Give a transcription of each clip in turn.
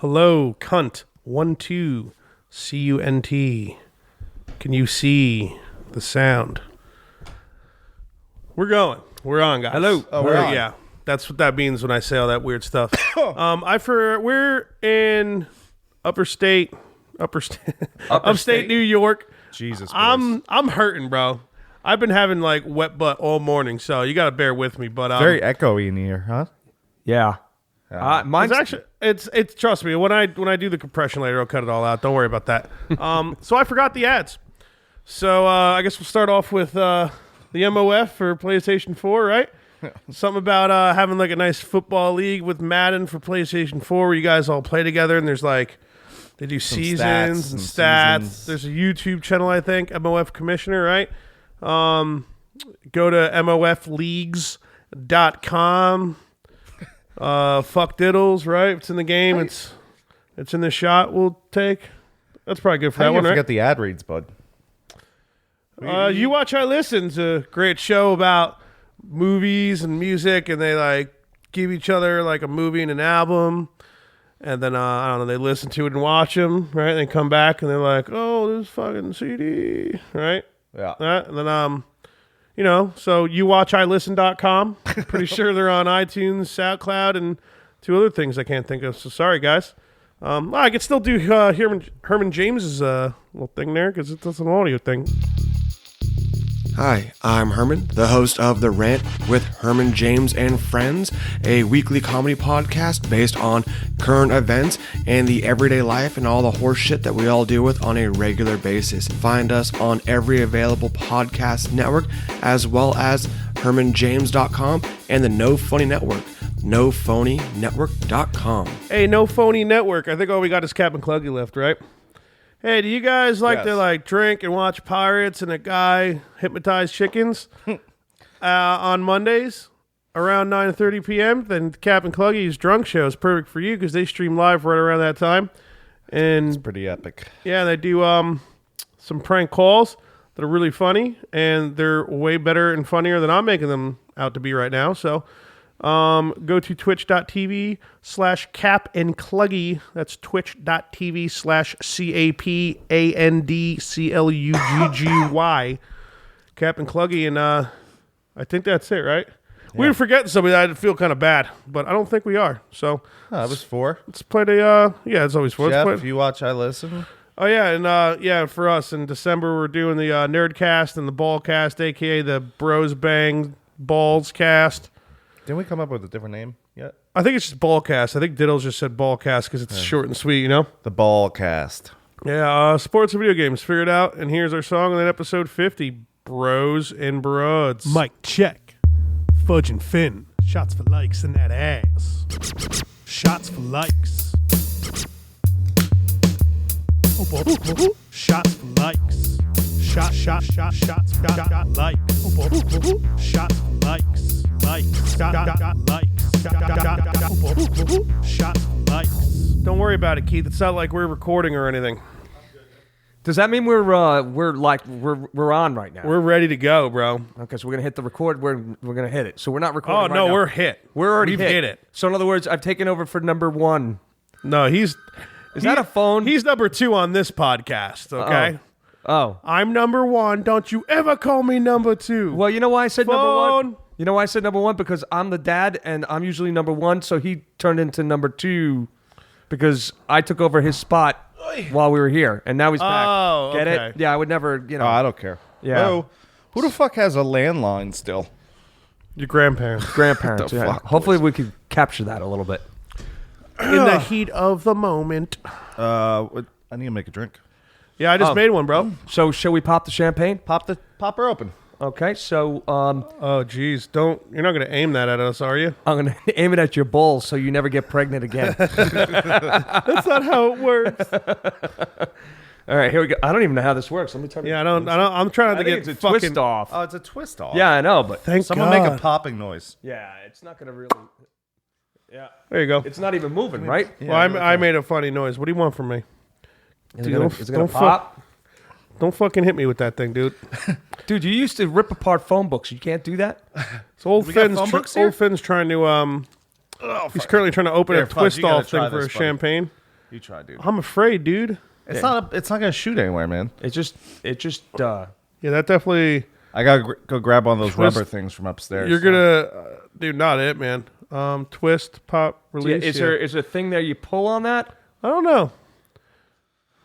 Hello, cunt. 1, 2. C-U-N-T. Can you see the sound? We're going. We're on, guys. Hello. Oh, we're on. Yeah, that's what that means when I say all that weird stuff. We're in upstate New York. Jesus Christ. I'm hurting, bro. I've been having like wet butt all morning, so you got to bear with me. But very echoey in here, huh? Yeah. Mine's actually it's trust me, when I do the compression later, I'll cut it all out. Don't worry about that. So I forgot the ads. So I guess we'll start off with the MOF for PlayStation 4, right? Something about having like a nice football league with Madden for PlayStation 4 where you guys all play together and there's like they do seasons and stats. There's a YouTube channel, I think, MOF Commissioner, right? Go to mofleagues.com. Fuck diddles, right? It's in the game. It's in the shot we'll take. That's probably good for that one, right? Forget the ad reads, bud. You Watch I Listen's a great show about movies and music, and they like give each other like a movie and an album, and then I don't know, they listen to it and watch them, right? And they come back and they're like, "Oh, this fucking CD," right? Yeah. And then so youwatchilisten.com. Pretty sure they're on iTunes, SoundCloud, and two other things I can't think of. So sorry, guys. I could still do Herman James's little thing there because it's an audio thing. Hi, I'm Herman, the host of The Rant with Herman James and Friends, a weekly comedy podcast based on current events and the everyday life and all the horse shit that we all deal with on a regular basis. Find us on every available podcast network, as well as hermanjames.com and the No Funny Network, nophonynetwork.com. Hey, No Phony Network. I think all we got is Captain Cluggy left, right? Hey, do you guys like to like drink and watch Pirates and a guy hypnotize chickens on Mondays around 9:30 p.m.? Then Captain Cluggy's Drunk Show is perfect for you because they stream live right around that time. And it's pretty epic. Yeah, they do some prank calls that are really funny, and they're way better and funnier than I'm making them out to be right now. So go to twitch.tv/capandcluggy. That's twitch.tv/CAPANDCLUGGY. Cap and Cluggy, and I think that's it, right? Yeah. We were forgetting somebody that I'd feel kind of bad, but I don't think we are. So that was 4. Let's play the it's always 4. Jeff, if you watch, I listen. Oh yeah, and for us in December we're doing the Nerdcast and the Ballcast, aka the Bros Bang Balls Cast. Didn't we come up with a different name yet? I think it's just Ballcast. I think Diddles just said Ballcast because it's short and sweet, you know? The Ballcast. Yeah, sports and video games. Figure it out. And here's our song on that episode 50, Bros and Broads. Mic check. Fudge and Finn. Shots for likes in that ass. Shots for likes. Shots for likes. Shots for likes. Shots for likes. Shots for likes. Don't worry about it, Keith. It's not like we're recording or anything. Does that mean we're on right now? We're ready to go, bro. Okay, so we're gonna hit the record. We're gonna hit it. So we're not recording. Oh no, now. we're hit. We're already hit it. So in other words, I've taken over for number 1. No, is that a phone? He's number 2 on this podcast. Okay. Oh. I'm number 1. Don't you ever call me number 2. Well, you know why I said phone. number 1? You know why I said number 1? Because I'm the dad, and I'm usually number 1, so he turned into number 2 because I took over his spot while we were here, and now he's back. Oh, Get okay. it? Yeah, I would never, Oh, I don't care. Yeah. Whoa. Who the fuck has a landline still? Your grandparents. Grandparents, The yeah. fuck, Hopefully we could capture that a little bit. In the heat of the moment. I need to make a drink. Yeah, I just made one, bro. So shall we pop the champagne? Pop her open. Okay, so oh geez, you're not gonna aim that at us, are you? I'm gonna aim it at your balls so you never get pregnant again. That's not how it works. All right, here we go. I don't even know how this works. Let me turn it. Yeah, I don't. I'm trying to get it's a fucking twist off. Oh, it's a twist off. Yeah, I know, but Thank Someone God. make a popping noise. yeah, it's not gonna really. Yeah, There you go. it's not even moving, right? Yeah, Well, I made a funny noise. What do you want from me? Is it gonna don't pop? Don't fucking hit me with that thing, dude. Dude, you used to rip apart phone books. You can't do that. So old We got Finn's phone books here? trying to he's currently trying to open Here, a Fudge, twist you gotta off try thing for this, a buddy. champagne. You try, dude. I'm afraid, dude. It's not gonna shoot anywhere, man. It just. Yeah, that definitely. I gotta go grab one of those Twist. rubber things from upstairs. You're gonna, dude. Not it, man. Twist, pop, Yeah, release. is there a thing there you pull on that? I don't know.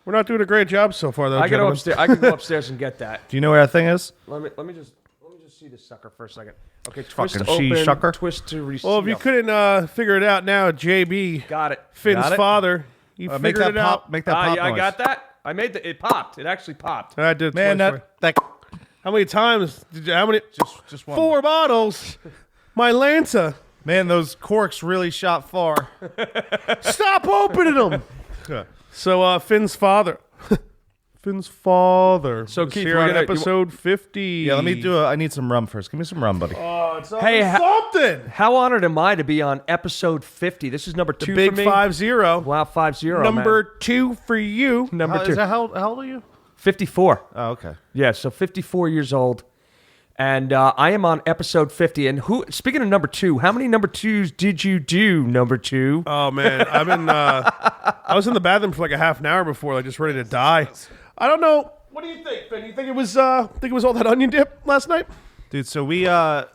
We're not doing a great job so far, though. I gentlemen. can go upstairs and get that. Do you know where that thing is? Let me just see this sucker for a second. Okay, twist Fucking to open, she-shucker. twist to receive. Well, if you couldn't figure it out now, JB, got it. Finn's Got it? father, you Make figured that it pop. out. Make that pop Yeah, I noise. got that. I made it popped. It actually popped. I did. Man, twice for you. that How many times? How many? just one. 4 bottles. My Lanta. Man, those corks really shot far. Stop opening them. So, Finn's father. Finn's father. So, is Keith, here we're on gonna- episode 50. Yeah, let me do I need some rum first. Give me some rum, buddy. Oh, it's Hey, something. How honored am I to be on episode 50? This is number 2 Big for me. 5-0. Wow, 5-0. Number 2 for you. Number How, 2. how old are you? 54. Oh, okay. Yeah, so 54 years old. And I am on episode 50. And speaking of number 2, how many number 2s did you do, number 2? Oh man, I've been. I was in the bathroom for like a half an hour before, like just ready to die. I don't know. What do you think, Finn? You think it was? Think it was all that onion dip last night? Dude, so we got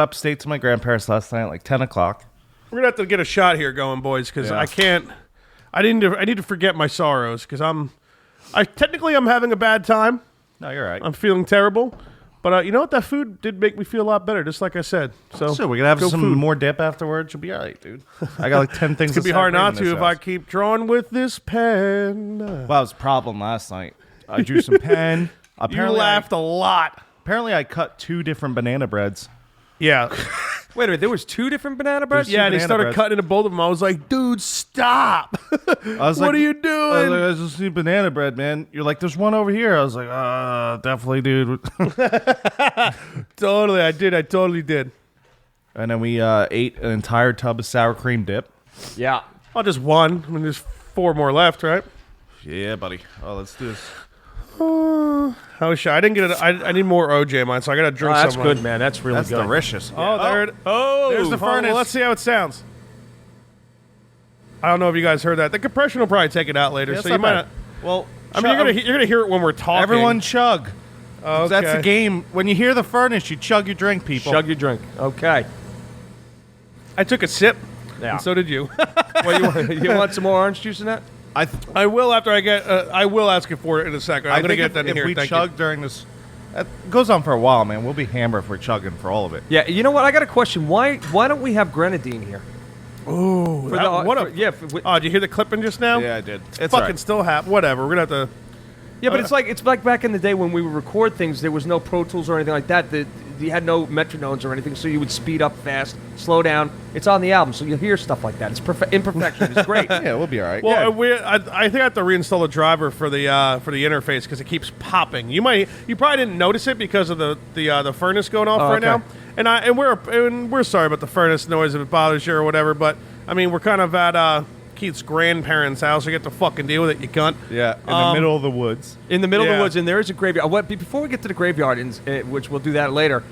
upstate to my grandparents last night at like 10 o'clock. We're gonna have to get a shot here going, boys, because Yeah. I can't. I need to forget my sorrows because I'm having a bad time. No, you're right. I'm feeling terrible. But you know what? That food did make me feel a lot better, just like I said. So we're gonna have go some food. more dip afterwards. You'll be all right, dude. I got like 10 things. It's gonna be hard not to if I keep drawing with this pen. Well, that was a problem last night. I drew some pen. You Apparently, laughed a lot. Apparently, I cut 2 different banana breads. Yeah. Wait a minute, there was 2 different banana breads? Yeah, and he banana started breads. cutting into both of them. I was like, dude, stop. I was What like, are you I doing? was like, I just need banana bread, man. You're like, there's one over here. I was like, definitely, dude. Totally, I did. I totally did. And then we ate an entire tub of sour cream dip. Yeah. Oh, just one. I mean, there's 4 more left, right? Yeah, buddy. Oh, let's do this. How shy? I didn't get it. I need more OJ in mine, so I got to drink That's some. good, man. That's really That's good. delicious. Oh, there it. Oh, There's the furnace. Well, let's see how it sounds. I don't know if you guys heard that. The compression will probably take it out later, Yeah, so it's you not might. bad. Well, I mean, you're gonna hear it when we're talking. everyone chug. Okay. That's the game. When you hear the furnace, you chug your drink, people. Chug your drink. Okay. I took a sip, Yeah. and so did you. Well, you want some more orange juice in that? I will after I get. I will ask you for it in a second. I'm gonna think get that in if here. we Thank chug you. during this, that goes on for a while, man. We'll be hammered if we're chugging for all of it. Yeah, you know what? I got a question. Why don't we have grenadine here? Ooh, what a. yeah, Oh, did you hear the clipping just now? Yeah, I did. It's Fucking all right. still happen. Whatever. We're gonna have to. yeah, but it's like back in the day when we would record things. There was no Pro Tools or anything like that. You had no metronomes or anything, so you would speed up fast, slow down. It's on the album, so you'll hear stuff like that. It's imperfection. It's great. Yeah, we'll be all right. Well, Yeah. I think I have to reinstall a driver for the interface because it keeps popping. You probably didn't notice it because of the furnace going off right okay. now. And we're sorry about the furnace noise if it bothers you or whatever. But I mean, we're kind of at Keith's grandparents' house. You get to fucking deal with it, you cunt. Yeah, in the middle of the woods. In the middle of Yeah. the woods, and there is a graveyard. Before we get to the graveyard, which we'll do that later,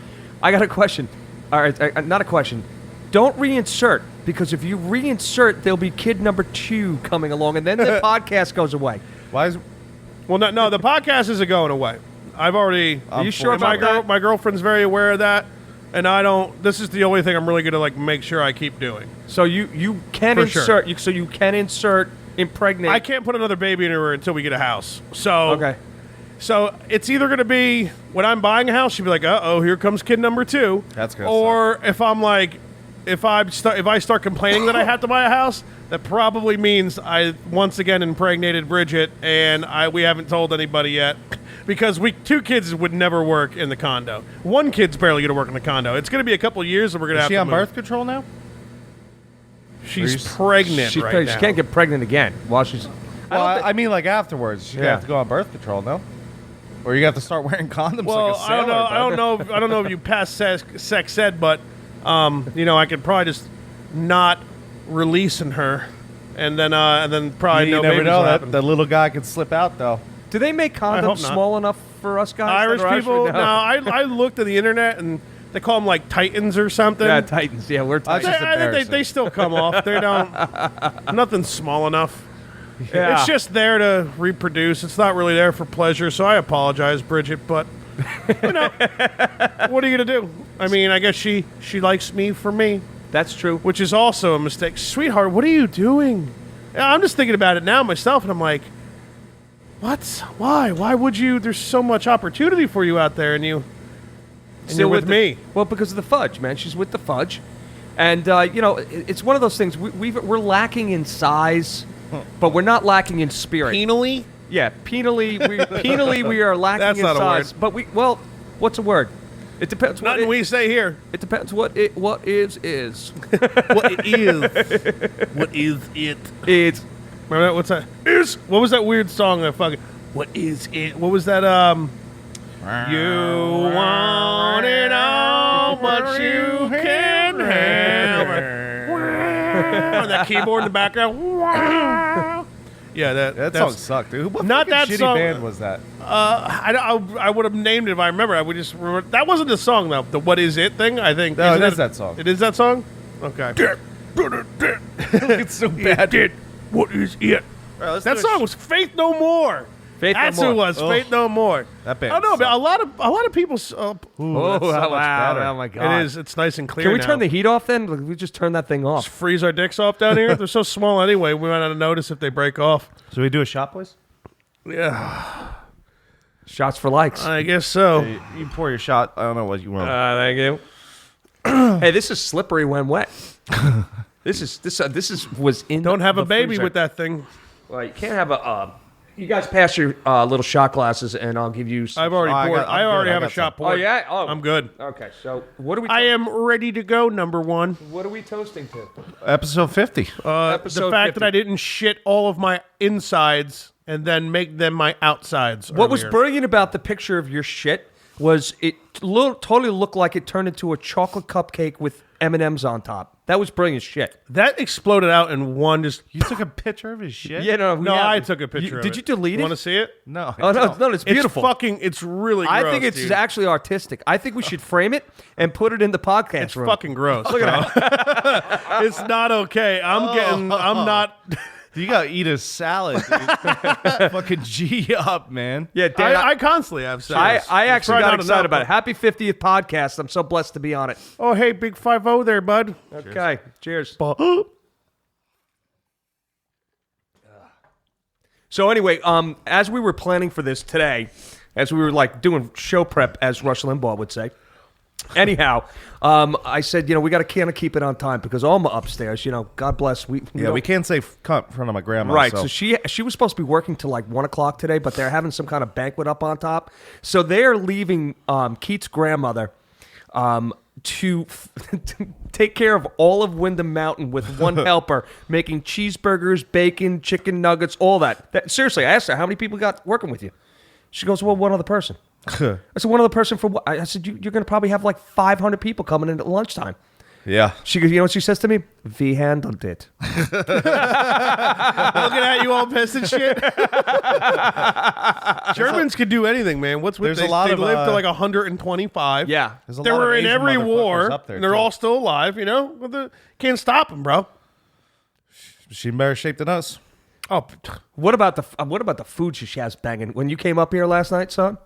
I got a question. All right, not a question. Don't reinsert, because if you reinsert, there'll be kid number 2 coming along, and then the podcast goes away. Why is? Well, no, the podcast isn't going away. I've already. Are you sure and my about that? My girlfriend's very aware of that, and I don't. This is the only thing I'm really gonna like make sure I keep doing. So you can For sure. insert. So you can insert, impregnate. I can't put another baby in her until we get a house. So Okay. So it's either going to be when I'm buying a house, she'd be like, "Uh-oh, here comes kid number 2." That's gonna Or if I'm like, if I start complaining that I have to buy a house, that probably means I once again impregnated Bridget, and we haven't told anybody yet, because 2 kids would never work in the condo. 1 kid's barely going to work in the condo. It's going to be a couple of years, and we're going to Is have she to on move. birth control now? She's pregnant She's right pregnant. now. She can't get pregnant again while she's. Well, I mean, like afterwards, she's gonna Yeah. have to go on birth control, no? Or you have to start wearing condoms Well, like a sailor. I don't know if you passed sex ed, but I could probably just not releasing her, and then probably You no never babies know. will That happen. the little guy could slip out, though. Do they make hope condoms not. small enough for us guys? Irish that are people. actually- No, I looked at the internet and they call them like Titans or something. Yeah, Titans. Yeah, we're That's Titans. just embarrassing. They still come off. They don't. Nothing's small enough. Yeah. It's just there to reproduce. It's not really there for pleasure. So I apologize, Bridget. But you know, what are you gonna do? I mean, I guess she likes me for me, That's true. which is also a mistake. Sweetheart, what are you doing? Yeah, I'm just thinking about it now myself, and I'm like, what? Why? Why would you? There's so much opportunity for you out there, and you're with me. Well, because of the fudge, man. She's with the fudge. And, you know, it's one of those things. We're lacking in size, but we're not lacking in spirit. Penally? Yeah, penally we are lacking That's in not a size. word. But what's a word? It depends what Nothing we say here. it depends what is. What it is. What is it? It's Remember that? What's that? What was that weird song that fucking... What is it? What was that, You want it all, but you can't have it. And that keyboard in the background. Yeah, That song sucked, dude. What Not fucking that shitty song. band was that? I would have named it if I remember. I would just remember. That wasn't the song, though. The What Is It thing, I think. No, Isn't it is that song. It is that song? Okay. It's so bad. What is it? That song was Faith No More. Faith No That's More. who it was. Oh. Faith No More. That band I don't know, but sucked. a lot of people. Ooh, that's so oh much wow! better. Oh my god! It is. It's nice and clear. Can we now. turn the heat off then? Like, we just turn that thing off. Just freeze our dicks off down here? They're so small anyway. We might not notice if they break off. So we do a shot, boys? Yeah, Shots for likes. I guess so. Hey, you pour your shot. I don't know what you want. Thank you. Hey, this is slippery when wet. This was in. Don't have a the baby freezer. with that thing. Well, you can't have a. You guys pass your little shot glasses, and I'll give you. Some I've already I poured. got- I'm I already good. I have a got shot some. Oh poured. yeah. Oh, I'm good. Okay, so what are we? I am ready to go. Number one. What are we toasting to? Episode 50. The Episode fact 50. that I didn't shit all of my insides and then make them my outsides. What was earlier. brilliant about the picture of your shit was it totally looked like it turned into a chocolate cupcake with M&Ms on top. That was brilliant shit. That exploded out in one. Just You took a picture of his shit? Yeah, no, no, I took a picture. of Did it. you delete it? Want to see it? No. Oh no, it's beautiful. It's really. I gross, think it's dude. actually artistic. I think we should frame it and put it in the podcast It's room. fucking gross. Look at that. It's not okay. I'm not. You gotta eat a salad, dude. Fucking G up, man. Yeah, Dan, I constantly have sex. I It's actually probably got not excited enough, about it. Happy 50th podcast. I'm so blessed to be on it. Oh, hey, big 5-0 there, bud. Okay, cheers. So anyway, as we were planning for this today, as we were like doing show prep, as Rush Limbaugh would say. Anyhow, I said, we got to kind of keep it on time because Alma upstairs, God bless. We can't say cunt in front of my grandma. Right, so she was supposed to be working till like 1 o'clock today, but they're having some kind of banquet up on top. So they're leaving Keith's grandmother to take care of all of Windham Mountain with one helper, making cheeseburgers, bacon, chicken nuggets, all that. Seriously, I asked her, how many people got working with you? She goes, well, one other person. I said, one other person for what? I said, you're going to probably have like 500 people coming in at lunchtime. Yeah. She goes, you know what she says to me? We handled it. Looking at you all pissed and shit. Germans could do anything, man. What's with There's they, a lot they of, live to like 125. Yeah. There's a They lot of were in Asian every motherfuckers war, up there, and they're too. all still alive, Can't stop them, bro. She better shaped than us. Oh, What about the food she has banging? When you came up here last night, son?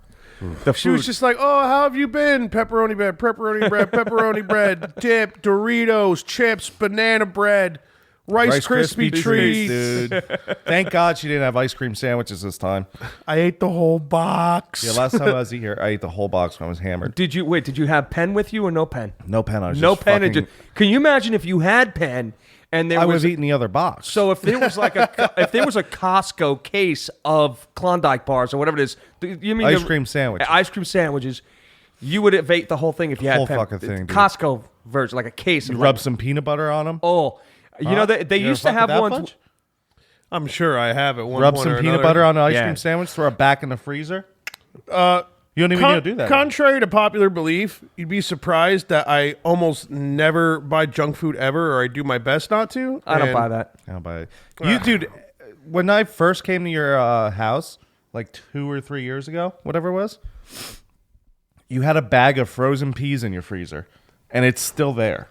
The she was just like, oh, how have you been? Pepperoni bread, pepperoni bread, dip, Doritos, chips, banana bread, Rice Krispie treats. dude. Thank God she didn't have ice cream sandwiches this time. I ate the whole box. Yeah, last time I was here, I ate the whole box when I was hammered. Did you have pen with you or no pen? No pen. I was No just pen. fucking, Can you imagine if you had pen and there I was was eating the other box. so if there was like a Costco case of Klondike bars or whatever it is, you mean Ice cream sandwiches. Ice cream sandwiches, you would have ate the whole thing if you had Whole pen. fucking thing, dude. Costco version, like a case. You of rub some peanut butter on them. Oh, they You used to ever fuck have with that ones. fudge? I'm sure I have it. One Rub point some or peanut another. butter on an ice Yeah. cream sandwich. Throw it back in the freezer. You don't even need to do that. Contrary to popular belief, you'd be surprised that I almost never buy junk food ever, or I do my best not to. I don't And buy that. I'll buy it. You, dude, when I first came to your house, like 2 or 3 years ago, whatever it was, you had a bag of frozen peas in your freezer, and it's still there.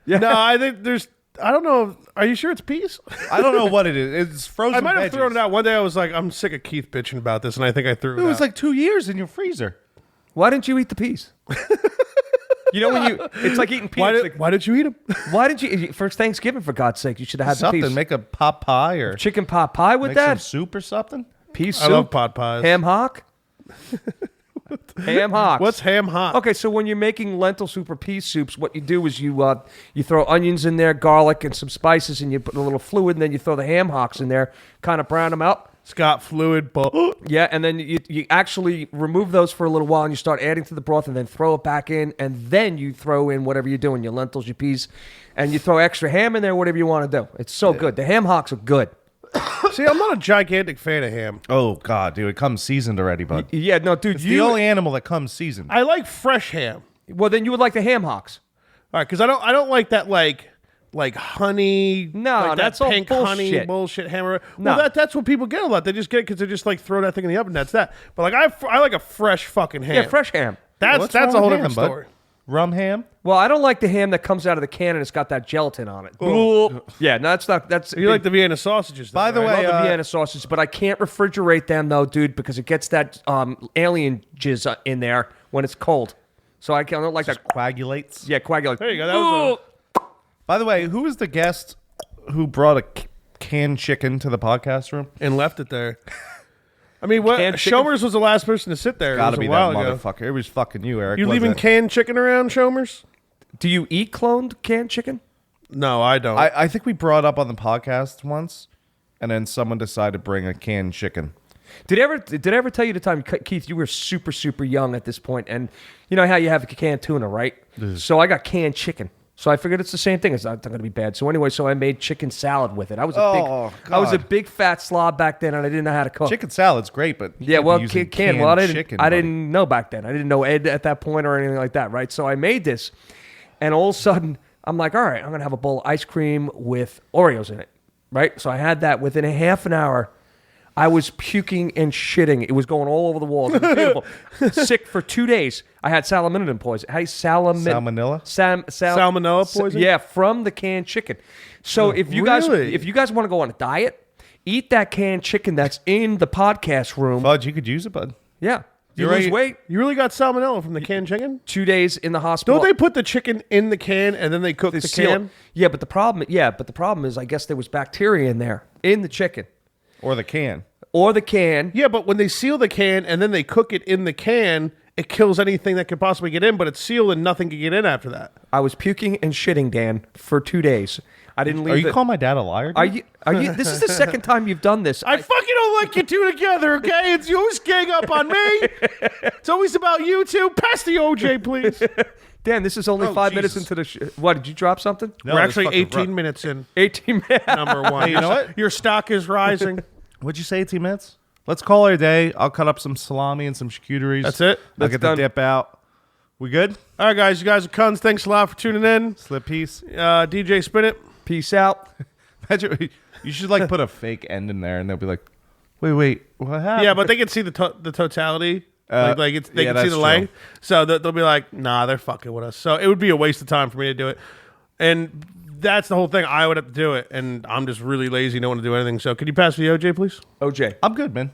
No, I think there's. I don't know. Are you sure it's peas? I don't know what it is. It's frozen. I might have veggies. thrown it out one day. I was like, I'm sick of Keith bitching about this, and I think I threw it. It was out. like 2 years in your freezer. Why didn't you eat the peas? You know when it's like eating peas. Why did you eat them? Why did you for Thanksgiving? For God's sake, you should have had Something. the peas. Make a pot pie or Chicken pot pie with make that. some soup or something. Pea soup. I love pot pies. Ham hock. Ham hocks. What's ham hock? Okay, so when you're making lentil soup or pea soups, what you do is you throw onions in there, garlic, and some spices, and you put a little fluid, and then you throw the ham hocks in there, kind of brown them out. Scott fluid, but Yeah, and then you actually remove those for a little while, and you start adding to the broth, and then throw it back in, and then you throw in whatever you're doing, your lentils, your peas, and you throw extra ham in there, whatever you want to do. It's so good. The ham hocks are good. see, I'm not a gigantic fan of ham. Oh God, dude, it comes seasoned already, bud. Yeah, no, dude, It's the only animal that comes seasoned. I like fresh ham. well, then you would like the ham hocks. All right, because I don't like that like honey. No, like that that's all pink honey bullshit. bullshit hammer. No. Well, that's what people get a lot. They just get it because they just like throw that thing in the oven. That's that. But like I like a fresh fucking ham. Yeah, fresh ham. That's What's that's a wrong whole with different ham, bud? story. Rum ham. Well, I don't like the ham that comes out of the can and it's got that gelatin on it. Yeah, no, that's not. That's You like the Vienna sausages? Though, By the right? way, I love the Vienna sausage, but I can't refrigerate them though, dude, because it gets that alien jizz in there when it's cold. So I don't like that. Coagulates. Yeah, coagulate. There you go. That was By the way, who was the guest who brought a canned chicken to the podcast room? and left it there. I mean, what? Canned chicken? Shomers was the last person to sit there. Gotta it was be a that while ago. motherfucker. It was fucking you, Eric. You wasn't leaving it? canned chicken around, Shomers? Do you eat cloned canned chicken? No, I don't. I think we brought up on the podcast once, and then someone decided to bring a canned chicken. Did I ever tell you the time, Keith, you were super, super young at this point, and you know how you have a canned tuna, right? So I got canned chicken. So I figured it's the same thing. It's not going to be bad. So anyway, I made chicken salad with it. I was a big fat slob back then, and I didn't know how to cook. Chicken salad's great, but you Yeah, can't be well, using canned. Well, I canned didn't. chicken, I buddy. didn't know back then. I didn't know Ed at that point or anything like that, right? So I made this, and all of a sudden, I'm like, all right, I'm gonna have a bowl of ice cream with Oreos in it, right? So I had that. Within a half an hour, I was puking and shitting. It was going all over the walls. It was beautiful. Sick for 2 days. I had salmonella poison. How do you Salmonella? Salmonella poison? Yeah, from the canned chicken. So if you guys want to go on a diet, eat that canned chicken that's in the podcast room. Fudge, you could use it, bud. Yeah. You You're lose right. weight. You really got salmonella from the canned chicken? 2 days in the hospital. Don't they put the chicken in the can and then they cook the seal can? it. Yeah, but the problem is I guess there was bacteria in there in the chicken Or the can. or the can. Yeah, but when they seal the can and then they cook it in the can, it kills anything that could possibly get in, but it's sealed and nothing can get in after that. I was puking and shitting, Dan, for 2 days. I didn't leave. Are you calling my dad a liar? Are dude? you? This is the second time you've done this. I fucking don't like you two together, okay? It's you always gang up on me. It's always about you two. Pass the OJ, please. Dan, this is only Oh, 5 minutes Jesus. into the. What did you drop something? No, We're this actually fucking 18 rough. minutes in. 18 minutes. Number one. Hey, you know what? Your stock is rising. What'd you say, 18 minutes? Let's call it a day. I'll cut up some salami and some charcuteries. That's it? I'll That's get done. the dip out. We good? All right, guys. You guys are cunts. Thanks a lot for tuning in. Slip piece. DJ, spin it. Peace out. Imagine, you should like put a fake end in there, and they'll be like, "Wait, what happened?" Yeah, but they can see the totality. They yeah, can see that's the true. length. So they'll be like, nah, they're fucking with us. So it would be a waste of time for me to do it. And that's the whole thing. I would have to do it. And I'm just really lazy. Don't want to do anything. So could you pass me the OJ, please? OJ. I'm good, man.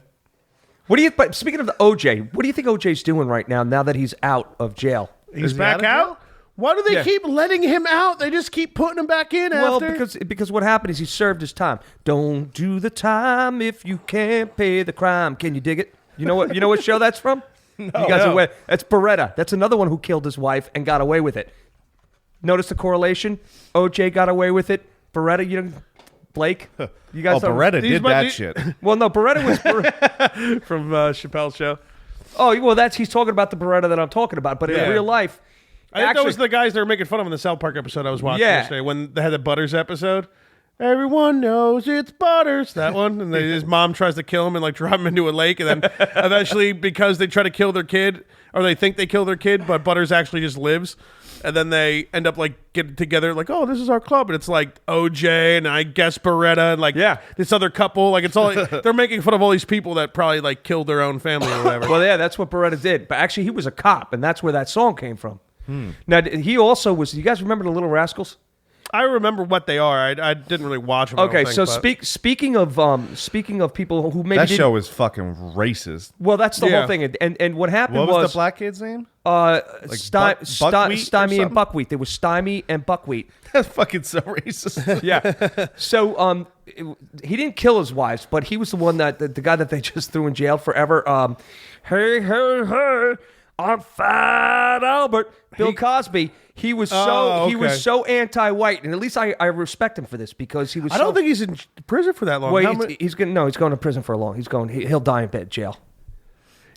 What do you? But speaking of the OJ, what do you think OJ's doing right now? Now that he's out of jail. He's he back out of jail? out? Why do they Yeah. keep letting him out? They just keep putting him back in Well, after. because what happened is he served his time. Don't do the time if you can't pay the crime. Can you dig it? You know what show that's from? You guys are aware. That's Beretta. That's another one who killed his wife and got away with it. Notice the correlation? OJ got away with it. Beretta, Blake. You guys Oh, don't- Beretta these did might that be- shit. Well, no, Beretta was From Chappelle's show. Oh, well, he's talking about the Beretta that I'm talking about, but Yeah. in real life, I think that was actually- the guys that were making fun of him in the South Park episode I was watching Yeah. yesterday when they had the Butters episode. Everyone knows it's Butters. That one. And his mom tries to kill him and like drop him into a lake. And then eventually, because they try to kill their kid, or they think they kill their kid, but Butters actually just lives. And then they end up like getting together, like, oh, this is our club. And it's like OJ and I guess Beretta and like this other couple. Like it's all they're making fun of all these people that probably like killed their own family or whatever. well, yeah, that's what Beretta did. But actually, he was a cop, and that's where that song came from. Now, he also was. You guys remember the Little Rascals? I remember what they are. I didn't really watch them. Okay, I don't so think, speaking of people who maybe That didn't- show was fucking racist. well, that's the Yeah. whole thing, and what happened What was the black kid's name? Stymie buckwheat or Stymie and something? Buckwheat. There was Stymie and Buckwheat. That's fucking so racist. Yeah. So he didn't kill his wives, but he was the one that the guy that they just threw in jail forever. Hey, hey, hey, I'm Fat Albert. Bill Cosby. He was Oh, he was okay. so anti-white, and at least I respect him for this because he was. I don't think he's in prison for that long. Well, How he's, many- he's going to prison for a long. He'll die in bed jail.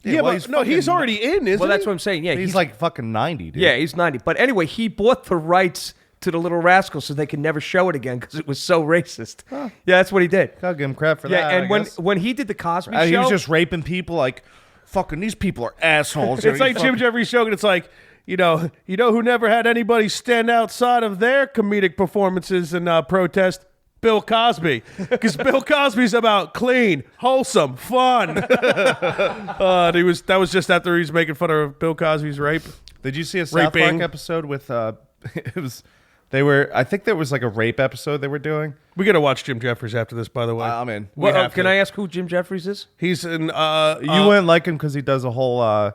yeah, well, but he's no, he's fucking- already in, isn't Well, that's he? what I'm saying. Yeah, He's like fucking 90, dude. yeah, he's 90. But anyway, he bought the rights to the Little Rascals so they could never show it again because it was so racist. Yeah, that's what he did. Gotta give him credit for Yeah, that. and I guess. when he did the Cosby He Show, was just raping people like, fucking these people are assholes. It's like Jim Jeffries' show, and it's like, you know who never had anybody stand outside of their comedic performances and protest? Bill Cosby, because Bill Cosby's about clean, wholesome, fun. That was just after he was making fun of Bill Cosby's rape. Did you see a South Raping. Park episode with I think there was like a rape episode they were doing. We got to watch Jim Jeffries after this, by the way. I'm in. We have can to. I ask who Jim Jeffries is? He's in. You wouldn't like him because he does a whole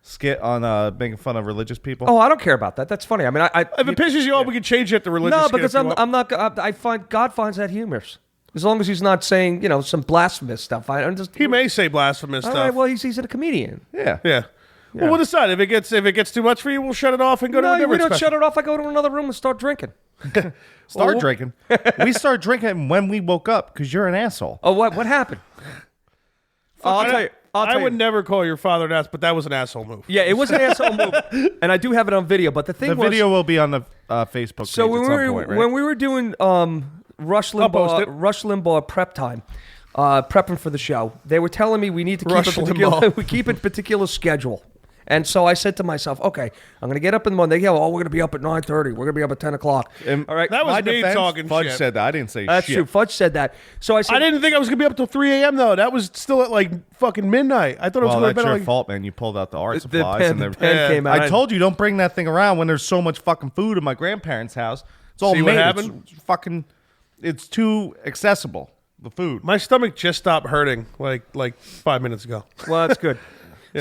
skit on making fun of religious people. Oh, I don't care about that. That's funny. I mean, If it pisses you off, we can change it to religious. no, skit because if you want. I'm not. I find God finds that humorous as long as he's not saying some blasphemous stuff. I'm just. He may say blasphemous All stuff. right. Well, he's a comedian. Yeah. Yeah. Well, we'll decide. If it gets too much for you, we'll shut it off and go to a No, different we don't special. shut it off. I go to another room and start drinking. Start drinking. We start drinking when we woke up because you're an asshole. Oh, what happened? I'll tell you. I would never call your father an ass, but that was an asshole move. Yeah, it was an asshole move, and I do have it on video. But the thing The was, video will be on the Facebook page so at when some we were point, right? when we were doing Rush post it. Limbaugh prep time, prepping for the show, they were telling me we need to Rush Limbaugh. we keep a particular schedule. And so I said to myself, okay, I'm going to get up in the morning. We're going to be up at 9:30. We're going to be up at 10 o'clock. And All right. That was my me defense, talking Fudge shit. said that. I didn't say That's shit. true. Fudge said that. So I said, I didn't think I was gonna be up till 3 a.m. though. That was still at like fucking midnight. I thought it was Well, gonna that's be your like. fault, man. You pulled out the art the supplies. pen, and the the pen came out. I told you don't bring that thing around when there's so much fucking food in my grandparents' house. It's all See what made. happened? It's fucking. It's too accessible. The food. My stomach just stopped hurting like 5 minutes ago. Well, that's good.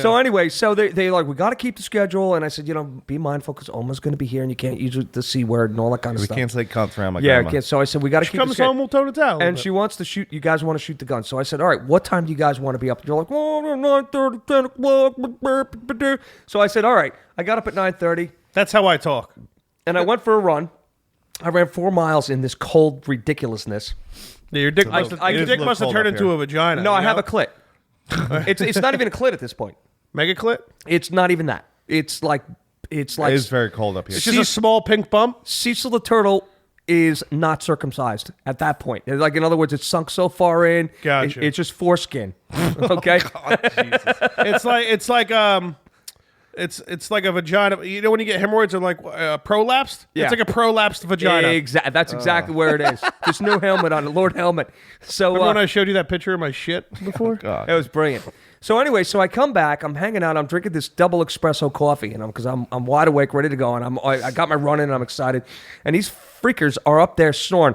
So anyway, so they like, we got to keep the schedule. And I said, be mindful because Oma's going to be here and you can't use the C word and all that kind of We stuff. can't say cunts around my Yeah, grandma. I can't. So I said, we got to keep the Comes schedule. home, we'll toe to toe. And she wants to shoot. You guys want to shoot the gun. So I said, all right, what time do you guys want to be up? And you're like, 9:30, 10 o'clock. So I said, all right. I got up at 9:30 That's how I talk. and I went for a run. I ran 4 miles in this cold ridiculousness. Yeah, your dick I- must have, I- your it dick is must have cold turned up into here. a vagina. No, I you have know? a clit. It's not even a clit at this point. mega clit. It's not even that. It's like It is very cold up here. It's just a small pink bump. Cecil the turtle is not circumcised at that point. Like, in other words, it's sunk so far in. Gotcha. It's just foreskin. Okay. It's like a vagina. You know when you get hemorrhoids or like prolapsed? Yeah. It's like a prolapsed vagina. Exactly. That's exactly where it is. This new helmet on it, Lord Helmet. So Remember when I showed you that picture of my shit before? God. it was brilliant. So anyway, so I come back. I'm hanging out. I'm drinking this double espresso coffee, and because I'm wide awake, ready to go, and I got my run in. And I'm excited, and these freakers are up there snoring.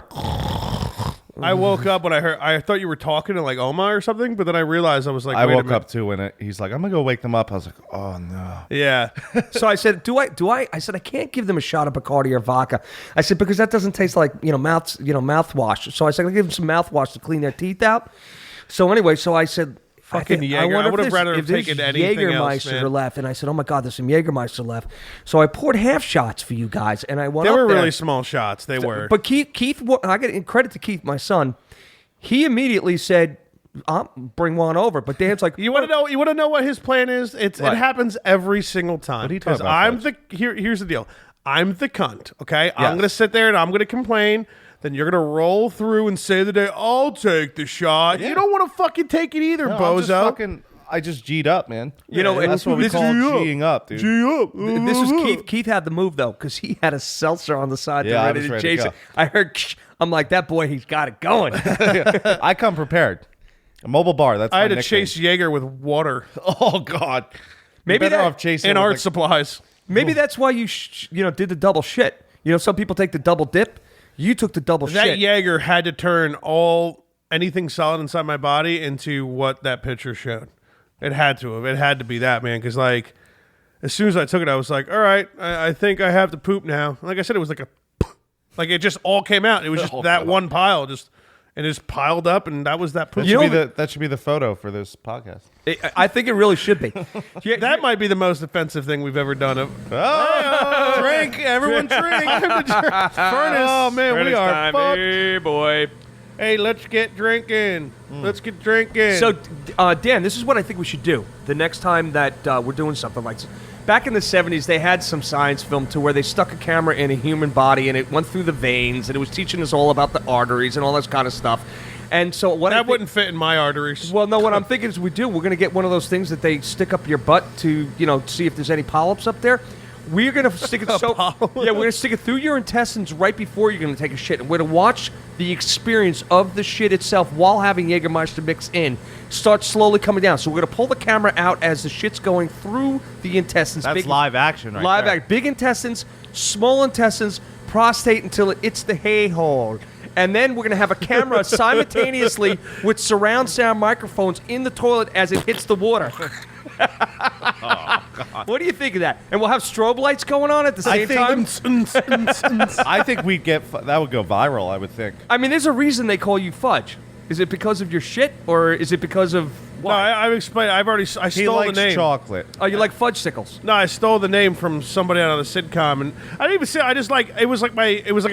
I woke up when I thought you were talking to like Oma or something, but then I realized I was like, I wait a woke minute. up too when he's like, I'm gonna go wake them up. I was like, oh no. Yeah. So I said, I said, I can't give them a shot of Bacardi or vodka. I said, because that doesn't taste like, mouthwash. So I said, I'll give them some mouthwash to clean their teeth out. So anyway, so I said, Fucking Jaeger. I would have rather have taken anything else, Jägermeister man. left. And I said, oh my God, there's some Jägermeister left. So I poured half shots for you guys. And I went They up were there. really small shots. They were. But Keith, I get credit to Keith, my son. He immediately said, bring one over. But Dan's like, You want to know? You want to know what his plan is? It What? happens every single time. What are you talking Because about, I'm Fudge? here's the deal. I'm the cunt. Okay, Yes. I'm gonna sit there and I'm gonna complain. Then you're gonna roll through and say the day I'll take the shot. You don't want to fucking take it either, No, bozo. I just G'd up, man. this That's what we is call G'ing up, dude. This was Keith. Keith had the move though, because he had a seltzer on the side. Yeah, I ready was to ready to chase go. it. I heard. I'm like, that boy. He's got it going. I come prepared. A mobile bar. That's I my had to nickname. chase Jaeger with water Oh God. Maybe You're better that- off chasing and with, art supplies. Maybe that's why you did the double shit. Some people take the double dip. You took the double That shit. Jaeger had to turn anything solid inside my body into what that picture showed. It had to have. It had to be that, man. Because like, as soon as I took it, I was like, all right, I think I have to poop now. Like I said, it was like like it just all came out. It was just that one pile, and it just piled up, and that was that poop. That should be the photo for this podcast. I think it really should be. That might be the most offensive thing we've ever done. Oh, drink, everyone drink. Furnace. Oh man, we are time, fucked. hey, boy. Hey, let's get drinking. Let's get drinking. So, Dan, this is what I think we should do the next time that we're doing something like this. Back in the 70s, they had some science film to where they stuck a camera in a human body and it went through the veins and it was teaching us all about the arteries and all this kind of stuff. And so what that wouldn't fit in my arteries. Well, no, what I'm thinking is we're going to get one of those things that they stick up your butt to, see if there's any polyps up there. We're going to stick it we're going to stick it through your intestines right before you're going to take a shit. And we're going to watch the experience of the shit itself while having Jägermeister mix in start slowly coming down. So we're going to pull the camera out as the shit's going through the intestines. That's live action right live there. act. Big intestines, small intestines, prostate until it's the hay hole. And then we're going to have a camera simultaneously with surround sound microphones in the toilet as it hits the water. What do you think of that? And we'll have strobe lights going on at the same time. I think we'd that would go viral. I would think. I mean, there's a reason they call you Fudge. Is it because of your shit, or is it because of No, I've explained. I He stole likes the name. chocolate. Oh, you like fudge sickles? No, I stole the name from somebody out of the sitcom, and I didn't even say. I just like it was like a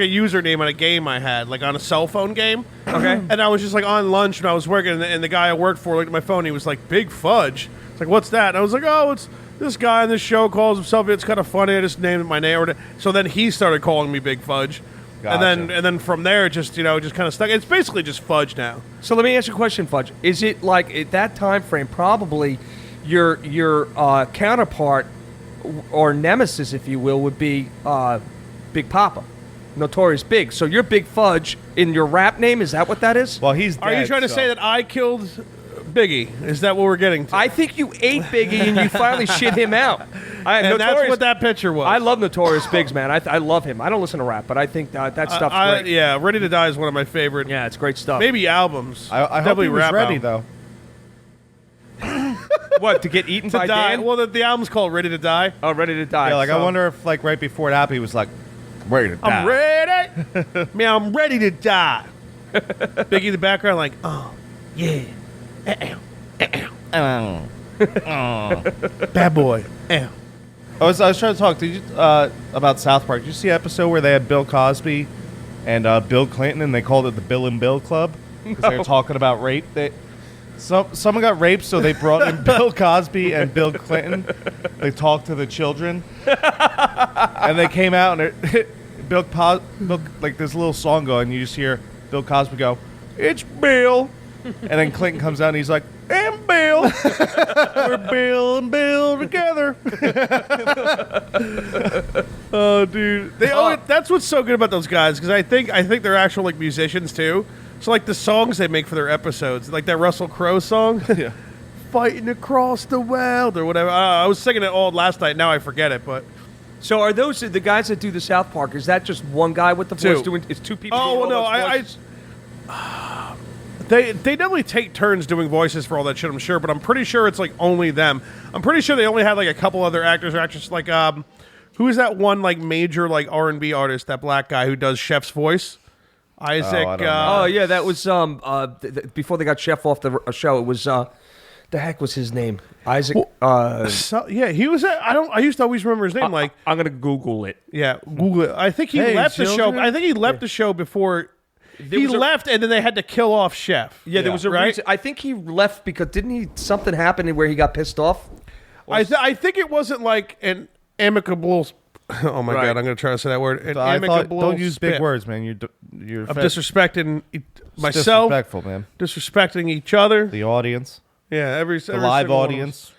username on a game I had, like on a cell phone game. Okay. And I was just like on lunch when I was working, and the guy I worked for looked at my phone. And he was like, "Big Fudge." It's like, "What's that?" And I was like, "Oh, it's this guy on this show calls himself. It's kind of funny. I just named my name." So then he started calling me Big Fudge. Gotcha. And then from there, it just kind of stuck. It's basically just Fudge now. So let me ask you a question, Fudge. Is it like at that time frame, probably your counterpart or nemesis, if you will, would be Big Papa, Notorious Big. So you're Big Fudge in your rap name. Is that what that is? Well, he's. Are you dead, trying to so- say that I killed Biggie? Is that what we're getting to? I think you ate Biggie and you finally shit him out. And that's what that picture was. I love Notorious Bigs, man. I love him. I don't listen to rap, but I think that stuff's great. Yeah, Ready to Die is one of my favorite. Yeah, it's great stuff. Maybe albums. I hope Definitely he was rap ready album. though. What, to get eaten To by die. Dan? Well, the album's called Ready to Die. Oh, Ready to Die. Yeah, like I So- wonder if like right before it happened, he was like, "Ready to die." I'm ready. Man, I'm ready to die. Biggie in the background, like, oh, yeah. Bad boy. Ow. I was trying to talk to you about South Park. Did you see the episode where they had Bill Cosby and Bill Clinton, and they called it the Bill and Bill Club because they were talking about rape? Someone got raped, so they brought in Bill Cosby and Bill Clinton. They talked to the children, and they came out and Bill like this little song going. You just hear Bill Cosby go, "It's Bill," and then Clinton comes out and he's like, "And Bill, we're Bill and Bill together." Oh, dude. That's what's so good about those guys, because I think they're actual like musicians too. So like the songs they make for their episodes, like that Russell Crowe song, Yeah. "Fighting Across the World" or whatever. I was singing it all last night. Now I forget it, but So are those the guys that do the South Park? Is that just one guy with the voice Two. doing? It's two people. oh doing well, all no, those voices? They definitely take turns doing voices for all that shit, I'm sure, but I'm pretty sure it's like only them. I'm pretty sure they only had like a couple other actors or actresses, like who is that one like major like R&B artist, that black guy who does Chef's voice? Isaac. I don't know. Oh yeah, that was before they got Chef off the show. It was the heck was his name? Isaac. Yeah, he was. I used to always remember his name. Like, I'm gonna Google it. yeah, Google it. I think he Hey, left the show. children. I think he left the show before he was a- left, and then they had to kill off Chef. Yeah, there was a right? reason. I think he left because something happen where he got pissed off? I think it wasn't like an amicable. Oh my Right. god, I'm going to try to say that word. An I thought, amicable. don't use big spit. words, man. You're I'm disrespecting myself, disrespectful, man. disrespecting each other. The audience, Yeah, every the live single one of us. audience.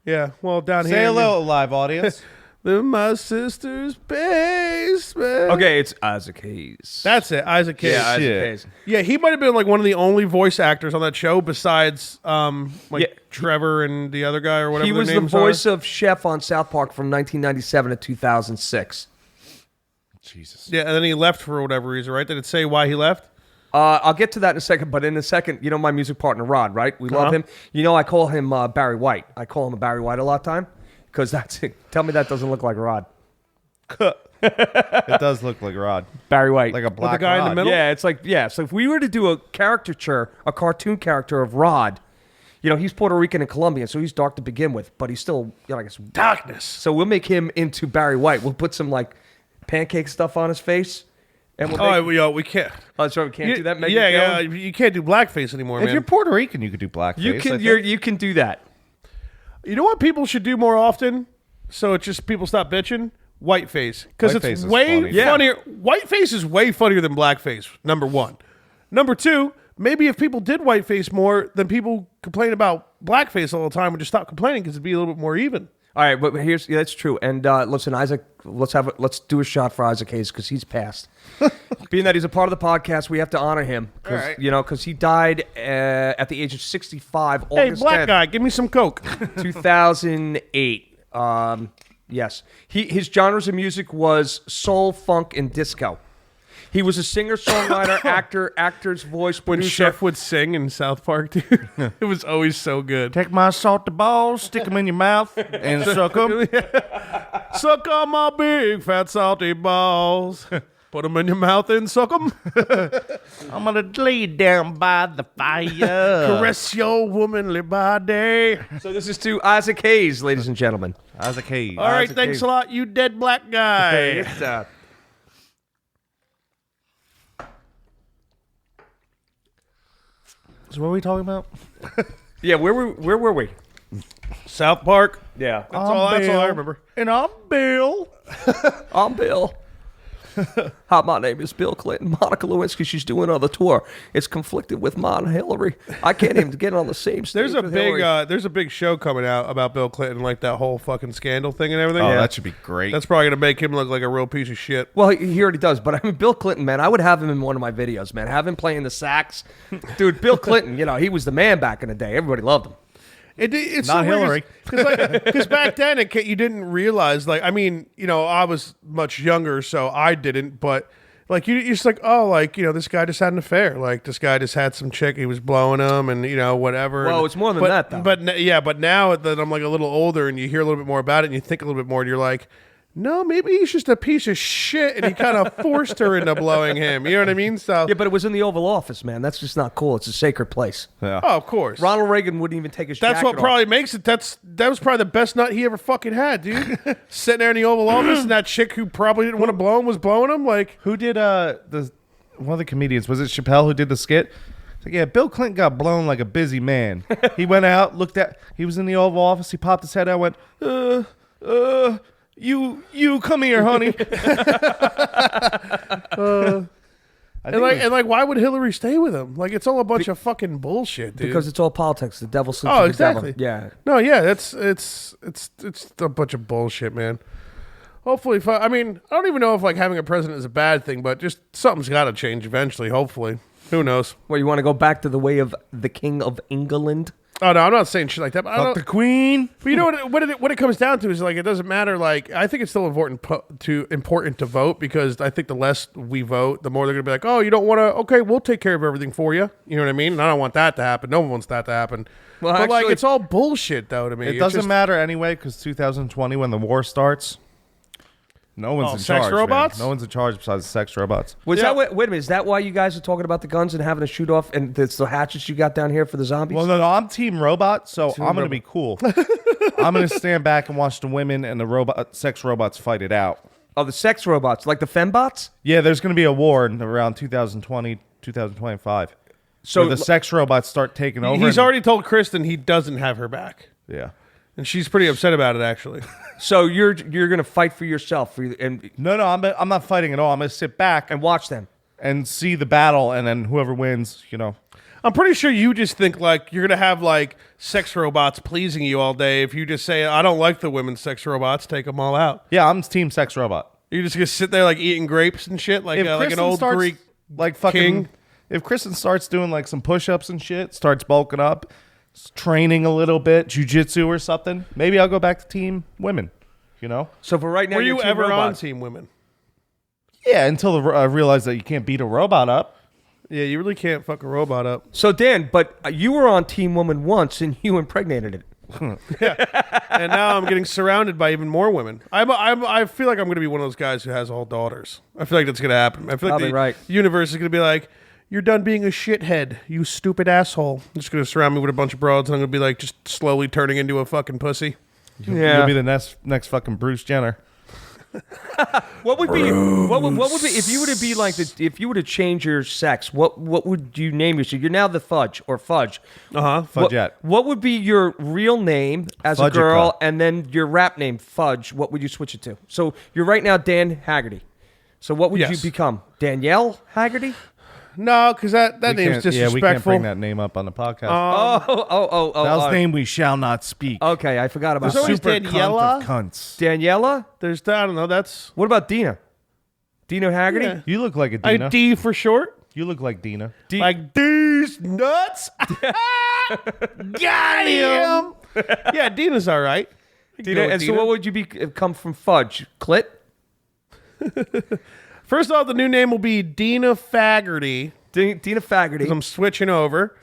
Yeah, well, down Say here. hello, live audience. My sister's basement. Okay, it's Isaac Hayes. That's it, Isaac Hayes. yeah, Isaac shit. Hayes. Yeah, he might have been like one of the only voice actors on that show besides Yeah. Trevor and the other guy or whatever He their was the names voice are. of Chef on South Park from 1997 to 2006. Jesus. Yeah, and then he left for whatever reason, right? Did it say why he left? I'll get to that in a second, but in a second, you know my music partner, Rod, right? We love him. You know, I call him Barry White. I call him Barry White a lot of time because that's it. Tell me that doesn't look like Rod. It does look like Rod. Barry White. Like a black the guy in the Rod. middle? Yeah, it's like, so if we were to do a caricature, a cartoon character of Rod, you know, he's Puerto Rican and Colombian, so he's dark to begin with, but he's still, you know, I guess, Darkness. so we'll make him into Barry White. We'll put some, like, pancake stuff on his face. And we'll make, We can't. oh, that's right, we can't do that. Megan Yeah, Kelly? you can't do blackface anymore, If man. you're Puerto Rican, you could do blackface. You can, you can do that. You know what people should do more often? So it's just people stop bitching. Whiteface, because Whiteface it's is way funny. funnier. Whiteface is way funnier than blackface. Number one. Number two. Maybe if people did whiteface more, then people complain about blackface all the time would just stop complaining because it'd be a little bit more even. All right, but that's true. And listen, Isaac, let's do a shot for Isaac Hayes because he's passed. Being that he's a part of the podcast, we have to honor him because right. you know because he died at the age of 65. Hey, August black 10th, guy, give me some Coke. 2008. Yes, his genres of music was soul, funk, and disco. He was a singer, songwriter, actor's voice When producer. Chef would sing in South Park, dude, it was always so good. Take my salty balls, stick them in your mouth, and suck them. Suck on my big fat salty balls. Put them in your mouth and suck them. I'm gonna lay down by the fire. Caress your womanly body. So this is to Isaac Hayes, ladies and gentlemen. Isaac Hayes. All right, Isaac thanks Hayes. a lot, you dead black guy. It's, So what are we talking about? yeah, where were we? South Park. Yeah, That's all I remember. And I'm Bill. I'm Bill. Hi, my name is Bill Clinton. Monica Lewinsky, she's doing another tour. It's conflicted with mine and Hillary. I can't even get on the same stage with Hillary. There's a big show coming out about Bill Clinton, like that whole fucking scandal thing and everything. Oh, Yeah. that should be great. That's probably gonna make him look like a real piece of shit. Well, he already does, but I mean, Bill Clinton, man, I would have him in one of my videos, man. Have him playing the sax. Dude, Bill Clinton, you know, he was the man back in the day. Everybody loved him. It's Not so weird Hillary. because back then you didn't realize, like, I mean, you know, I was much younger, so I didn't, but like you're just like, oh, like, you know, this guy just had an affair, like this guy just had some chick, he was blowing him, and you know, whatever. Well, And- it's more than but, that, though. But now that I'm like a little older, and you hear a little bit more about it, and you think a little bit more, and you're like, no, maybe he's just a piece of shit, and he kind of forced her into blowing him. You know what I mean? So Yeah, but it was in the Oval Office, man. That's just not cool. It's a sacred place. Yeah. oh, of course. Ronald Reagan wouldn't even take his That's jacket what off. probably makes it. That was probably the best nut he ever fucking had, dude. Sitting there in the Oval Office, and that chick who probably didn't want to blow him was blowing him. Like, Who did one of the comedians? Was it Chappelle who did the skit? It's like, yeah, Bill Clinton got blown like a busy man. He went out, he was in the Oval Office. He popped his head out, went, you come here, honey. and why would Hillary stay with him? Like, it's all a bunch of fucking bullshit, dude. Because it's all politics. The devil sleeps oh, with the devil. exactly. Yeah. No, yeah, it's a bunch of bullshit, man. Hopefully, I mean, I don't even know if like having a president is a bad thing, but just something's got to change eventually. Hopefully, who knows? Well, you want to go back to the way of the King of England? Oh no, I'm not saying shit like that. But I Fuck don't, the Queen. But you know what it comes down to is like it doesn't matter. Like I think it's still important to vote because I think the less we vote, the more they're gonna be like, oh, you don't want to? Okay, we'll take care of everything for you. You know what I mean? And I don't want that to happen. No one wants that to happen. Well, but like actually- it's all bullshit though to me. It It's doesn't just- matter anyway because 2020 when the war starts, no one's in sex charge. robots? Man. No one's in charge besides sex robots. Was Yeah. that wait a minute? Is that why you guys are talking about the guns and having a shoot off and it's the hatchets you got down here for the zombies? Well, no, I'm Team Robot, so I'm gonna be cool. I'm gonna stand back and watch the women and the sex robots fight it out. Oh, the sex robots, like the fembots? Yeah, there's gonna be a war in around 2020, 2025. So where the sex robots start taking over. He's and- already told Kristen he doesn't have her back, Yeah. and she's pretty upset about it actually. So you're gonna fight for yourself and No, I'm not fighting at all. I'm gonna sit back watch them. and see the battle, and then whoever wins, I'm pretty sure you just think like you're gonna have like sex robots pleasing you all day. If you just say I don't like the women's sex robots, take them all out. Yeah, I'm Team Sex Robot. You're just gonna sit there like eating grapes and shit, like like an Kristen old starts, Greek like fucking, king. if Kristen starts doing like some push-ups and shit, starts bulking up, training a little bit, jujitsu or something, maybe I'll go back to Team Women. So for right now, Were you're you Team ever on Robot. Team Women? Yeah, until I realized that you can't beat a robot up. Yeah, you really can't fuck a robot up. So Dan, but you were on Team Woman once, and you impregnated it. And now I'm getting surrounded by even more women. I feel like I'm going to be one of those guys who has all daughters. I feel like that's going to happen. I feel like Probably the universe is going to be like, you're done being a shithead, you stupid asshole. I'm just going to surround me with a bunch of broads, and I'm going to be like just slowly turning into a fucking pussy. You'll be the next fucking Bruce Jenner. What would be if you were to be like if you were to change your sex? What would you name yourself? You're now the Fudge or Fudge. Fudgette. What would be your real name as a girl, and then your rap name Fudge? What would you switch it to? So you're right now Dan Haggerty. So what would you become? Danielle Haggerty? No, because that name's disrespectful. Yeah, we can't bring that name up on the podcast. That was name we shall not speak. Okay, I forgot about There's that. always Daniela. Cunts. Daniela? There's I don't know. That's What about Dina? Dina Haggerty? Yeah. You look like a Dina. D for short. You look like Dina. Like these nuts. Got him. Yeah, Dina's all right. Dina, and so what would you come from Fudge? Clit? First off, the new name will be Dina Faggerty. Dina Faggerty. I'm switching over.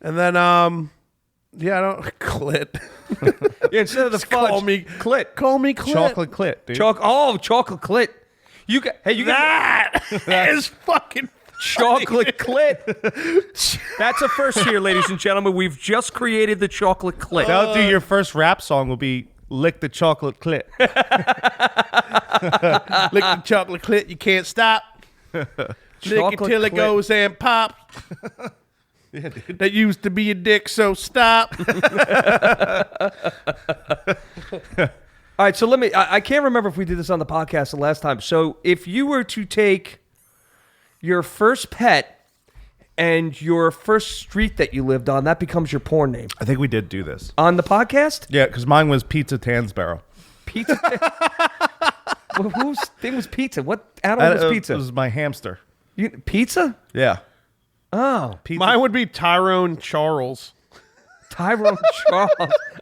And then, I don't... Clit. Yeah, instead of the Fudge, call me Clit. Call me Clit. Chocolate clit, dude. Chocolate Clit. You got That is fucking chocolate clit. That's a first here, ladies and gentlemen. We've just created the chocolate clit. That'll do your first rap song will be Lick the Chocolate Clit. Lick the chocolate clit, you can't stop. Lick it till it clit. goes and pops. Yeah, dude. That used to be a dick, so stop. All right, so let me. I can't remember if we did this on the podcast the last time. So if you were to take your first pet and your first street that you lived on, that becomes your porn name. I think we did do this. On the podcast? Yeah, because mine was Pizza Tansborough. Pizza? Well, whose thing was pizza? What animal was pizza? It was my hamster. Pizza? Yeah. Oh. Pizza. Mine would be Tyrone Charles. Tyrone Charles.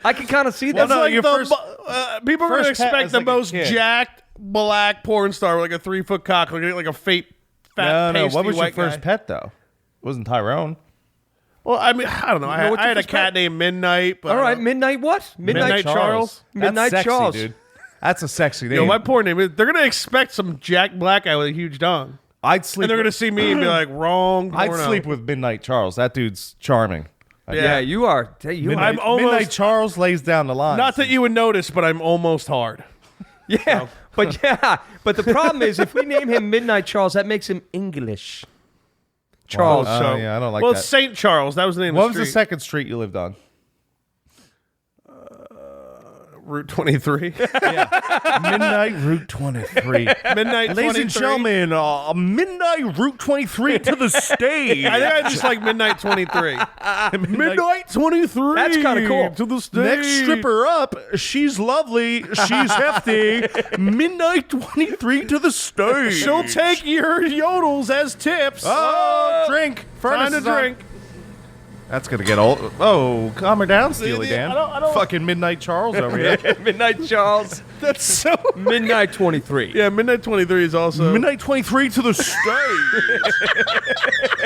I can kind of see that. That's like your the, first- people are going to first pet expect as the like a most kid. jacked black porn star with like a 3-foot cock, like a fat, No. pasty What was your white first guy. pet, though? It wasn't Tyrone. Well, I mean, I don't know. know what's I your had a first cat pet? named Midnight. But All right, Midnight what? Midnight Charles. Midnight That's sexy, Charles. dude. That's a sexy name. Yo, my porn name is. They're going to expect some jacked black guy with a huge dong. I'd sleep. And they're going to see me and be like, wrong. I'd porno. sleep with Midnight Charles. That dude's charming. Yeah, you are. I'm almost- Midnight Charles lays down the line. Not that you would notice, but I'm almost hard. Yeah, but the problem is if we name him Midnight Charles, that makes him English. Charles. Oh, yeah, I don't like well, that. it's St. Charles. That was the name What of was the the street. second street you lived on? Route 23. Midnight Route 23. Midnight 23. Ladies and gentlemen, Midnight Route 23 to the stage. I think I just like Midnight 23. Midnight 23. That's kinda cool. To the stage. Next stripper up, she's lovely, she's hefty. Midnight 23 to the stage. She'll take your yodels as tips. Oh, drink. Furnace Time to is on. drink. That's going to get old. Oh, calm her down, Steely Dan. I don't- Fucking Midnight Charles over here. Midnight Charles. That's so. Midnight 23. Yeah, Midnight 23 is also. Midnight 23 to the stage.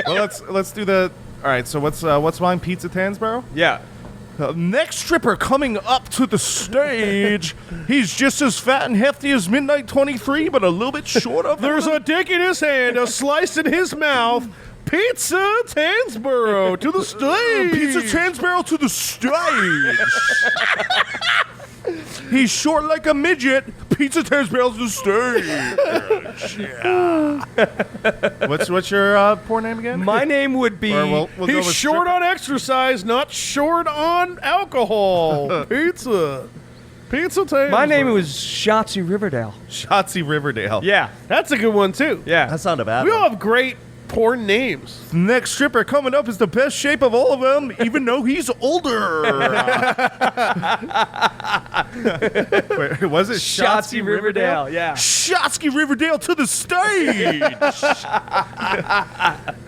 Well, let's do the. All right. So what's mine? Pizza Tansborough. Yeah. Next stripper coming up to the stage. He's just as fat and hefty as Midnight 23, but a little bit short of. There's a dick in his hand, a slice in his mouth. Pizza Tansborough to the stage. Pizza Tansborough to the stage. He's short like a midget. Pizza Tansborough to the stage. What's your poor name again? My name would be. Or we'll go He's with short on exercise, not short on alcohol. Pizza Tansborough. My name was Shotzi Riverdale. Shotzi Riverdale. Yeah. That's a good one too. Yeah. That's not a bad We one. all have great porn names. Next stripper coming up is the best shape of all of them, even though he's older. Wait, was it Shotzi Riverdale. Yeah. Shotsky Riverdale to the stage.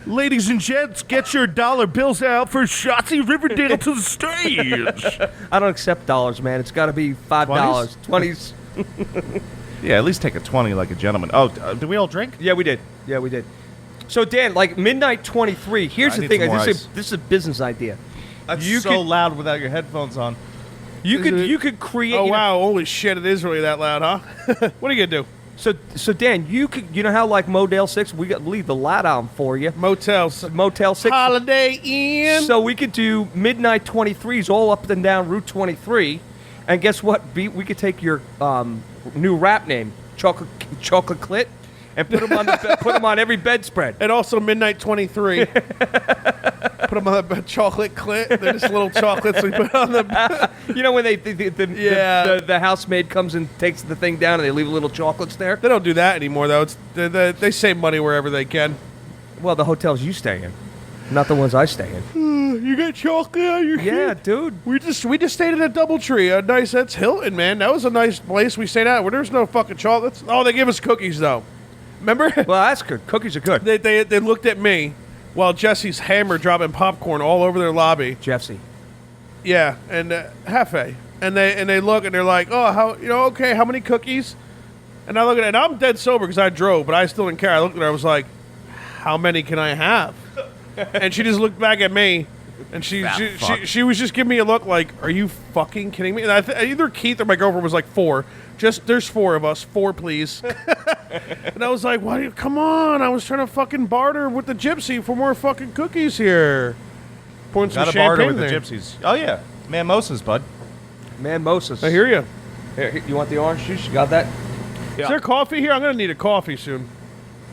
Ladies and gents, get your dollar bills out for Shotsy Riverdale to the stage. I don't accept dollars, man. It's got to be $5. 20s. Yeah, at least take a 20 like a gentleman. Oh, did we all drink? Yeah, we did. So Dan, like midnight 23. Here's I the need thing. some more This is a business idea. That's You so could- loud without your headphones on. You could create. Oh you know- wow! Holy shit! It is really that loud, huh? What are you gonna do? So Dan, you know how like Motel 6, we got leave the light on for you. Motels. Motel 6. Holiday Inn. So we could do midnight 23s all up and down Route 23, and guess what? We could take your new rap name, Chocolate Clit, and put them on put them on every bedspread. And also Midnight 23. Put them on the chocolate clit. They're just little chocolates we put on the... You know when Yeah. the housemaid comes and takes the thing down and they leave little chocolates there. They don't do that anymore, though. They save money wherever they can. Well, the hotels you stay in, not the ones I stay in. You get chocolate on your Yeah, shit? dude. We just stayed at a DoubleTree, a nice, that's Hilton, man. That was a nice place we stayed at where there's no fucking chocolates. Oh, they give us cookies, though. Remember? Well, that's good. Cookies are good. They looked at me while Jesse's hammer dropping popcorn all over their lobby. Jeffsy. Yeah, and Hefe. And they look and they're like, oh, okay, how many cookies? And I look at it, and I'm dead sober because I drove, but I still didn't care. I looked at her, I was like, how many can I have? And she just looked back at me, and she was just giving me a look like, are you fucking kidding me? And either Keith or my girlfriend was like, 4. There's 4 of us. 4, please. And I was like, why? Come on. I was trying to fucking barter with the gypsy for more fucking cookies here. Pouring some Got a barter champagne with the there. gypsies. Oh, yeah. Mimosas, bud. Man, Moses. I hear you. Here, you want the orange juice? You got that? Is there coffee here? I'm going to need a coffee soon.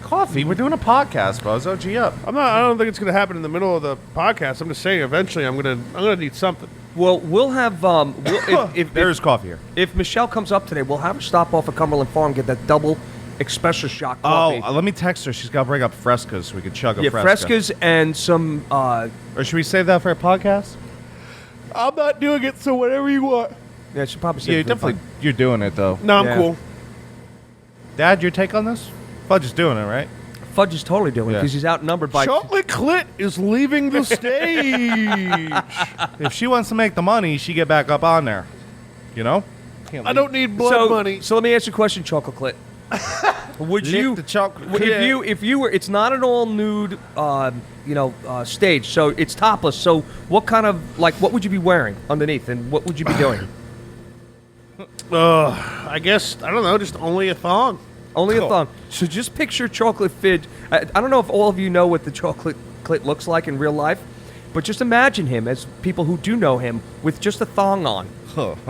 Coffee? We're doing a podcast, Bozo. G up. I don't think it's going to happen in the middle of the podcast. I'm just saying eventually I'm going to need something. Well, we'll have There's coffee here. if Michelle comes up today, we'll have her stop off at Cumberland Farm, get that double espresso shot coffee. Oh, let me text her. She's got to bring up frescas so we can chug a yeah, fresca. frescas and some. Or should we save that for a podcast? I'm not doing it, so whatever you want. Yeah, she probably. Yeah, definitely. You're doing it, though. No, I'm Yeah. cool. Dad, your take on this? Fudge is doing it, right? Fudge is totally doing it Yeah. because he's outnumbered by. Chocolate Clit is leaving the stage. If she wants to make the money, she get back up on there. You know? I don't need blood money. So let me ask you a question, Chocolate Clit. Would Lick you the chocolate if clit. if you were? It's not an all nude, stage. So it's topless. So what kind of what would you be wearing underneath, and what would you be doing? I guess, I don't know, just only a thong. Only a thong. So just picture Chocolate Fidge. I don't know if all of you know what the Chocolate Clit looks like in real life, but just imagine him, as people who do know him, with just a thong on.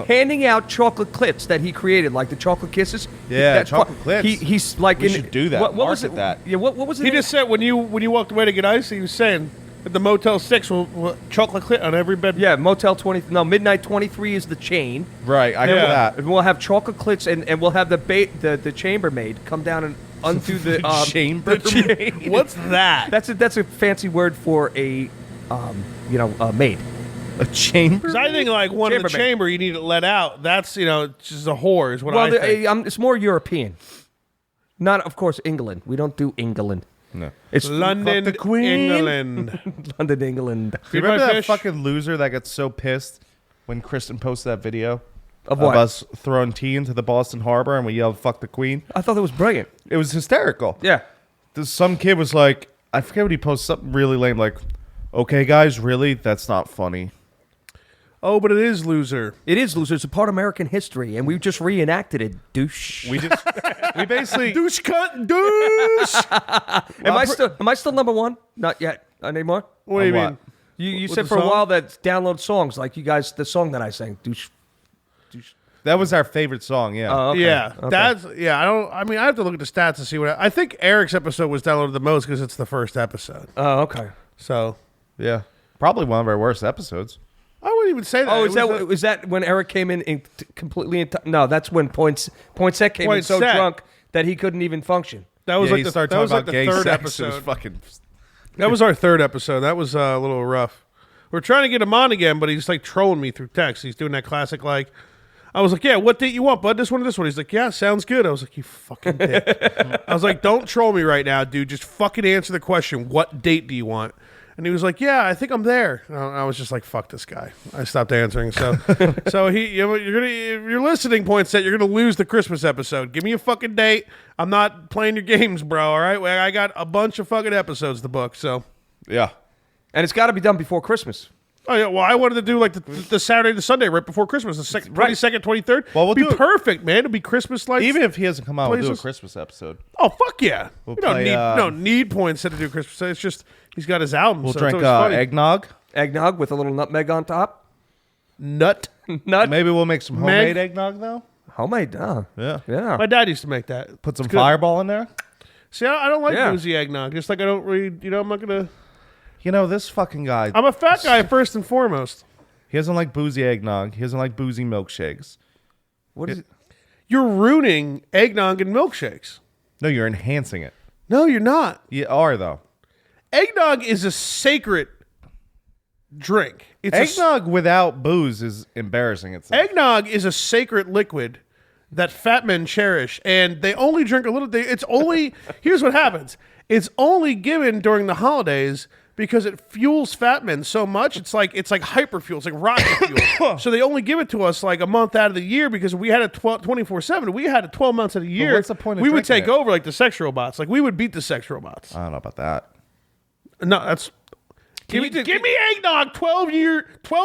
Handing out chocolate clits that he created, like the chocolate kisses. Yeah, That's chocolate clits. He's like We should do that. What was Market it? that. Yeah. What was it? He just said when you walked away to get ice, he was saying at the Motel 6, will chocolate clit on every bed. Yeah, Motel 20. No, Midnight 23 is the chain. Right, I heard Yeah. that. And we'll have chocolate clits, and we'll have the chambermaid come down and undo the chambermaid? What's that? That's a fancy word for a maid. A chamber? Because I think like one in the Chambermaid. chamber, you need it let out. That's, just a whore is what I Well, think. it's more European. Not, of course, England. We don't do England. No. It's London, Fuck the Queen. England. London, England. Do you Feed remember my that fish. fucking loser that got so pissed when Kristen posted that video Of what? us throwing tea into the Boston Harbor and we yelled "fuck the Queen"? I thought that was brilliant. It was hysterical. Yeah. Some kid was like, I forget what he posted, something really lame, like, "Okay, guys, really, that's not funny." Oh, but it is loser. It is, loser. It's a part of American history, and we've just reenacted it, douche. We basically Douche cunt, douche. Am I still number one? Not yet. Not anymore? What do you what? mean? You With said the for a song? while that download songs, like you guys, the song that I sang, douche. that was our favorite song. Yeah. Oh, okay. Yeah, Okay. I have to look at the stats to see what I think Eric's episode was downloaded the most because it's the first episode. Oh, okay. So Yeah. Probably one of our worst episodes. I wouldn't even say that. Oh, It was was that when Eric came in and completely? No, that's when Poinsett came in so Poinsett. drunk that he couldn't even function. that was Yeah, like he the, started that was talking like the about gay third sex. episode. It was fucking. That was our third episode. That was a little rough. We're trying to get him on again, but he's like trolling me through text. He's doing that classic like. I was like, yeah, what date you want, bud? This one or this one? He's like, yeah, sounds good. I was like, you fucking dick. I was like, don't troll me right now, dude. Just fucking answer the question. What date do you want? And he was like, yeah, I think I'm there. And I was just like, fuck this guy. I stopped answering. So so your listening point said you're going to lose the Christmas episode. Give me a fucking date. I'm not playing your games, bro, all right? I got a bunch of fucking episodes to book, so. Yeah. And it's got to be done before Christmas. Oh, yeah, well, I wanted to do like the Saturday to Sunday right before Christmas, the 22nd, 23rd. Well, we'll be do it. perfect, man. It'll be Christmas lights. Even if he hasn't come out, we'll do a places. Christmas episode. Oh, fuck yeah. We'll we don't play, need points to do Christmas. It's just he's got his album. We'll so drink it's always funny. eggnog. Eggnog with a little nutmeg on top. Nut. Maybe we'll make some homemade eggnog, though. Homemade, Yeah. Yeah. My dad used to make that. Put some It's good. Fireball in there. See, I don't like Yeah. boozy eggnog. Just like I don't really, I'm not going to. You know, this fucking guy, I'm a fat guy first and foremost. he doesn't like boozy eggnog. He doesn't like boozy milkshakes. What is it? You're ruining eggnog and milkshakes. No, you're enhancing it. No, you're not. You are, though. Eggnog is a sacred drink. It's Eggnog without booze is embarrassing itself. Eggnog is a sacred liquid that fat men cherish, and they only drink a little. It's only here's what happens. It's only given during the holidays because it fuels fat men so much. It's like hyper fuel. It's like rocket fuel. So they only give it to us like a month out of the year because we had it 24/7. We had it 12 months of the year. what's the point of we would drinking take it? over like the sex robots. Like we would beat the sex robots. I don't know about that. No, that's. Give me eggnog 12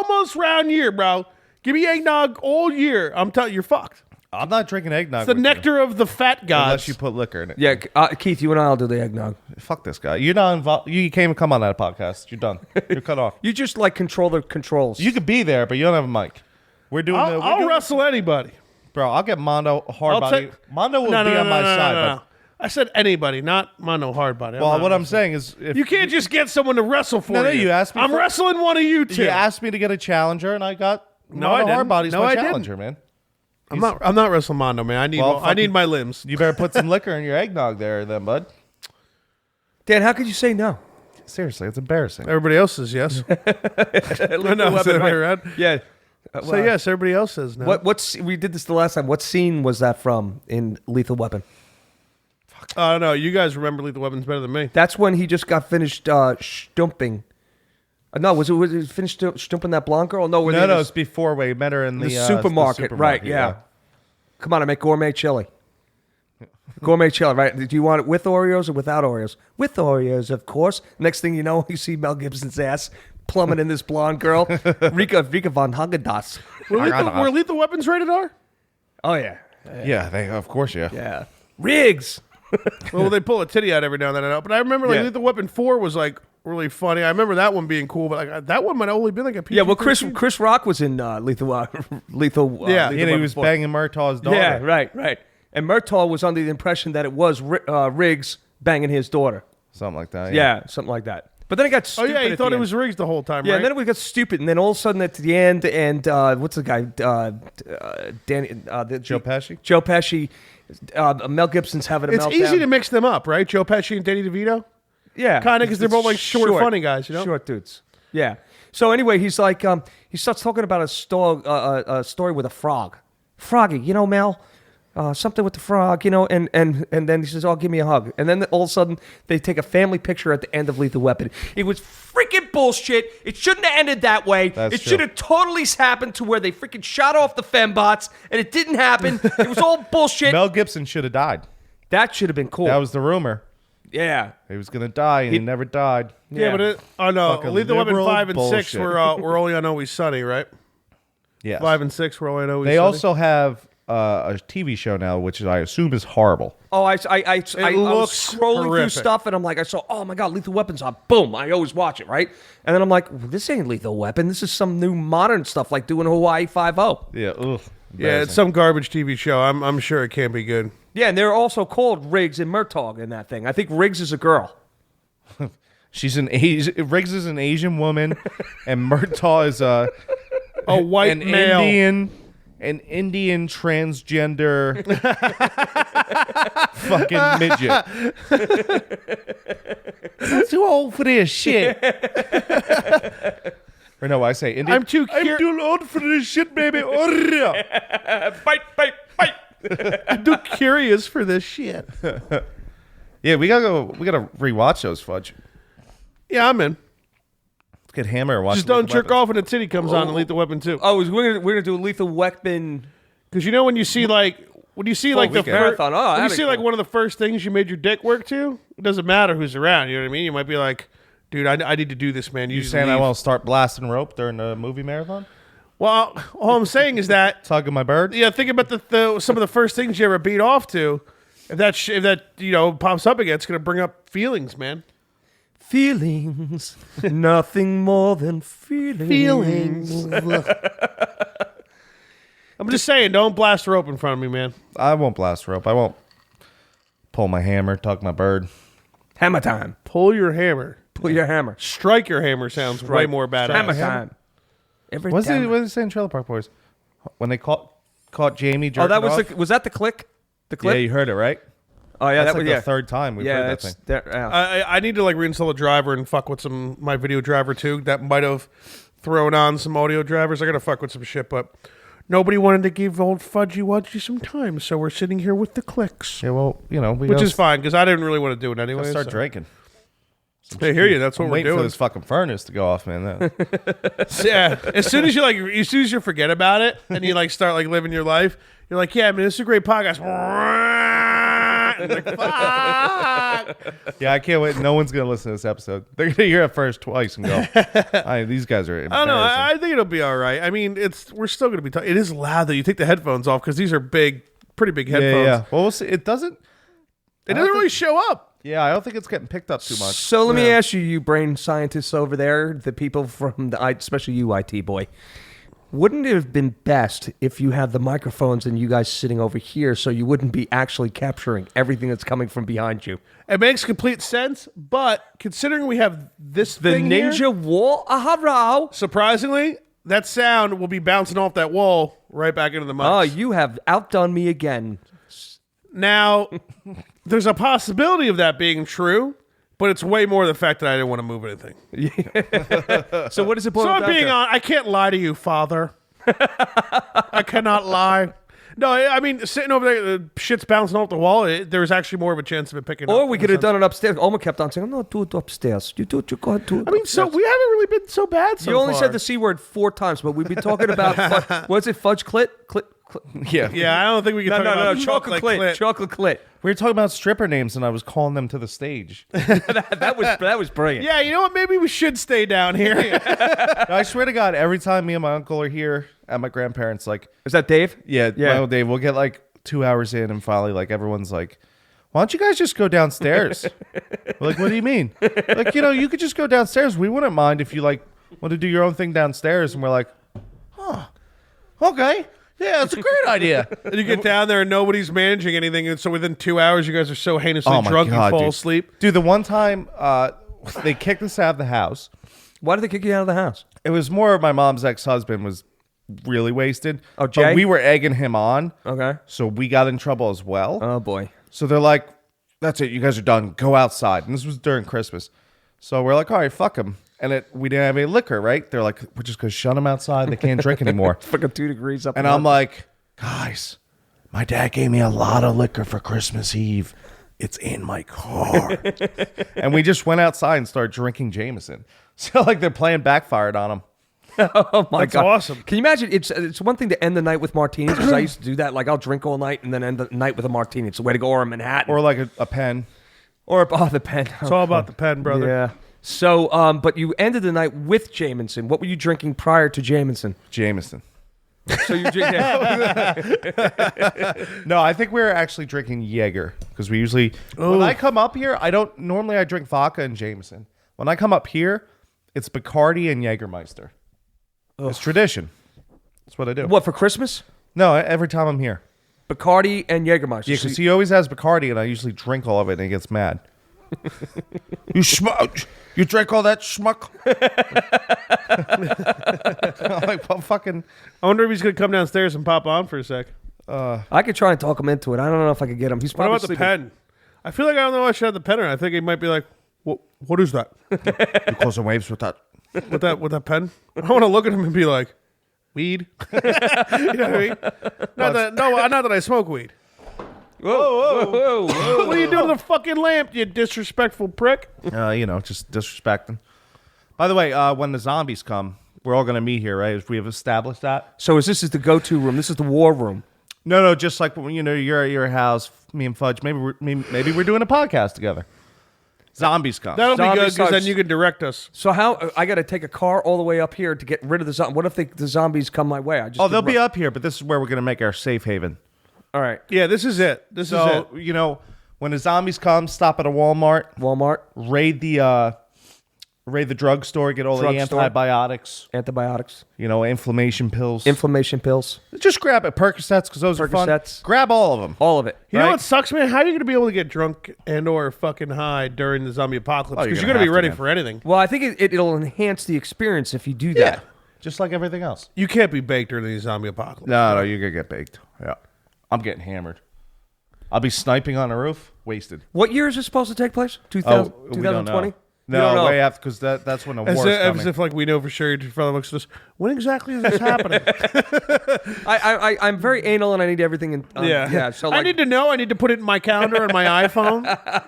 months round year, bro. Give me eggnog all year. I'm telling you, you're fucked. I'm not drinking eggnog. It's the with nectar of the fat you, gods. unless you put liquor in it. Yeah, Keith, you and I'll do the eggnog. Fuck this guy. You're not involved. You can't even come on that podcast. You're done. You're cut off. You just like control the controls. You could be there, but you don't have a mic. We're doing. I'll wrestle anybody. Bro, I'll get Mondo hard body. Mondo will be on my side. No. I said anybody, not Mono hard body. But, well, what I'm saying is, if you can't just get someone to wrestle for you. No, you asked me I'm for- wrestling one of you two. you asked me to get a challenger, and I got No, I Mondo hard didn't. body's No, my I didn't. challenger, man. I'm not wrestling Mondo, man. I need Well, I need fucking- my limbs. You better put some liquor in your eggnog there, then, bud. Dan, how could you say no? Seriously, it's embarrassing. Everybody else says yes. No, it's the other way around. Yeah. So yes, everybody else says no. We did this the last time. What scene was that from in Lethal Weapon? I don't know. You guys remember Lethal Weapons better than me. That's when he just got finished stumping. No, was it finished stumping that blonde girl? No, No, it's before we met her in the supermarket. Right, yeah. Come on, I make gourmet chili. Gourmet chili, right? Do you want it with Oreos or without Oreos? With Oreos, of course. Next thing you know, you see Mel Gibson's ass plummeting this blonde girl. Rika von Haagen-Dazs. Were Lethal Weapons rated R? Oh, yeah. Yeah, of course, yeah. Yeah. Riggs. Well, they pull a titty out every now and then. But I remember like Yeah. Lethal Weapon 4 was like really funny. I remember that one being cool, but like that one might only been like a PG-13. Yeah, well, Chris Rock was in Lethal Yeah. Lethal And he Weapon was 4. banging Murtaugh's daughter. Yeah, right. And Murtaugh was under the impression that it was Riggs banging his daughter. Something like that. Yeah, something like that. But then it got Oh stupid. yeah, he at thought the it end. was Riggs the whole time, Yeah, right? and then we got stupid, and then all of a sudden at the end, and what's the guy? Danny, Joe Pesci? Joe Pesci. Mel Gibson's having a it's meltdown. easy to mix them up, right? Joe Pesci and Danny DeVito. Yeah, Kinda, 'cause they're both, like, short, funny guys, you know? Short dudes. Yeah. So anyway, he's like, he starts talking about a story with a frog. Froggy, you know, Mel, something with the frog, you know, and then he says, "Oh, give me a hug." And then all of a sudden, they take a family picture at the end of Lethal Weapon. It was freaking bullshit. It shouldn't have ended that way. That's it true. should have totally happened to where they freaking shot off the fembots, and it didn't happen. It was all bullshit. Mel Gibson should have died. That should have been cool. That was the rumor. Yeah. He was going to die, and he never died. Yeah, but no, Fucking Lethal Weapon liberal 5 and 6 bullshit. we're only on Always Sunny, right? Yes. 5 and 6 we're only on Always They Sunny. also have a TV show now, which I assume is horrible. Oh, I was looks scrolling through horrific. stuff, and I'm like, I saw, oh my god, Lethal Weapon's on. Boom, I always watch it, right? And then I'm like, well, this ain't Lethal Weapon. This is some new modern stuff, like doing Hawaii 5-0. Yeah, ugh. Yeah, it's some garbage TV show. I'm sure it can't be good. Yeah, and they're also called Riggs and Murtaugh in that thing. I think Riggs is a girl. She's an Asian. Riggs is an Asian woman, and Murtaugh is A white an male. Indian transgender fucking midget. I'm too old for this shit. Or no, I say Indian. I'm too old for this shit, baby. Fight. I'm too curious for this shit. Yeah, we gotta rewatch those, Fudge. Yeah, I'm in. Get hammer or watch. Just don't jerk off when the titty comes on and Lethal Weapon 2. Oh, we're gonna do a Lethal Weapon. Because you know when you see like the weekend. Marathon. Oh, when you that'd see be like cool. one of the first things you made your dick work to, it doesn't matter who's around. You know what I mean? You might be like, dude, I need to do this, man. You saying I want to start blasting rope during the movie marathon? Well, all I'm saying is that Tugging my bird? yeah, think about some of the first things you ever beat off to. If that pops up again, it's gonna bring up feelings, man. Feelings, nothing more than feelings. I'm just saying, don't blast rope in front of me, man. I won't blast rope. I won't pull my hammer, tug my bird. Hammer time. Pull your hammer. Pull your hammer. Strike your hammer sounds way more badass. Hammer time. Every What time. did they say in Trailer Park Boys? When they caught Jamie jerking Oh, that was off? was that the click? The Yeah, clip? you heard it, right? Oh yeah, That's that like was the third time we've heard that thing. I need to like reinstall a driver and fuck with my video driver too. That might have thrown on some audio drivers. I gotta fuck with some shit, but nobody wanted to give old Fudgy Wudgy some time, so we're sitting here with the clicks. Yeah, well, Which is fine because I didn't really want to do it anyway. start so. drinking. I hear you. That's what I'm we're waiting for doing. this fucking furnace to go off, man. Yeah. As soon as you forget about it and you like start like living your life, you're like, yeah, man, this is a great podcast. And like, fuck. Yeah, I can't wait. No one's gonna listen to this episode. They're gonna hear it first twice and go, these guys are I embarrassing. don't know. I think it'll be all right. I mean, we're still going to be. It is loud though. You take the headphones off because these are pretty big headphones. Yeah. Well, we'll see. It doesn't Really show up. Yeah, I don't think it's getting picked up too much. So let me ask you, you brain scientists over there, the people from especially you, IT boy, wouldn't it have been best if you had the microphones and you guys sitting over here so you wouldn't be actually capturing everything that's coming from behind you? It makes complete sense, but considering we have this The thing ninja here, wall, surprisingly, that sound will be bouncing off that wall right back into the mic. Oh, you have outdone me again. Now, there's a possibility of that being true, but it's way more the fact that I didn't want to move anything. So what is it? So I'm being on. I can't lie to you, Father. I cannot lie. No, I mean, sitting over there, the shit's bouncing off the wall. There's actually more of a chance of it picking up. Or we could have done it upstairs. Oma kept on saying, "I'm not doing it upstairs. You do it. You go and do it." I mean, so we haven't really been so bad so you only far. said the C word 4 times, but we've been talking about what's it? Fudge clit? Yeah. Yeah, I don't think we can talk about chocolate clit. Chocolate clit. We were talking about stripper names, and I was calling them to the stage. That was brilliant. Yeah, you know what? Maybe we should stay down here. I swear to God, every time me and my uncle are here at my grandparents, like, Is that Dave? yeah, my old Dave, we'll get like 2 hours in, and finally, like, everyone's like, why don't you guys just go downstairs? We're like, what do you mean? Like, you could just go downstairs. We wouldn't mind if you, like, want to do your own thing downstairs. And we're like, okay. Yeah, it's a great idea. And you get down there and nobody's managing anything, and so within 2 hours, you guys are so heinously drunk you fall asleep. Dude, the one time they kicked us out of the house, Why did they kick you out of the house? it was more my mom's ex-husband was really wasted. Oh, But Jay? we were egging him on, Okay. so we got in trouble as well. Oh boy. So they're like, that's it, you guys are done. Go outside. And this was during Christmas. So we're like, all right, fuck them. And we didn't have any liquor, right? They're like, we're just going to shut them outside. They can't drink anymore. Fucking 2 degrees up. And I'm like, guys, my dad gave me a lot of liquor for Christmas Eve. It's in my car. And we just went outside and started drinking Jameson. So like they're playing backfired on them. oh my That's god, awesome. Can you imagine? It's one thing to end the night with martinis because I used to do that. Like I'll drink all night and then end the night with a martini. It's the way to go. Or a Manhattan, Or like a pen. or the pen. It's all about the pen, brother. Yeah. So, but you ended the night with Jameson. What were you drinking prior to Jameson? Jameson. So you drink. No, I think we were actually drinking Jaeger because we usually when I come up here, I drink vodka and Jameson. When I come up here, it's Bacardi and Jägermeister. It's tradition. That's what I do. What for Christmas? No, every time I'm here. Bacardi and Jägermeister. Yeah, because he always has Bacardi, and I usually drink all of it, and he gets mad. You schmuck! You drank all that schmuck? I'm like, well, fucking. I wonder if he's going to come downstairs and pop on for a sec. I could try and talk him into it. I don't know if I could get him. He's What probably about the sleeping. pen? I feel like I don't know why I should have the pen. I think he might be like, what is that? You close some waves with that. With that pen? I want to look at him and be like, weed? You know what I mean? Not that I smoke weed. Whoa. What are you doing to the fucking lamp, you disrespectful prick? Just disrespecting. By the way, when the zombies come, we're all gonna meet here, right? We have established that. So this is the go-to room. This is the war room. No, just like when you're at your house, me and Fudge. Maybe we're doing a podcast together. Zombies come. That'll be good Zombies because then starts- you can direct us. So how I got to take a car all the way up here to get rid of the zombie? What if the zombies come my way? They'll be up here, but this is where we're gonna make our safe haven. All right. Yeah, this is it. This is So it. when the zombies come, stop at a Walmart, raid the drugstore, get all the Drugstore. antibiotics, antibiotics, inflammation pills. inflammation pills, Just grab it, Percocets, because those are fun. Percocets. Grab all of them. all of it. You know right? what sucks, man? How are you going to be able to get drunk and or fucking high during the zombie apocalypse? Oh, you're Because gonna you're going to be have to, ready man. for anything. Well, I think it'll enhance the experience if you do that. Just like everything else. You can't be baked during the zombie apocalypse. No, you're gonna get baked. Yeah, I'm getting hammered. I'll be sniping on the roof, wasted. What year is this supposed to take place? 2000, we don't know. 2020? You No, don't know. way after, because that's when the As war's coming. if like we know for sure. Your brother looks at us. When exactly is this happening? I'm very anal and I need everything in. yeah. So I like, need to know. I need to put it in my calendar on my iPhone,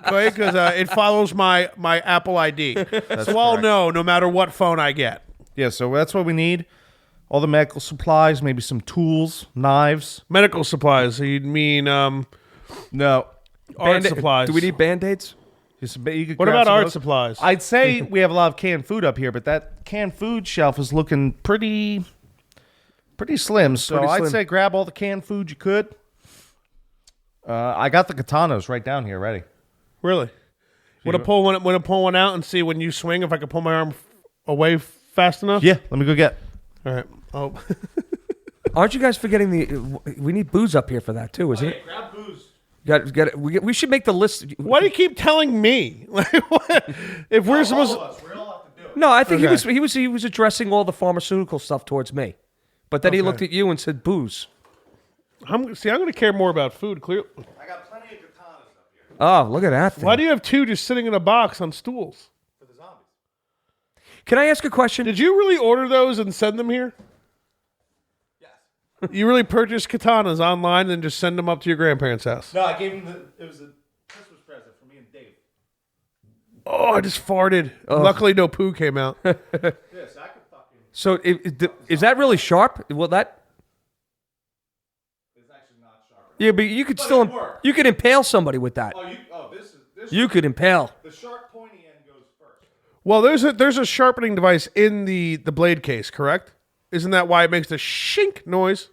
okay? Because it follows my Apple ID. So I'll correct. know no matter what phone I get. Yeah, so that's what we need. All the medical supplies, maybe some tools, knives. Medical supplies. So you'd mean No. art Band-Aid- supplies. Do we need band-aids? You could What grab about some of art those. supplies? I'd say we have a lot of canned food up here, but that canned food shelf is looking pretty slim. So Pretty I'd slim. say grab all the canned food you could. I got the katanas right down here ready. Really? Want to pull one out and see when you swing if I can pull my arm away fast enough? Yeah, let me go get. All right. Oh. Aren't you guys forgetting we need booze up here for that too, isn't it? Grab booze. We should make the list. Why do you keep telling me? Like, what? If we're supposed to... We all have to do it. No, I think Okay. he was addressing all the pharmaceutical stuff towards me, but then he looked at you and said booze. I'm going to care more about food, clearly. I got plenty of katanas up here Oh, look at that thing. Why do you have two just sitting in a box on stools? for the zombies. Can I ask a question? Did you really order those and send them here? Yes. You really purchased katanas online and just send them up to your grandparents' house? No, I gave him it was a Christmas present for me and Dave. Oh, I just farted. Luckily, no poo came out. Yes, I could fucking. So is that really sharp? Well, that. It's actually not sharp. Yeah, but you could But still it worked. you could impale somebody with that. This You could impale. the sharp pointy end goes first. Well, there's a sharpening device in the blade case, correct? Isn't that why it makes the shink noise?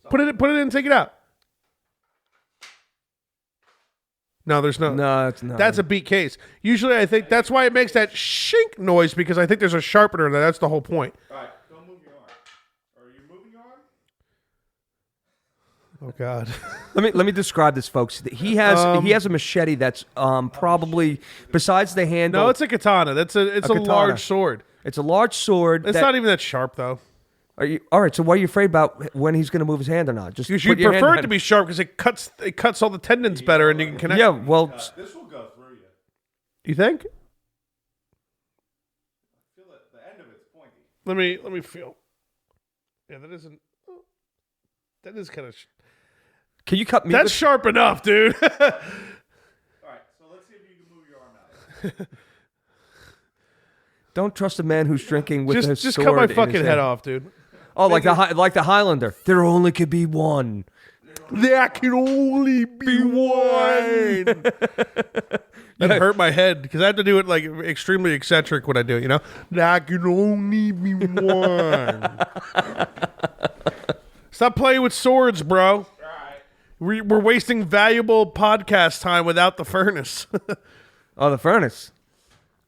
Put it in and take it out. No, there's no. No, it's not. That's a beat case. Usually, I think that's why it makes that shink noise because I think there's a sharpener there. That's the whole point. All right, don't move your arm. Are you moving your arm? Oh God. Let me describe this, folks. He has a machete that's probably besides the handle. No, it's a katana. It's a katana. large sword. It's a large sword. It's not even that sharp though. All right? So what are you afraid about when he's going to move his hand or not? Just Because put you your hand prefer on it to be sharp because it cuts all the tendons better and you can connect. Yeah. Well, This will go through you. You think? Feel it. The end of it's pointy. Let me feel. Yeah, that isn't. That is kind of. can you cut me? That's sharp enough, dude. All right, so let's see if you can move your arm out. Don't trust a man who's drinking with a just sword cut my in his fucking hand. head off, dude. Oh, like the Highlander. There only could be one. There can only be one. That hurt my head because I have to do it like extremely eccentric when I do it. You know, there can only be one. Stop playing with swords, bro. We're wasting valuable podcast time without the furnace. Oh, the furnace.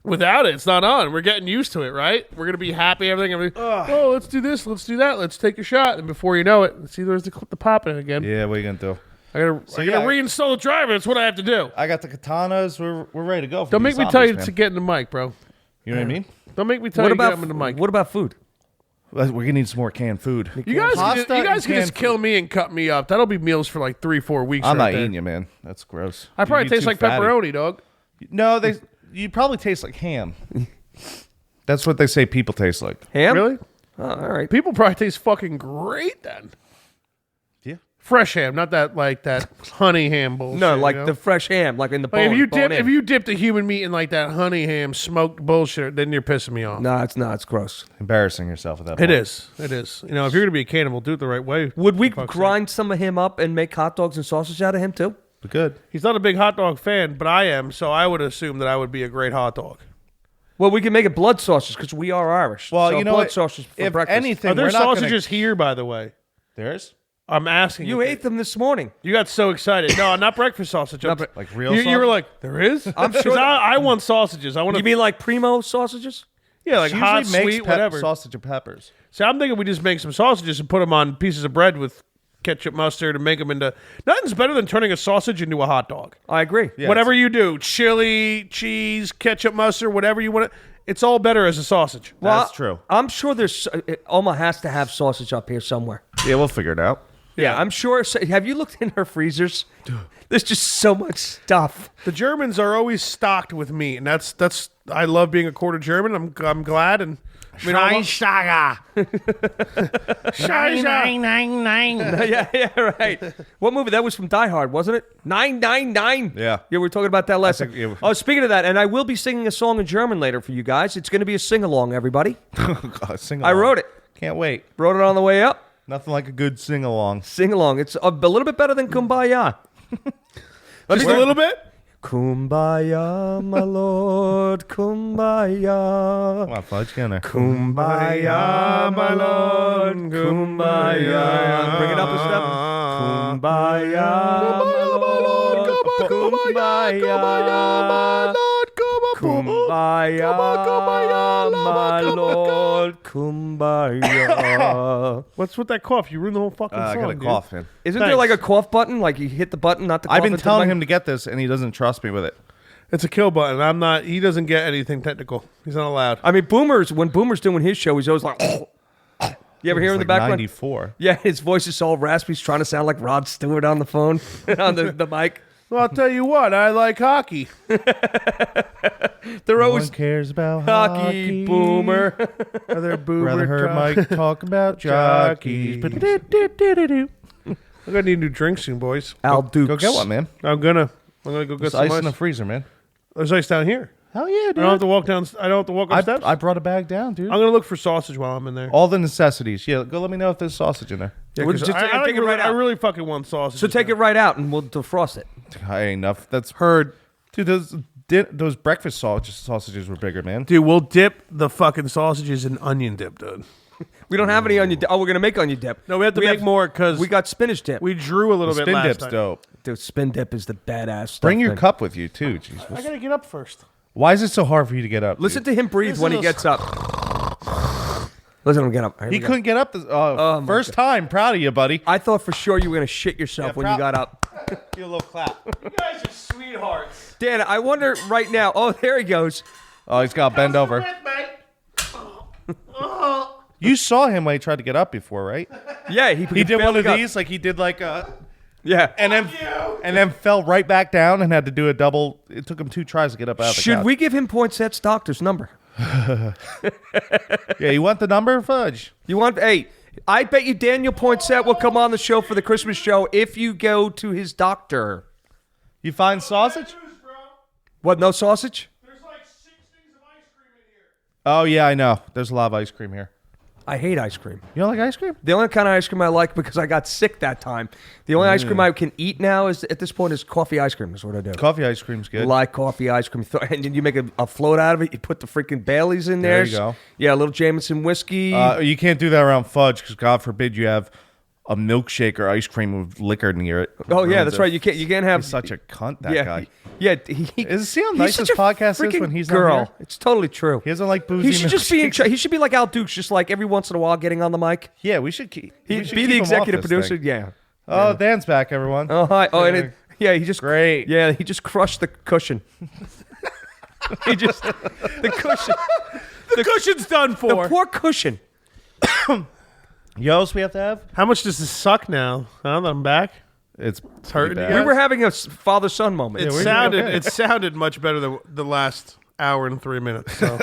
Without it, it's not on. We're getting used to it, right? We're gonna be happy. Everything. Oh, let's do this. Let's do that. Let's take a shot. And before you know it, see, there's the popping again. Yeah, what are you gonna do? I gotta yeah. reinstall the driver. That's what I have to do. I got the katanas. We're ready to go. For Don't these make me tell you zombies, to man. get in the mic, bro. You know what I mean? Don't make me tell What you to get about him in the mic. What about food? We're gonna need some more canned food. You guys, Pasta can and just canned kill food. me and cut me up. That'll be meals for like 3-4 weeks. I'm right not there. eating you, man. That's gross. I probably You'd taste too like fatty. pepperoni, dog. No, you probably taste like ham. That's what they say people taste like. Ham? Really? Oh, all right. People probably taste fucking great then. Yeah. Fresh ham, not that like that honey ham bullshit. No, like you know? the fresh ham, like in the Like bone. if you dip the human meat in like that honey ham smoked bullshit, then you're pissing me off. No, it's gross. Embarrassing yourself at that It point. is. It is. You know, if you're gonna be a cannibal, do it the right way. Would we For fuck's sake. grind some of him up and make hot dogs and sausage out of him too? But good. He's not a big hot dog fan, but I am, so I would assume that I would be a great hot dog. Well, we can make it blood sausage because we are Irish. Well, so you know blood what? sausage for If breakfast. anything, Are there we're not gonna- sausages here, by the way? There's I'm asking. You if ate them this morning. You got so excited. No, not breakfast sausage. like real You were sausage? like, there is? I'm sure 'Cause that- I want sausages. I want You mean like primo sausages? yeah, like She hot, usually makes sweet, whatever. sausage and peppers. So I'm thinking we just make some sausages and put them on pieces of bread with ketchup, mustard, and make them into. Nothing's better than turning a sausage into a hot dog. I agree. Yeah, Whatever you do, chili, cheese, ketchup, mustard, whatever you want. It's all better as a sausage. Well, That's true. I'm sure there's Oma has to have sausage up here somewhere. Yeah, we'll figure it out. Yeah, I'm sure. Have you looked in her freezers? There's just so much stuff. The Germans are always stocked with meat, and that's. I love being a quarter German. I'm glad and. I mean, yeah, right. What movie? That was from Die Hard, wasn't it? 999. Yeah. Yeah, we were talking about that last think, time. yeah. Oh, speaking of that, and I will be singing a song in German later for you guys. It's going to be a sing-along, everybody. Sing I wrote it. Can't wait. Wrote it on the way up. Nothing like a good sing along. Sing-along. It's a little bit better than Kumbaya. just a little bit. Kumbaya, my lord, kumbaya. Come on, Fudge, get in there. Kumbaya, my lord, kumbaya. Bring it up a step. Kumbaya, my lord, kumbaya. Kumbaya, my lord, kumbaya. What's with that cough? You ruined the whole fucking song. I got a dude. cough, man. Isn't there Thanks. like a cough button? Like you hit the button, not the cough I've been into the telling mic? him to get this, and he doesn't trust me with it. It's a kill button. I'm not. He doesn't get anything technical. He's not allowed. I mean, when Boomer's doing his show, he's always like, you ever hear him in the It's like background? 94. Yeah, his voice is all raspy. He's trying to sound like Rod Stewart on the phone, on the mic. Well, I'll tell you what. I like hockey. They're No always one cares about hockey, Boomer. Other boomer. Rather heard Mike talk about jockeys. But I'm gonna need new drinks soon, boys. Al Dukes. go get one, man. I'm gonna go get There's some ice ice. in the freezer, man. There's ice down here. Hell yeah, I don't have to walk down. I don't have to walk up steps. I brought a bag down, dude. I'm gonna look for sausage while I'm in there. All the necessities. Yeah, go let me know if there's sausage in there. Yeah, Well, 'cause just I take it right I out. really fucking want sausage. So take it right out and we'll defrost it. I ain't enough. That's Heard. dude. Those breakfast sausages were bigger, man. Dude, we'll dip the fucking sausages in onion dip, dude. We don't have any onion dip. Oh, we're going to make onion dip. No, we have to make more because We got spinach dip. we drew a little bit Spin last dip's time. dope. Dude, spin dip is the badass stuff. Bring your man. cup with you too. Jesus. I gotta get up first. Why is it so hard for you to get up? Listen dude? to him breathe Listen when to he this. gets up. Listen to him get up. Here He we go. couldn't get up. my First time. Proud of you, buddy. I thought for sure you were going to shit yourself Yeah, when you got up. Give a little clap. You guys are sweethearts. Dan, I wonder right now. Oh, there he goes. Oh, he's got to bend over. You saw him when he tried to get up before, right? Yeah, He did one barely of got- these, like he did like a, Yeah. and then fell right back down and had to do a double. It took him 2 tries to get up out of the Should couch. we give him Poinsettia's doctor's number? Yeah, you want the number, Fudge? You want? Hey, I bet you Daniel Poinsett will come on the show for the Christmas show if you go to his doctor. You find sausage? What? No sausage? There's like 6 things of ice cream in here. Oh yeah, I know. There's a lot of ice cream here. I hate ice cream. You don't like ice cream? The only kind of ice cream I like because I got sick that time. The only ice cream I can eat now is at this point is coffee ice cream. Is what I do. Coffee ice cream's good. Like coffee ice cream, and then you make a float out of it. You put the freaking Baileys in there. There you go. Yeah, a little Jameson whiskey. You can't do that around Fudge because God forbid you have a milkshake or ice cream with liquor near it. oh yeah, that's Ruins right. it. You can't have He's such a cunt. That yeah, guy. Yeah, Is he how he's nice such his a podcast is freaking when he's not girl. here? It's totally true. He doesn't like boozy. He should just be in. milkshakes. He should be like Al Dukes, just like every once in a while getting on the mic. Yeah, we should keep. we should Be keep the him off executive this producer. thing. Yeah. Oh, Dan's back, everyone. Oh hi. Oh, and he just Great. Yeah, he just crushed the cushion. He just the cushion. The cushion's done The for. poor cushion. You know what else we have to have? How much does this suck now? Now that I'm back? It's hurting pretty you bad. We were having a father-son moment. It sounded much better than the last hour and 3 minutes. So.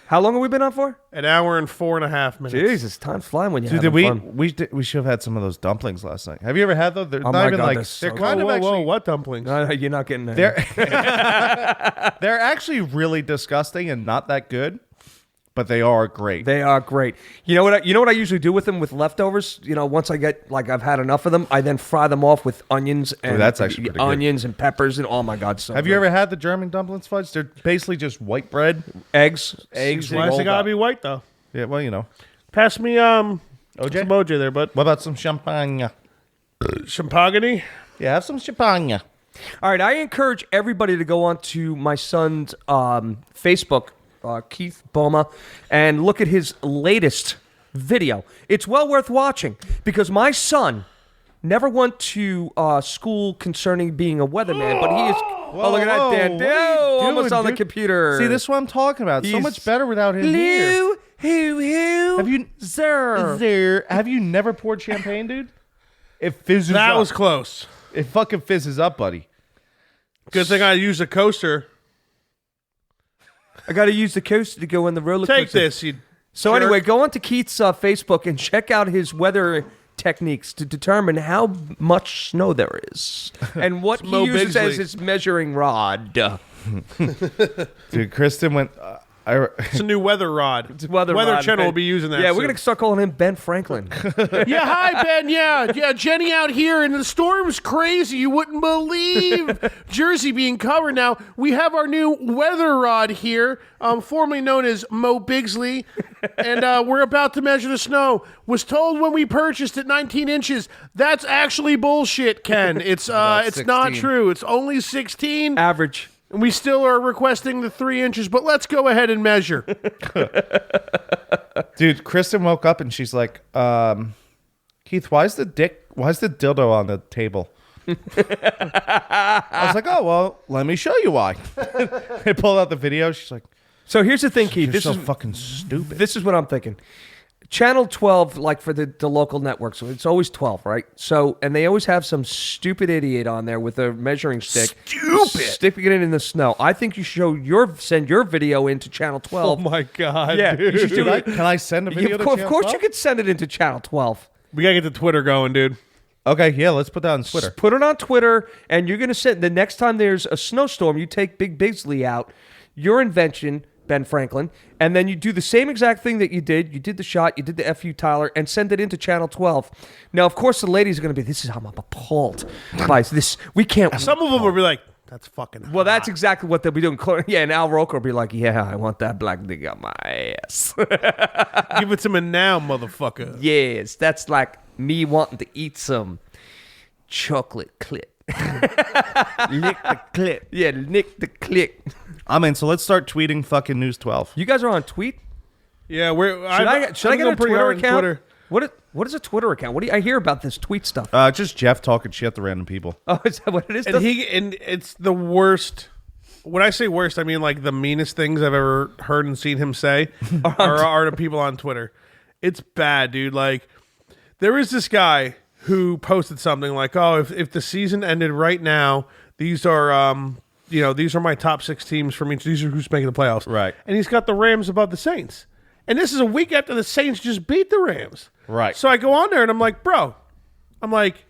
How long have we been on for? An hour and 4.5 minutes. Jesus, time's flying when you're Dude, having fun. we should have had some of those dumplings last night. Have you ever had those? They're Oh not my even God, like they're so they're good. kind Whoa, of actually what dumplings? No, you're not getting there. they're actually really disgusting and not that good, but they are great. They are great. You know what? You know what I usually do with them with leftovers. You know, once I get like I've had enough of them, I then fry them off with onions and that's actually pretty good. onions and peppers and oh my God! So Have you ever had the German dumplings fudge? They're basically just white bread. eggs? Why does it gotta be white though? Yeah, well, you know. Pass me OJ? some OJ there, bud. What about some champagne? Champagne. Yeah, have some champagne. All right, I encourage everybody to go onto my son's Facebook, Keith Bomma, and look at his latest video. It's well worth watching because my son never went to school concerning being a weatherman, but he is. Oh, look at that, Dan. Whoa, what are you doing, Almost on the dude? computer. See, this is what I'm talking about. So He's- much better without him here. Who? Have you, Sir. have you never poured champagne, dude? It fizzes That up. was close. It fucking fizzes up, buddy. Good thing I used a coaster. I got to use the coaster to go in the roller coaster. Take this, you. So jerk. anyway, go on to Keith's Facebook and check out his weather techniques to determine how much snow there is and what he Mo uses Bigsley. as his measuring rod. Dude, Kristen went. It's a new weather rod. Weather rod, Channel Ben. will be using that. Yeah, soon. we're gonna start calling him Ben Franklin. Yeah, hi Ben. Yeah, Jenny out here, and the storm's crazy. You wouldn't believe Jersey being covered. Now we have our new weather rod here, formerly known as Mo Bigsley, and we're about to measure the snow. Was told when we purchased it 19 inches. That's actually bullshit, Ken. It's not 16. true. It's only 16. Average. And we still are requesting the 3 inches, but let's go ahead and measure. Dude, Kristen woke up and she's like, Keith, why is the dildo on the table? I was like, oh, well, let me show you why. I pulled out the video. She's like, So here's the thing, Keith. you're This so is fucking stupid. This is what I'm thinking. Channel 12, like for the local network, so it's always 12, right? So, and they always have some stupid idiot on there with a measuring stick. Sticking it in the snow. I think you should send your video into Channel 12. Oh my God. Yeah, dude. you should do it. Can I send a video Of to course, Channel of course 12? you could send it into Channel 12. We gotta get the Twitter going, dude. Okay, yeah, let's put that on Twitter. Just put it on Twitter, and you're going to send, the next time there's a snowstorm, you take Big Bigsley out, your invention, Ben Franklin, and then you do the same exact thing that you did. You did the shot, you did the FU Tyler, and send it into Channel 12. Now, of course, the ladies are going to be, this is how I'm appalled by this. We can't. Some of them will be like, that's fucking Well, that's exactly what they'll be doing. Yeah, and Al Roker will be like, yeah, I want that black nigga on my ass. Give it to me now, motherfucker. Yes, that's like me wanting to eat some chocolate clip. Lick the clip. Yeah, lick the clip. I'm in, so let's start tweeting fucking News 12. You guys are on Tweet? Yeah, we're. Should I get a pretty Twitter hard on account? Twitter. What is a Twitter account? What do I hear about this tweet stuff? Just Jeff talking shit to random people. Oh, is that what it is? And it's the worst. When I say worst, I mean like the meanest things I've ever heard and seen him say are the people on Twitter. It's bad, dude. Like there is this guy who posted something like, "Oh, if the season ended right now, these are these are my top 6 teams from each. These are who's making the playoffs." Right. And he's got the Rams above the Saints. And this is a week after the Saints just beat the Rams. Right. So I go on there and I'm like, bro, I'm like,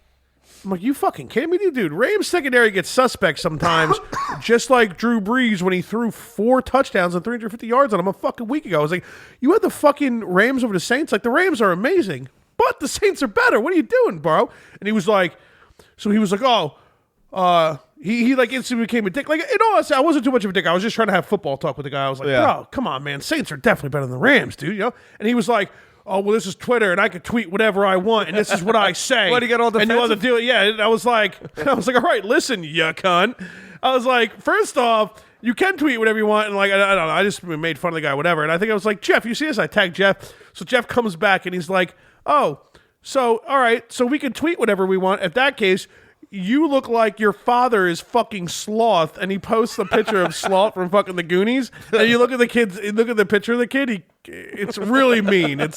you fucking kidding me, dude? Rams secondary gets suspect sometimes, just like Drew Brees when he threw 4 touchdowns and 350 yards on him a fucking week ago. I was like, you had the fucking Rams over the Saints? Like, the Rams are amazing, but the Saints are better. What are you doing, bro? And he was like, he like instantly became a dick. Like, in all honesty, I wasn't too much of a dick. I was just trying to have football talk with the guy. I was like, Yeah. bro, come on, man. Saints are definitely better than the Rams, dude. You know? And he was like, oh, well, this is Twitter, and I can tweet whatever I want, and this is what I say. What, he got all And you want to defensive? do it? Yeah. And I was like, all right, listen, you cunt. I was like, first off, you can tweet whatever you want, and like, I don't know, I just made fun of the guy, whatever. And I think I was like, Jeff, you see this? I tagged Jeff. So Jeff comes back, and he's like, oh, so, all right, so we can tweet whatever we want. If that case, you look like your father is fucking Sloth, and he posts a picture of Sloth from fucking the Goonies, and you look at the picture of the kid, it's really mean. It's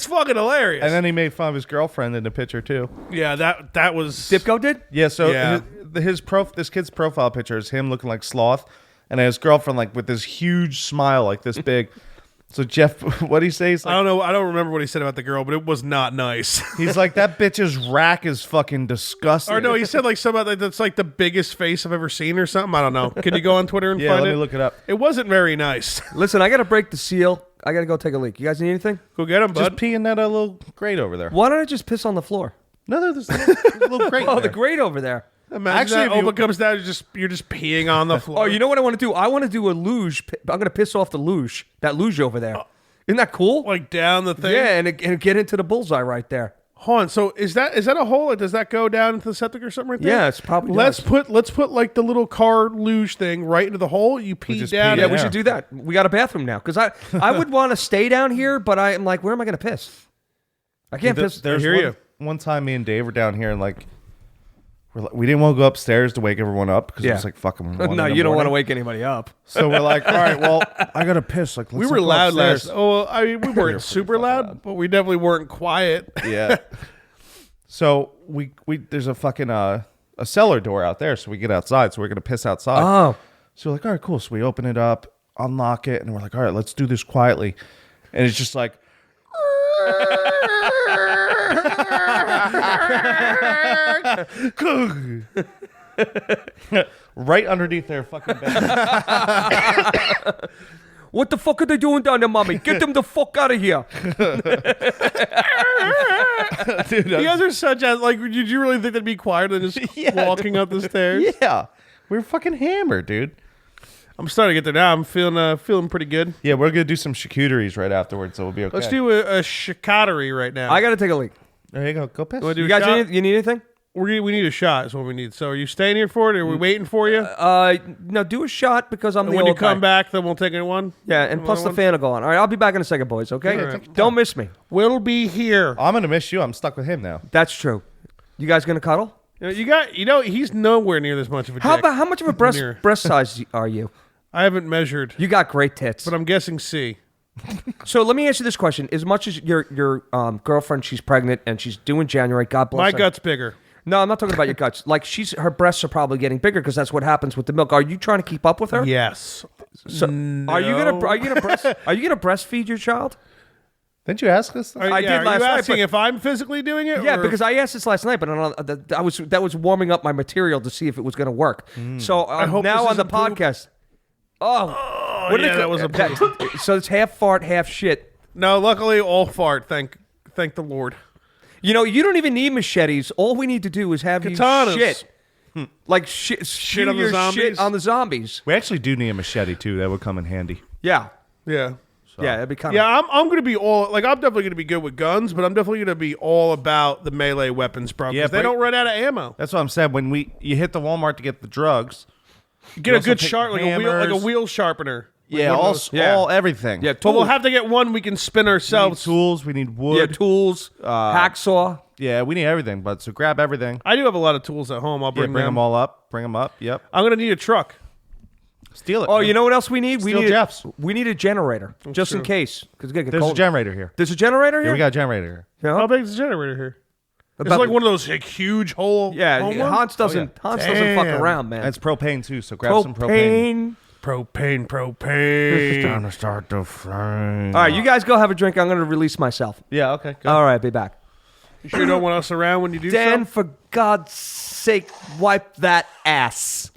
fucking hilarious. And then he made fun of his girlfriend in the picture, too. Yeah, that was Dipko did? Yeah, so Yeah. this kid's profile picture is him looking like Sloth, and his girlfriend like with this huge smile like this big. So Jeff, what he say? He's I like, don't know. I don't remember what he said about the girl, but it was not nice. he's like, that bitch's rack is fucking disgusting. Or no, he said like something like that's like the biggest face I've ever seen or something. I don't know. Can you go on Twitter and Yeah, find let it? me look it up. It wasn't very nice. Listen, I got to break the seal. I got to go take a leak. You guys need anything? Go get him, Just bud. pee in that little grate over there. Why don't I just piss on the floor? No, there's a little grate. Oh, the there. grate over there. Imagine Actually, that if you- Opa comes down, you're just peeing on the floor. Oh, you know what I want to do? I want to do a luge. I'm going to piss off the luge. That luge over there. Isn't that cool? like down the thing. Yeah, and get into the bullseye right there. Hold on. So is that a hole? Like, does that go down into the septic or something right there? Yeah, it's probably Let's does. put like the little car luge thing right into the hole. You pee just down. pee Yeah, in we there. should do that. We got a bathroom now because I would want to stay down here, but I'm like, where am I going to piss? I can't piss. There's hear you. one time me and Dave were down here and like we didn't want to go upstairs to wake everyone up because it Yeah. was like fucking 1 No, in the you don't want to morning. wake anybody up. So we're like, all right, well, I gotta piss. Like, We let's were go loud upstairs. last. Oh, I mean, we weren't super loud, but we definitely weren't quiet. Yeah. So we there's a fucking a cellar door out there, so we get outside. So we're gonna piss outside. Oh, So we're like, all right, cool. So we open it up, unlock it, and we're like, all right, let's do this quietly. And it's just like. Right underneath their fucking bed. what the fuck are they doing down there, mommy? Get them the fuck out of here. Dude, You guys are such as like. Did you really think they'd be quieter than just Yeah, walking up the stairs? yeah. We're fucking hammered, dude. I'm starting to get there now. I'm feeling pretty good. Yeah, we're gonna do some charcuteries right afterwards, so we'll be okay. Let's do a chicatery right now. I got to take a leak. There you go. Go piss. Wanna do You a guys shot? you need anything? We need a shot. Is what we need. So are you staying here for it? Or are we waiting for you? No, do a shot because I'm And the when you old come guy. back, then we'll take one. Yeah, and plus the one? fan will go on. All right, I'll be back in a second, boys. Okay, All right. don't miss me. We'll be here. I'm gonna miss you. I'm stuck with him now. That's true. You guys gonna cuddle? He's nowhere near this much of a How dick. about how much of a breast Near. breast size are you? I haven't measured, You got great tits. but I'm guessing C. So let me ask you this question: as much as your girlfriend, she's pregnant and she's due in January. God bless My her. gut's bigger. No, I'm not talking about your guts. Like her breasts are probably getting bigger because that's what happens with the milk. Are you trying to keep up with her? Yes. So are you gonna breastfeed your child? Didn't you ask us? Are, I yeah, did are last you night, asking but- if I'm physically doing it? Yeah, or- because I asked this last night, but that was warming up my material to see if it was going to work. So hope now this on the isn't poop. podcast. Oh, what did yeah, it that was a poop. So it's half fart, half shit. No, luckily all fart. Thank the Lord. You know, you don't even need machetes. All we need to do is have Katanas. you shit. Like shit on the your zombies? shit on the zombies. We actually do need a machete too. That would come in handy. Yeah. Yeah. Yeah, that'd be kind Yeah, I'm going to be I'm definitely going to be good with guns, but I'm definitely going to be all about the melee weapons, bro. Yeah, Because they but- don't run out of ammo. That's what I'm saying. When you hit the Walmart to get the drugs, You get You a also good take sharp, like a hammers. wheel sharpener. Like yeah, one of all, those- Yeah. all everything. Yeah, But we'll tools. have to get one we can spin we need ourselves. tools. We need Yeah, wood. tools, hacksaw. Yeah, we need everything. But so grab everything. I do have a lot of tools at home. I'll Yeah, bring bring them. them all up. Bring them up. Yep. I'm going to need a truck. Steal it. Oh, man. you know what else we need? Steal Jeff's. We need a generator just in true. case. Because There's cold. a generator here. There's a generator here. Yeah, we got a generator here. Yeah. How big is the generator here? It's About- like one of those like, huge hole. Yeah, home ones? Hans doesn't fuck Damn. around, man. And it's propane too. So grab some propane. Propane. Propane. to start the flame. All right, you guys go have a drink. I'm going to release myself. Yeah. Okay. Go. All right, be back. You sure you don't want us around when you do Dan, so? for God's sake, wipe that ass.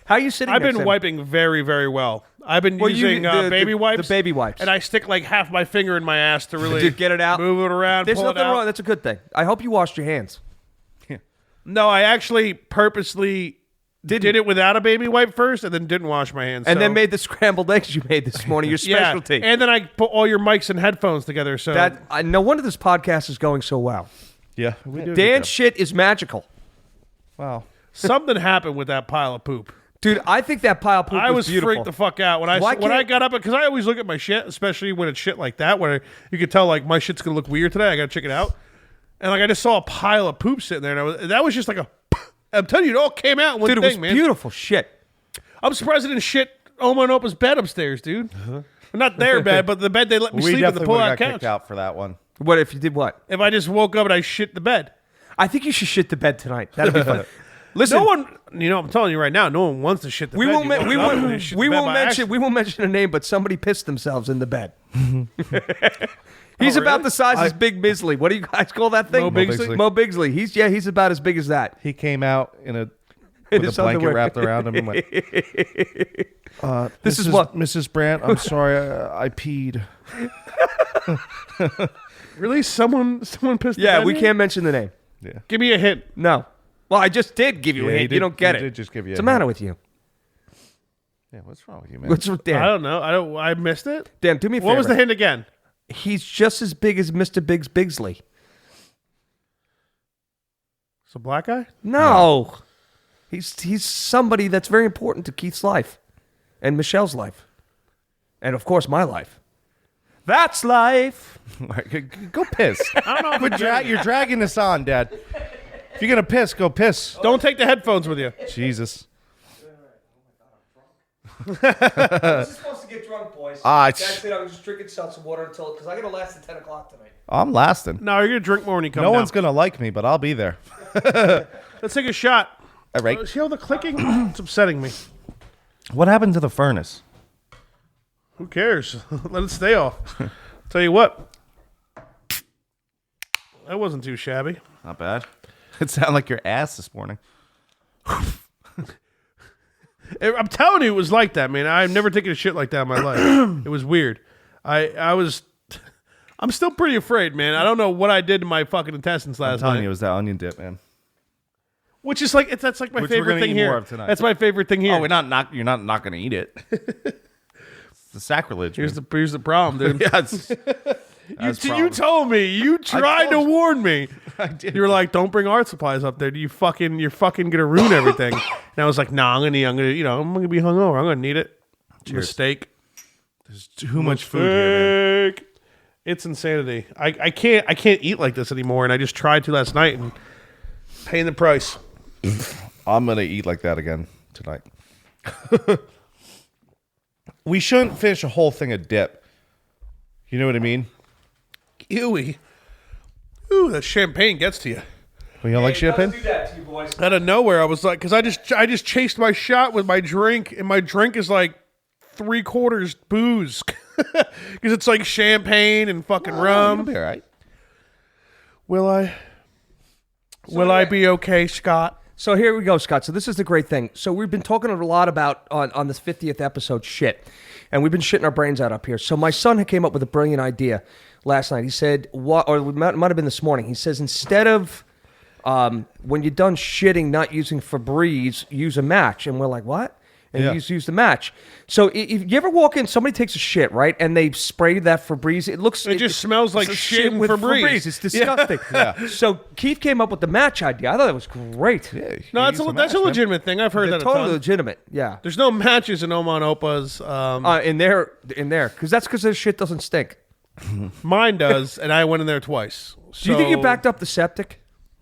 How are you sitting? I've next been to him? wiping very, very well. I've been Well, you- using the- baby wipes. The baby wipes. And I stick like half my finger in my ass to really to get it out, move it around, There's pull it nothing out. wrong. That's a good thing. I hope you washed your hands. No, I actually purposely did it without a baby wipe first and then didn't wash my hands. And so- then made the scrambled eggs you made this morning your specialty. Yeah, and then I put all your mics and headphones together. So No wonder this podcast is going so well. Yeah. We do. a good Dan's job. shit is magical. Wow. something happened with that pile of poop. Dude, I think that pile of poop I was beautiful. freaked the fuck out when I Why when I can't- got up because I always look at my shit, especially when it's shit like that, where you could tell like my shit's gonna look weird today. I gotta check it out, and like I just saw a pile of poop sitting there, and that was just like a. I'm telling you, it all came out in one Dude, thing, it was man. beautiful shit. I'm surprised I didn't shit Oma and Opa's bed upstairs, dude. Not their bed, but the bed they let me We sleep in the definitely pull would out have got couch. kicked out for that one. What if you did what? If I just woke up and I shit the bed. I think you should shit the bed tonight. That'd be fun. Listen, No one, I'm telling you right now, no one wants to shit the we bed. won't. You woke up and they shit the bed by accident. We won't mention a name, but somebody pissed themselves in the bed. He's about really? the size as Big Bisley. What do you guys call that thing? Mo Bigsley? Mo Bigsley. He's about as big as that. He came out with a his blanket underwear. wrapped around him and went, This is what- Mrs. Brandt, I'm sorry, I peed. Really? Someone pissed the Yeah, bed we here? can't mention the name. Yeah. Give me a hint. No. Well, I just did give you a Yeah, he hint. did- You don't get he it. did just give you What's a the matter hint. with you? Yeah, what's wrong with you, man? What's with Dan? I don't know. I missed it. Dan, do me a favor. What was the hint again? He's just as big as Mr. Biggs Bigsley. It's a black guy? No. He's somebody that's very important to Keith's life and Michelle's life. And of course my life. That's life. Go piss. I don't know. You're dragging this on, Dad. If you're going to piss, go piss. Don't take the headphones with you. Jesus. This is supposed to get drunk, boys. That's it. I'm just drinking seltzer water because I got to last at 10 o'clock tonight. I'm lasting. No, you're going to drink more when you come No down. one's going to like me, but I'll be there. Let's take a shot. All right. See all the clicking? It's upsetting me. What happened to the furnace? Who cares? Let it stay off. Tell you what. That wasn't too shabby. Not bad. It sounded like your ass this morning. I'm telling you, it was like that, man. I've never taken a shit like that in my life. It was weird. I'm still pretty afraid, man. I don't know what I did to my fucking intestines I'm last telling night. you, it was that onion dip, man. Which is like that's like my Which we're favorite gonna thing eat here. more of tonight. That's my favorite thing here. Oh, you're not going to eat it. It's the sacrilege. Here's the problem, dude. yeah, You told me. You tried to told you. warn me. I did. You were like, "Don't bring art supplies up there. You're fucking gonna ruin everything." And I was like, "Nah, I'm gonna be hungover. I'm gonna need it." Cheers. Mistake. There's too much food here, man. Mistake. It's insanity. I can't eat like this anymore, and I just tried to last night and paying the price. I'm going to eat like that again tonight. We shouldn't finish a whole thing of dip. You know what I mean? Ewy. Ooh, that champagne gets to you. Well, you don't like champagne? do that to you, boys. Out of nowhere, I was like, because I just chased my shot with my drink, and my drink is like 3/4 booze, because it's like champagne and fucking You'll rum. be all right. Will I? Will I be okay, Scott? So here we go, Scott. So this is the great thing. So we've been talking a lot about on this 50th episode shit, and we've been shitting our brains out up here. So my son came up with a brilliant idea last night. He said, "What?" Or it might have been this morning. He says instead of when you're done shitting, not using Febreze, use a match. And we're like, what? And Yeah. use the match. So if you ever walk in, somebody takes a shit, right? And they spray that Febreze. It just smells like it's shit and with Febreze. It's disgusting. So Keith came up with the match idea. I thought it was great. Yeah, No, that's a legitimate thing. I've heard They're that a totally ton. legitimate. Yeah. There's no matches in Oman Opa's. In there, because their shit doesn't stink. Mine does, and I went in there twice. Do you think you backed up the septic?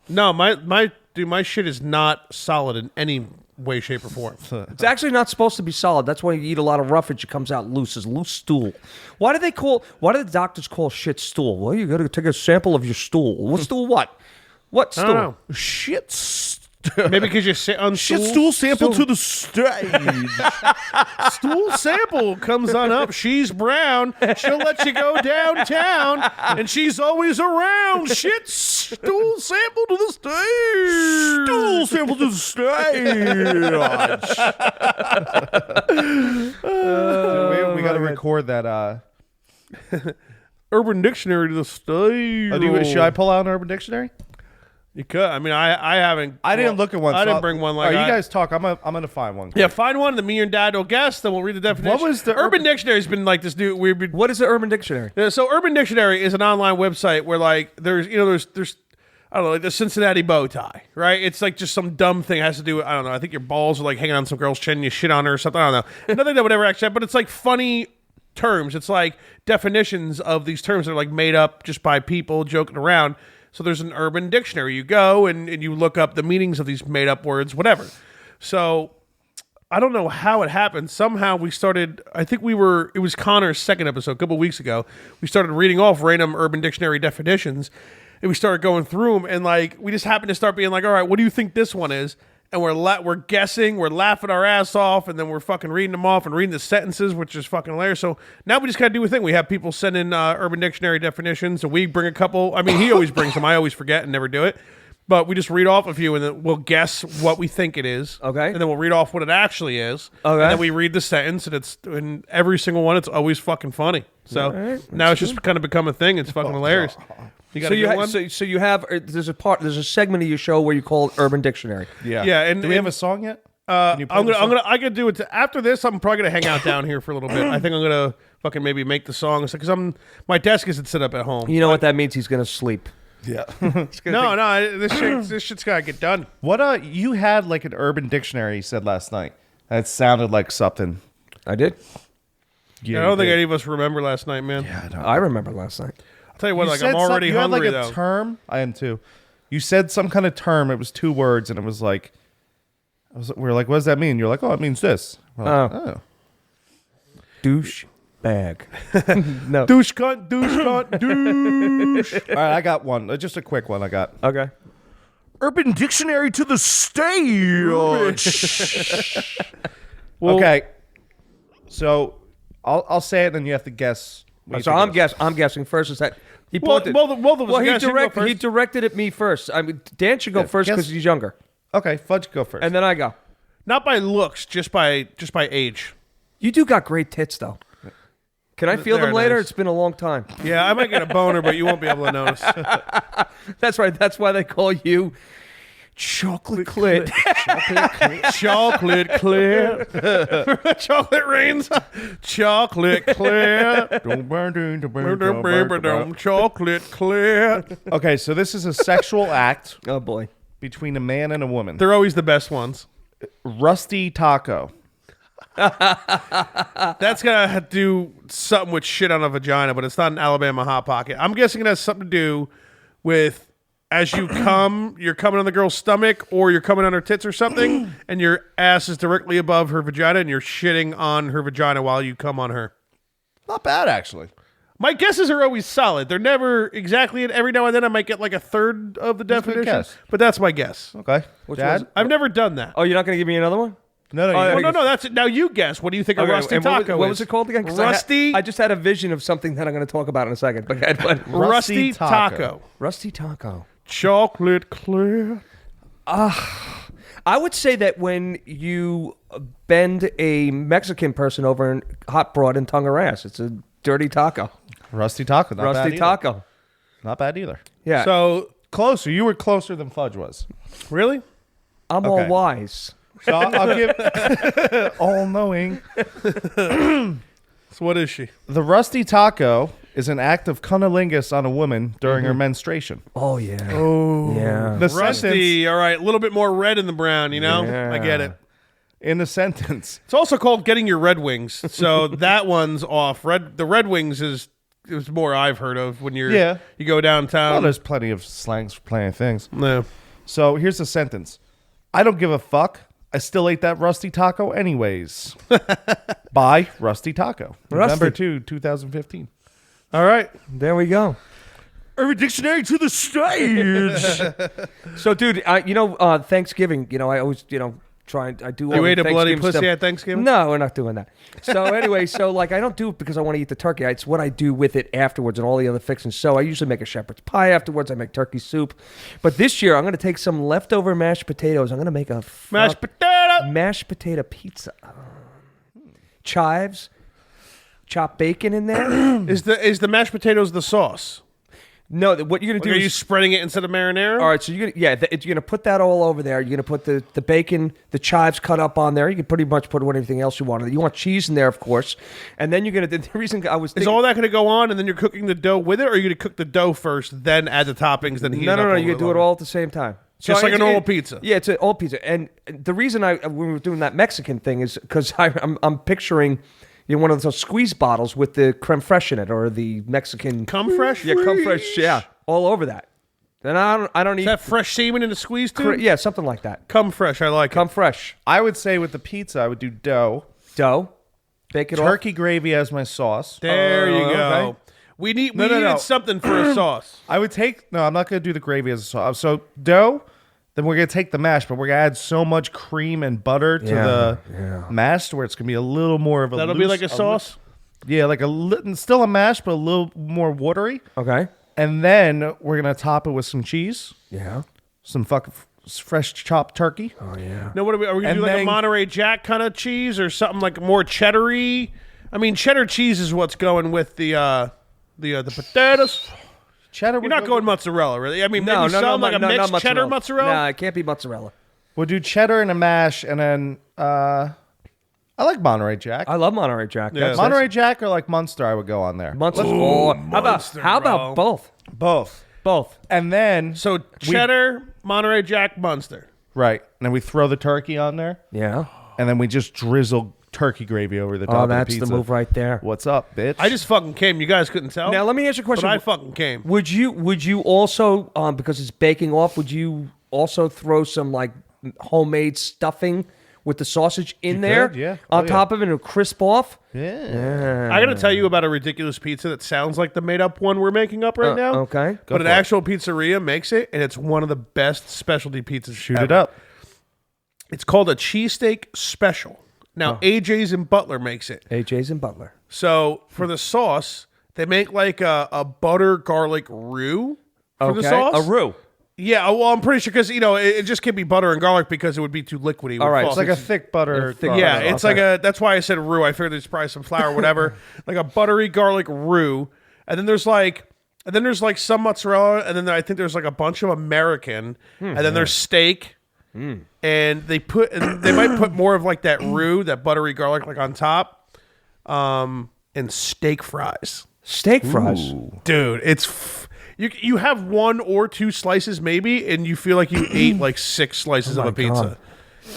No, my shit is not solid in any way, shape, or form. It's actually not supposed to be solid. That's why you eat a lot of roughage. It comes out loose. It's loose stool. Why do the doctors call shit stool? Well, you got to take a sample of your stool. What stool? What? What I don't stool? know. Shit. Maybe because you sit on Shit stool sample to the stage. stool sample comes on up. She's brown. She'll let you go downtown, and she's always around. Shit stool sample to the stage. Stool sample to the stage. We got to record that. Urban Dictionary to the stage. Should I pull out an Urban Dictionary? You could. I mean, I haven't. I didn't look at one. I so didn't bring one. Like all right, I- you guys talk. I'm gonna find one. Yeah, find one. Then me and Dad will guess. Then we'll read the definition. What was the Urban Dictionary's been like this new weird. What is the Urban Dictionary? So Urban Dictionary is an online website where like there's I don't know, like the Cincinnati bow tie, right? It's like just some dumb thing. It has to do with, I don't know, I think your balls are like hanging on some girl's chin and you shit on her or something. I don't know. Nothing that would ever actually happen, but it's like funny terms. It's like definitions of these terms that are like made up just by people joking around. So there's an Urban Dictionary. You go and you look up the meanings of these made up words, whatever. So I don't know how it happened. Somehow we started, it was Connor's second episode a couple weeks ago. We started reading off random Urban Dictionary definitions, and we started going through them, and like we just happened to start being like, all right, what do you think this one is? and we're guessing, we're laughing our ass off, and then we're fucking reading them off and reading the sentences, which is fucking hilarious. So now we just gotta do a thing. We have people send in Urban Dictionary definitions, and we bring a couple. I mean, he always brings them. I always forget and never do it. But we just read off a few, and then we'll guess what we think it is. Okay. And then we'll read off what it actually is. Okay. And then we read the sentence, and it's in every single one. It's always fucking funny. So now it's just kind of become a thing. It's fucking hilarious. You got So a you good one? so you have there's a segment of your show where you call it Urban Dictionary. Yeah. Yeah, and do we have a song yet? I could do it after this. I'm probably gonna hang out down here for a little bit. I think I'm gonna fucking maybe make the songs because my desk isn't set up at home. You know what that means? He's gonna sleep. Yeah. No, this shit's gotta get done. What you had like an Urban Dictionary you said last night. That sounded like something. I did. Yeah, I don't think any of us remember last night, man. Yeah, I remember last night. I'll tell you what, You like said I'm already you hungry had like though. a term. I am too. You said some kind of term. It was 2 words, and it was like, we were like, what does that mean? You're like, oh, it means this. We're like, oh. Douche bag. No. Douche cunt, douche. All right, I got one. Just a quick one. I got. Okay. Urban Dictionary to the stage. Well, okay, so I'll say it, and you have to guess. So I'm guessing first. Is that he Well, pointed? both of us guess. You go He first. directed at me first. I mean, Dan should go first guess- because he's younger, Okay, Fudge, go first. and then I go. Not by looks, just by age. You do got great tits, though. Can I feel They're them later? nice. It's been a long time. Yeah, I might get a boner, but you won't be able to notice. That's right. That's why they call you chocolate clit. Chocolate clear. Chocolate rains. Chocolate clear. Chocolate clear. Okay, so this is a sexual act Oh boy. between a man and a woman. They're always the best ones. Rusty taco. That's gonna have to do something with shit on a vagina, but it's not an Alabama hot pocket. I'm guessing it has something to do with as you come, you're coming on the girl's stomach, or you're coming on her tits or something, and your ass is directly above her vagina, and you're shitting on her vagina while you come on her. Not bad, actually. My guesses are always solid. They're never exactly. Every now and then, I might get like a third of the That's a good definition, guess. but that's my guess. Okay. Which Dad? was- I've never done that. Oh, you're not going to give me another one? No, Oh, you Oh, no, that's it. Now you guess. What do you think a Okay, rusty and taco what is? was it called again? 'Cause Rusty. I just had a vision of something that I'm going to talk about in a second. But Rusty taco. Rusty taco. Chocolate clear. I would say that when you bend a Mexican person over and hot broad and tongue her ass, it's a dirty taco. Rusty taco. Not bad Rusty either. taco. Not bad either. Yeah. So Closer. You were closer than Fudge was. really, I'm Okay. all wise. So I'll give all-knowing. so what is she? The rusty taco is an act of cunnilingus on a woman during her menstruation. Oh yeah. Oh yeah. The sentence, Rusty. All right, a little bit more red in the brown. You know, Yeah. I get it. in the sentence, It's also called getting your Red Wings. So that one's off. The Red Wings is more I've heard of when you go well, downtown. there's plenty of slangs for plenty of things. No. So here's the sentence. I don't give a fuck. I still ate that rusty taco anyways. By Rusty Taco. November 2, 2015. All right. There we go. Urban Dictionary to the stage. So, dude, Thanksgiving. I always, try and I do. All You the ate a bloody Thanksgiving pussy stuff. at Thanksgiving? No, we're not doing that. So anyway, I don't do it because I want to eat the turkey. It's what I do with it afterwards and all the other fixings. So I usually make a shepherd's pie afterwards. I make turkey soup. But this year I'm going to take some leftover mashed potatoes. I'm going to make a Mashed potato. mashed potato pizza. Chives, chopped bacon in there. Is the mashed potatoes the sauce? No, what you're going to Are do you is spreading it instead of marinara? all right, so you're gonna put that all over there. You're gonna put the bacon, the chives cut up on there. You can pretty much put anything else you want. You want cheese in there, of course, and then you're gonna. The reason I was Is thinking, all that going to go on, and then you're cooking the dough with it, or are you going to cook the dough first, then add the toppings, then heat it up? no, a you little can do it longer? all at the same time. Just like a it's- normal pizza. Yeah, it's an old pizza, and the reason when we were doing that Mexican thing is because I'm picturing. One of those squeeze bottles with the creme fraiche in it, or the Mexican Come fresh? Yeah, creme fraiche. Yeah, all over that. And I don't eat. Is that fresh semen in a squeeze tube? yeah, something like that. Come fresh. I like Come it. fresh. I would say with the pizza, I would do dough, Bake it off. turkey gravy as my sauce. There you go. okay. We No. needed something for a sauce. I would take, no, I'm not going to do the gravy as a sauce. So dough, then we're gonna take the mash, but we're gonna add so much cream and butter to the mash where it's gonna be a little more of a. That'll be like a sauce. Yeah, like still a mash, but a little more watery. Okay. And then we're gonna top it with some cheese, Yeah. some fucking fresh chopped turkey. Oh yeah. No, what are we gonna And do? Like a then- Monterey Jack kind of cheese or something like more cheddar-y? I mean, cheddar cheese is what's going with the potatoes. Cheddar. You're not going mozzarella, really. I mean, No, maybe some like a mixed not cheddar mozzarella. Nah, it can't be mozzarella. We'll do cheddar and a mash, and then I like Monterey Jack. I love Monterey Jack. Yeah. Monterey Jack or like Munster, I would go on there. Munster. Munster, How bro. about both? Both. Both. And then So cheddar, Monterey Jack, Munster. right, and then we throw the turkey on there, Yeah. and then we just drizzle turkey gravy over the top Oh, of the that's pizza. the move right there. What's up, bitch? I just fucking came. You guys couldn't tell. Now let me ask you a question. But I fucking came. Would you also because it's baking off? Would you also throw some like homemade stuffing with the sausage in there? could, yeah. On Oh, top of it, and crisp off. yeah. I got to tell you about a ridiculous pizza that sounds like the made-up one we're making up right now. Okay. But an for it. actual pizzeria makes it, and it's one of the best specialty pizzas. Shoot ever. it up. It's called a cheesesteak special. Now, AJ's and Butler makes it. AJ's and Butler. So for the sauce, they make like a butter garlic roux for the sauce. A roux. Yeah, well, I'm pretty sure because it just can't be butter and garlic because it would be too liquidy. All right, It's like a thick butter. yeah, it's like a. That's why I said roux. I figured there's probably some flour or whatever, like a buttery garlic roux. And then there's like some mozzarella, and then I think there's like a bunch of American, and then there's steak. And they might put more of like that roux, that buttery garlic, like on top, and steak fries. Steak fries. Dude, you have one or two slices maybe, and you feel like you ate like 6 slices of a pizza.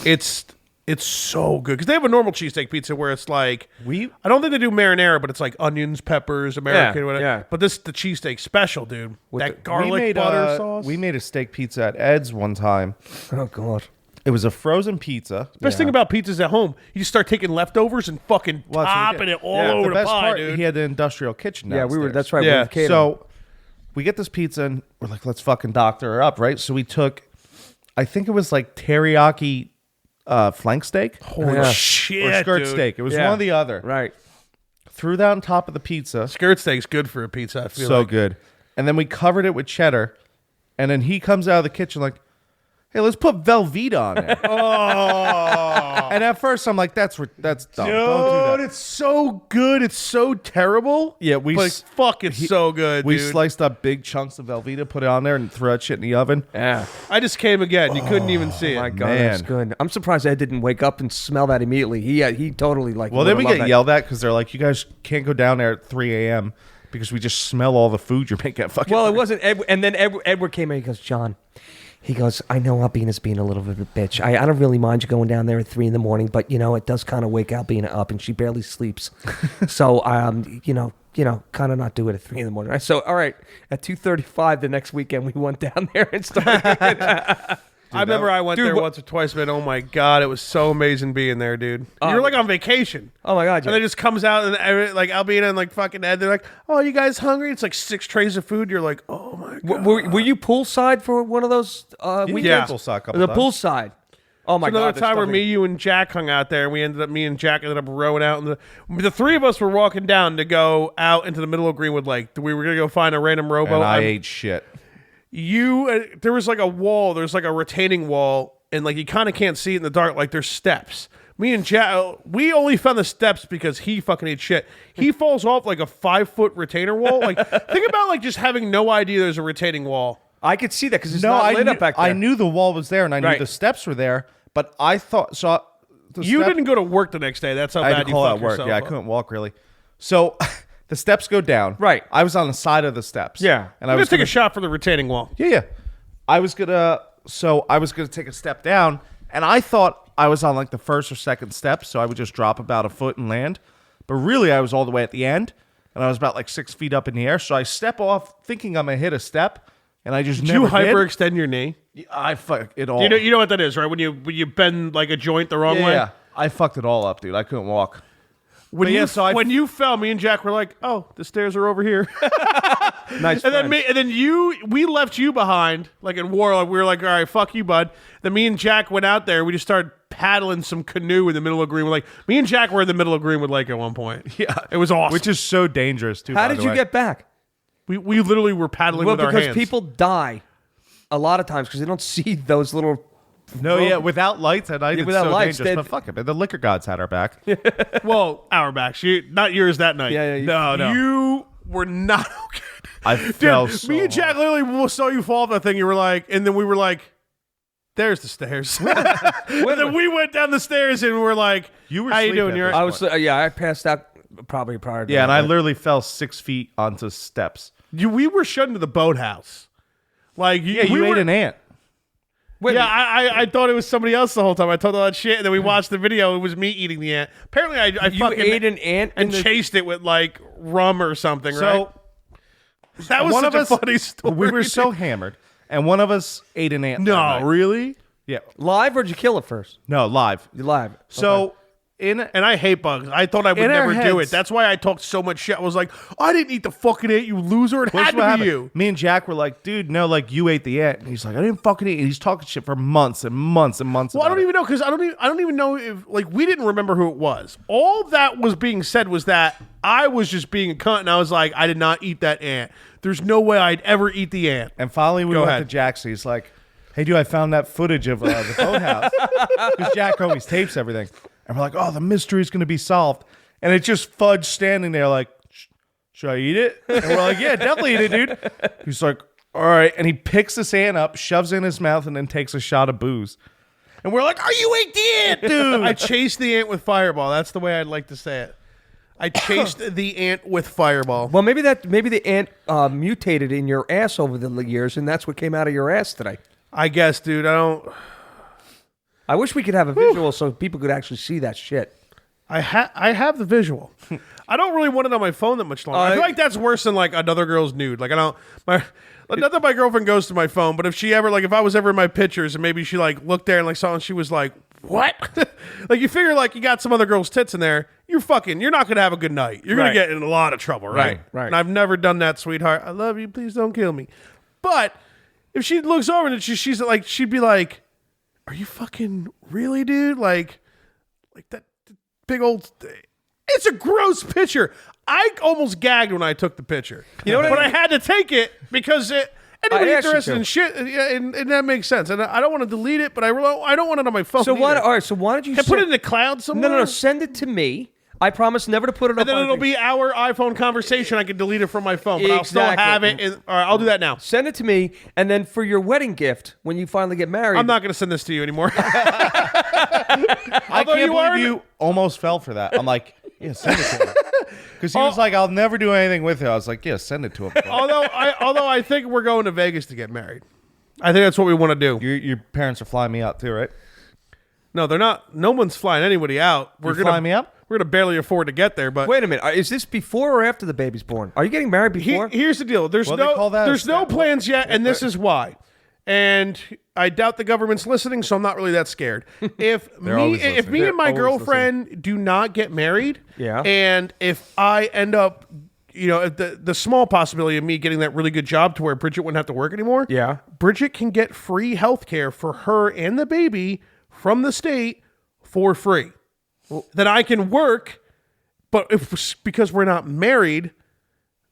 God. It's so good because they have a normal cheesesteak pizza where it's like I don't think they do marinara, but it's like onions, peppers, American, whatever. yeah. But the cheesesteak special, dude. That we garlic made butter sauce. We made a steak pizza at Ed's one time. Oh God. It was a frozen pizza. Best thing about pizzas at home, you just start taking leftovers and fucking Well, that's what we topping did. it all over the best pie, part, dude. he had the industrial kitchen. Yeah, we were. downstairs. That's right. Yeah. We were catering. So we get this pizza and we're like, let's fucking doctor her up, right? So we took, I think it was like teriyaki flank steak Holy Yeah. shit, or skirt dude. steak. It was Yeah. one or the other. right. Threw that on top of the pizza. Skirt steak's good for a pizza. I feel So like. good. And then we covered it with cheddar. And then he comes out of the kitchen like, hey, let's put Velveeta on it. And at first I'm like, that's dumb. Don't do Dude, that. it's so good. It's so terrible. Yeah, we but s- fuck, it's so good. We dude. sliced up big chunks of Velveeta, put it on there, and threw that shit in the oven. Yeah. I just came again. You couldn't even see it. My God, Man. that's good. I'm surprised Ed didn't wake up and smell that immediately. He totally like. Well, then we would've get loved that. yelled at because they're like, you guys can't go down there at 3 a.m. because we just smell all the food you're making. Fucking Well, it wasn't. And then Edward came in. He goes, John. He goes, I know Albina's being a little bit of a bitch. I don't really mind you going down there at 3 a.m, but it does kind of wake Albina up, and she barely sleeps. So kind of not do it at 3 a.m. So all right, at 2:35 the next weekend, we went down there and started. I remember I went Dude, there what- once or twice, man. Oh my God, it was so amazing being there, dude. You're like on vacation. Oh my God, And it just comes out and like Albina and like fucking Ed, they're like, "Oh, you guys hungry?" It's like 6 trays of food. You're like, "Oh my God." were you poolside for one of those weekends? Yeah. Poolside a couple The times. poolside. Oh my Another God! time where me, you, and Jack hung out there, and me and Jack ended up rowing out, and the 3 of us were walking down to go out into the middle of Greenwood Lake. We were gonna go find a random rowboat. And I ate shit. There was like a wall. There's like a retaining wall, and like you kind of can't see it in the dark. Like there's steps. Me and Jack, we only found the steps because he fucking ate shit. He falls off like a 5-foot retainer wall. Like think about like just having no idea there's a retaining wall. I could see that because it's not lit up back there. I knew the wall was there and I knew Right. the steps were there, but I thought so. You didn't go to work the next day. That's how I had bad to you call fucked out work. yourself Yeah, I up. couldn't walk really. So the steps go down. Right. I was on the side of the steps. Yeah. and I'm I was gonna take gonna a shot for the retaining wall. Yeah. I was gonna take a step down, and I thought I was on like the first or second step, so I would just drop about a foot and land. But really, I was all the way at the end, and I was about like 6 feet up in the air. So I step off, thinking I'm gonna hit a step, and I just Did never you hyperextend your knee? did. I fuck it all. You know what that is, right? When you bend like a joint the wrong way. Yeah, I fucked it all up, dude. I couldn't walk. When But you yeah, so when you fell, me and Jack were like, "Oh, the stairs are over here." Nice. And then we left you behind, like in war. Like we were like, "All right, fuck you, bud." Then me and Jack went out there. We just started paddling some canoe in the middle of Greenwood Lake. Me and Jack were in the middle of Greenwood Lake at one point. Yeah, it was awesome. which is so dangerous too. How by did the you way. get back? We literally were paddling with our hands. Because people die a lot of times because they don't see those little. No, yeah, without lights at night, Yeah, it's without so lights, dangerous. they'd- But fuck it, man. The liquor gods had our back. Well, our backs. Not yours that night. Yeah, yeah. No. You were not okay. I Dude, fell so me and Jack hard. literally saw you fall off that thing. You were like, and then we were like, "There's the stairs." And then we went down the stairs and we're like, You were how you sleeping doing? at You're this I was I passed out probably prior to Yeah, and that. I literally fell 6 feet onto steps. we were shut into the boathouse. Like, Yeah, we you were, ate an ant. Wait, Yeah, I thought it was somebody else the whole time. I told all that shit, and then we watched the video. It was me eating the ant. Apparently, I you fucking ate an ant and in the- chased it with like rum or something. So right? That was one such of a us, funny story. we were so hammered, and one of us ate an ant. that no, night. really. Yeah, live or did you kill it first? no, live. You live. So And I hate bugs. I thought I would In our never do it. heads- That's why I talked so much shit. I was like, I didn't eat the fucking ant, you loser. It What's had what to happened? be you. Me and Jack were like, dude, no, like you ate the ant. And he's like, I didn't fucking eat. And he's talking shit for months and months and months. Well, I about don't it. even know because I don't even know if like we didn't remember who it was. All that was being said was that I was just being a cunt, and I was like, I did not eat that ant. There's no way I'd ever eat the ant. And finally, we Go went ahead. to Jack's. He's like, hey, dude, I found that footage of the boathouse. Because Jack always tapes everything. And we're like, oh, the mystery's going to be solved. And it's just Fudge standing there like, should I eat it? And we're like, yeah, definitely eat it, dude. He's like, all right. And he picks this ant up, shoves it in his mouth, and then takes a shot of booze. And we're like, oh, you ate the ant, dude. I chased the ant with Fireball. That's the way I'd like to say it. I chased the ant with Fireball. Well, maybe the ant mutated in your ass over the years, and that's what came out of your ass today. I guess, dude. I wish we could have a visual so people could actually see that shit. I have the visual. I don't really want it on my phone that much longer. I feel like that's worse than like another girl's nude. Like not that my girlfriend goes to my phone, but if she ever if I was ever in my pictures and maybe she like looked there and like saw and she was like, what? Like you figure like you got some other girl's tits in there, you're not gonna have a good night. You're gonna Right. get in a lot of trouble, right? Right. And I've never done that, sweetheart. I love you. Please don't kill me. But if she looks over and she's like, she'd be like, are you fucking really, dude? Like that big old. It's a gross picture. I almost gagged when I took the picture. You know what but I I mean? had to take it because anybody asked you interested to. in shit, and that makes sense. And I don't want to delete it, but I don't want it on my phone. So why? either. All right. So why don't you Can I put it in the cloud somewhere? No. Send it to me. I promise never to put it up. And then on it'll anything. be our iPhone conversation. I can delete it from my phone, but I'll still Exactly. have it. All right, I'll do that now. Send it to me, and then for your wedding gift, when you finally get married, I'm not going to send this to you anymore. I Although can't you are- believe you almost fell for that. I'm like, yeah, send it to him. Because he was like, I'll never do anything with it. I was like, yeah, send it to him. although I think we're going to Vegas to get married. I think that's what we want to do. Your parents are flying me out too, right? No, they're not. No one's flying anybody out. We're You gonna flying me up? We're gonna barely afford to get there. But Wait a minute. Is this before or after the baby's born? Are you getting married before? here's the deal. There's Well, they call that a there's no step. plans yet, and this is why. And I doubt the government's listening, so I'm not really that scared. If always me listening. and my They're always girlfriend do not get married, Yeah. and if I end up, if the small possibility of me getting that really good job to where Bridget wouldn't have to work anymore, Yeah. Bridget can get free health care for her and the baby from the state for free. Then I can work, but because we're not married,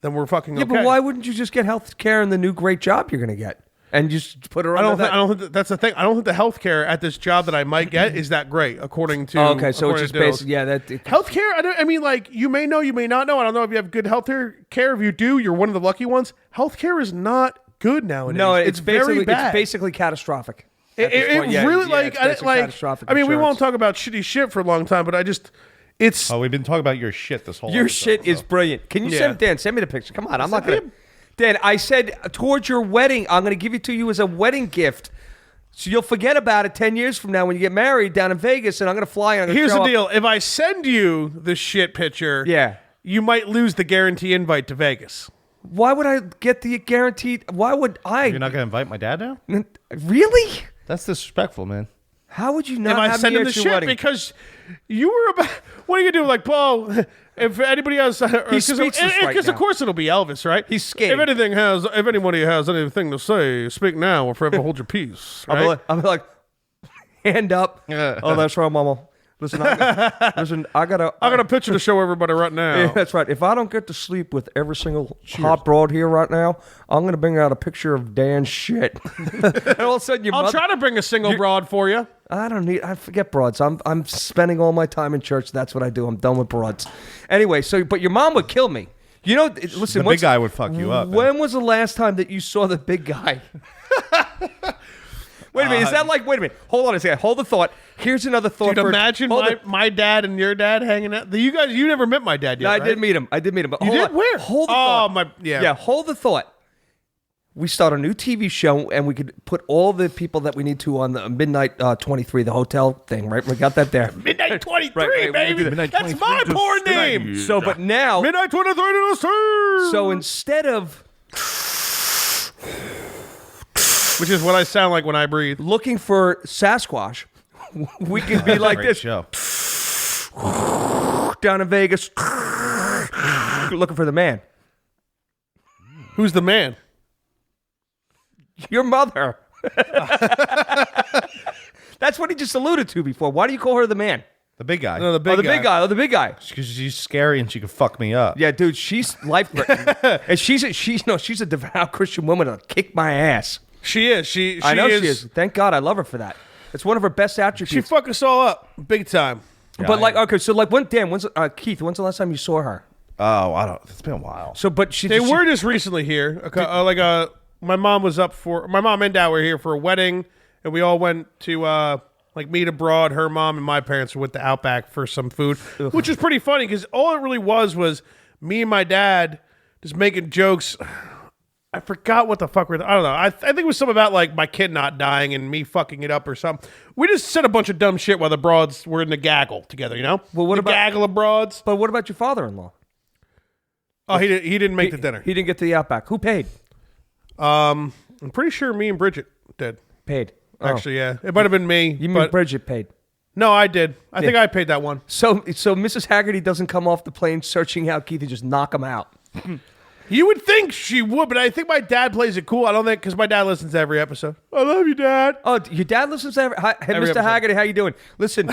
then we're fucking yeah, okay. but why wouldn't you just get health care in the new great job you're going to get? And just put her I on don't think that's the thing. I don't think the healthcare at this job that I might get is that great, according to. Okay, so it's according just to Dills. basically, yeah, that. Healthcare. I mean, like you may know, you may not know. I don't know if you have good healthcare. If you do, you're one of the lucky ones. Healthcare is not good nowadays. No, it's very basically bad. it's basically catastrophic. It, at this it point. Yeah, really yeah, like it's I, basically like. catastrophic I mean, we won't insurance. talk about shitty shit for a long time, but it's. Oh, we've been talking about your shit this whole Your episode, shit is so. brilliant. Can you Yeah. send Dan? Send me the picture. Come on, I'm not gonna. Dan, I said towards your wedding, I'm gonna give it to you as a wedding gift. So you'll forget about it 10 years from now when you get married down in Vegas, and I'm gonna fly. And I'm gonna Here's show the up. deal: if I send you the shit picture, Yeah. you might lose the guarantee invite to Vegas. Why would I get the guaranteed? Why would I? You're not going to invite my dad now? Really? That's disrespectful, man. How would you not Am I have sending me the at your shit wedding? because you were about? What are you gonna do? Like, Paul, if anybody else, He's speechless right because now. of course it'll be Elvis, right? He's scared. If anybody has anything to say, speak now or forever hold your peace. Right? I'll be like, hand up. Oh, that's right, Mama. Listen, I got a picture to show everybody right now. Yeah, that's right. If I don't get to sleep with every single hot broad here right now, I'm gonna bring out a picture of Dan's shit. And all of a sudden, I'll try to bring a single broad for you. I forget broads. I'm spending all my time in church. That's what I do. I'm done with broads. Anyway, but your mom would kill me. You know, listen. The big guy would fuck you up. When was the last time that you saw the big guy? Wait a minute. Is that like? Wait a minute. Hold on a second. Hold the thought. Here's another thought. Dude, imagine my dad and your dad hanging out. You never met my dad yet. No, right? I did meet him. But You hold did? on. Where? Hold the thought. Yeah. Hold the thought. We start a new TV show, and we could put all the people that we need to on the Midnight 23, the hotel thing, right? We got that there. Midnight 23, Right, baby. Midnight That's 23 my just porn tonight. name. So, but now, Midnight 23 to the sea. so instead of Which is what I sound like when I breathe. looking for Sasquatch, we could be like Great this show. down in Vegas, looking for the man. Who's the man? Your mother. That's what he just alluded to before. Why do you call her the man? The big guy. No, the big Oh, the guy. big guy. Oh, the big guy. Because she's scary and she could fuck me up. Yeah, dude, she's life-threatening. And she's a devout Christian woman that'll kick my ass. She is. She I know she is. Thank God, I love her for that. It's one of her best She attributes. fucked us all up big time. But like, okay, so like, Keith, when's the last time you saw her? Oh, I don't. It's been a while. So, but she They were just recently here. My mom was my mom and dad were here for a wedding, and we all went to meet abroad. Her mom and my parents went to Outback for some food, which is pretty funny because all it really was me and my dad just making jokes. I forgot what the fuck I don't know. I think it was something about like my kid not dying and me fucking it up or something. We just said a bunch of dumb shit while the broads were in the gaggle together, you know? Well, what the about- gaggle of broads? But what about your father-in-law? Oh, he didn't make the dinner. He didn't get to the Outback. Who paid? I'm pretty sure me and Bridget did. Paid. Oh. Actually, yeah, it might have been me. You mean but Bridget paid? no, I did. I think I paid that one. So Mrs. Haggerty doesn't come off the plane searching out Keith and just knock him out. You would think she would, but I think my dad plays it cool. I don't think because my dad listens to every episode. I love you, Dad. Oh, your dad listens to Hey, Every Mr. episode. Haggerty, how you doing? Listen,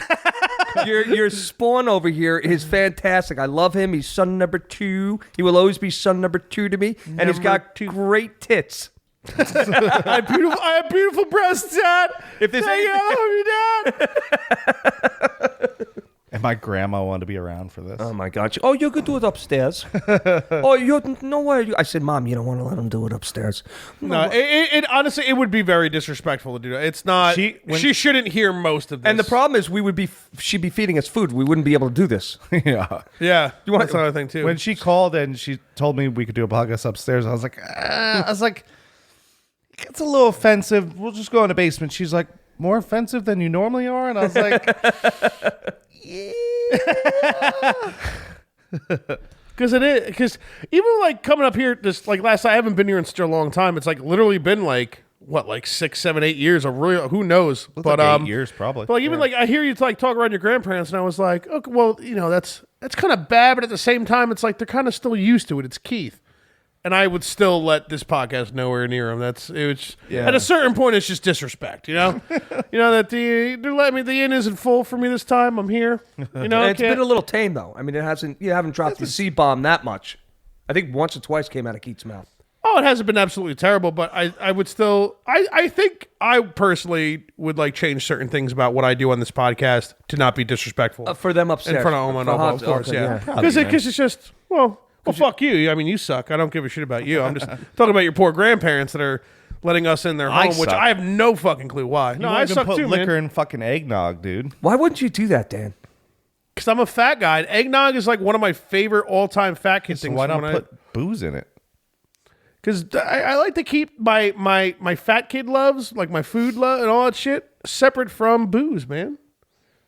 your Spawn over here is fantastic. I love him. He's son number 2. He will always be son number 2 to me, and he's got great tits. I have beautiful breasts, Dad. If there's anything- I love you, Dad. And my grandma wanted to be around for this. Oh my God! Oh, you could do it upstairs. Oh, you no way. I said, Mom, you don't want to let him do it upstairs. No, it honestly it would be very disrespectful to do that. It's not. She shouldn't hear most of this. And the problem is, she'd be feeding us food. We wouldn't be able to do this. Yeah. Yeah, that's another thing too. When she called and she told me we could do a podcast upstairs, I was like, it's a little offensive. We'll just go in the basement. She's like, more offensive than you normally are? And I was like, yeah. Because it is. Because even like coming up here, just like last night, I haven't been here in such a long time. It's like literally been like 6, 7, 8 years. Or really, who knows? But like 8 years probably. But like even like I hear you like talk around your grandparents, and I was like, okay, well, you know, that's kind of bad, but at the same time, it's like they're kind of still used to it. It's Keith. And I would still let this podcast nowhere near him. At a certain point, it's just disrespect, you know. You know that the inn isn't full for me this time. I'm here, you know. It's been a little tame though. I mean, you haven't dropped the C-bomb that much. I think once or twice came out of Keith's mouth. Oh, it hasn't been absolutely terrible, but I would still. I think I personally would like change certain things about what I do on this podcast to not be disrespectful For them upstairs. in front of Oma and Oba, of course, okay, yeah. yeah. Because it's just well, fuck you. I mean, you suck. I don't give a shit about you. I'm just talking about your poor grandparents that are letting us in their home, which suck. I have no fucking clue why. No, I suck put too, liquor man. in fucking eggnog, dude. Why wouldn't you do that, Dan? Because I'm a fat guy. Eggnog is like one of my favorite all-time fat kid So things. why not put booze in it? Because I like to keep my fat kid loves, like my food love and all that shit, separate from booze, man.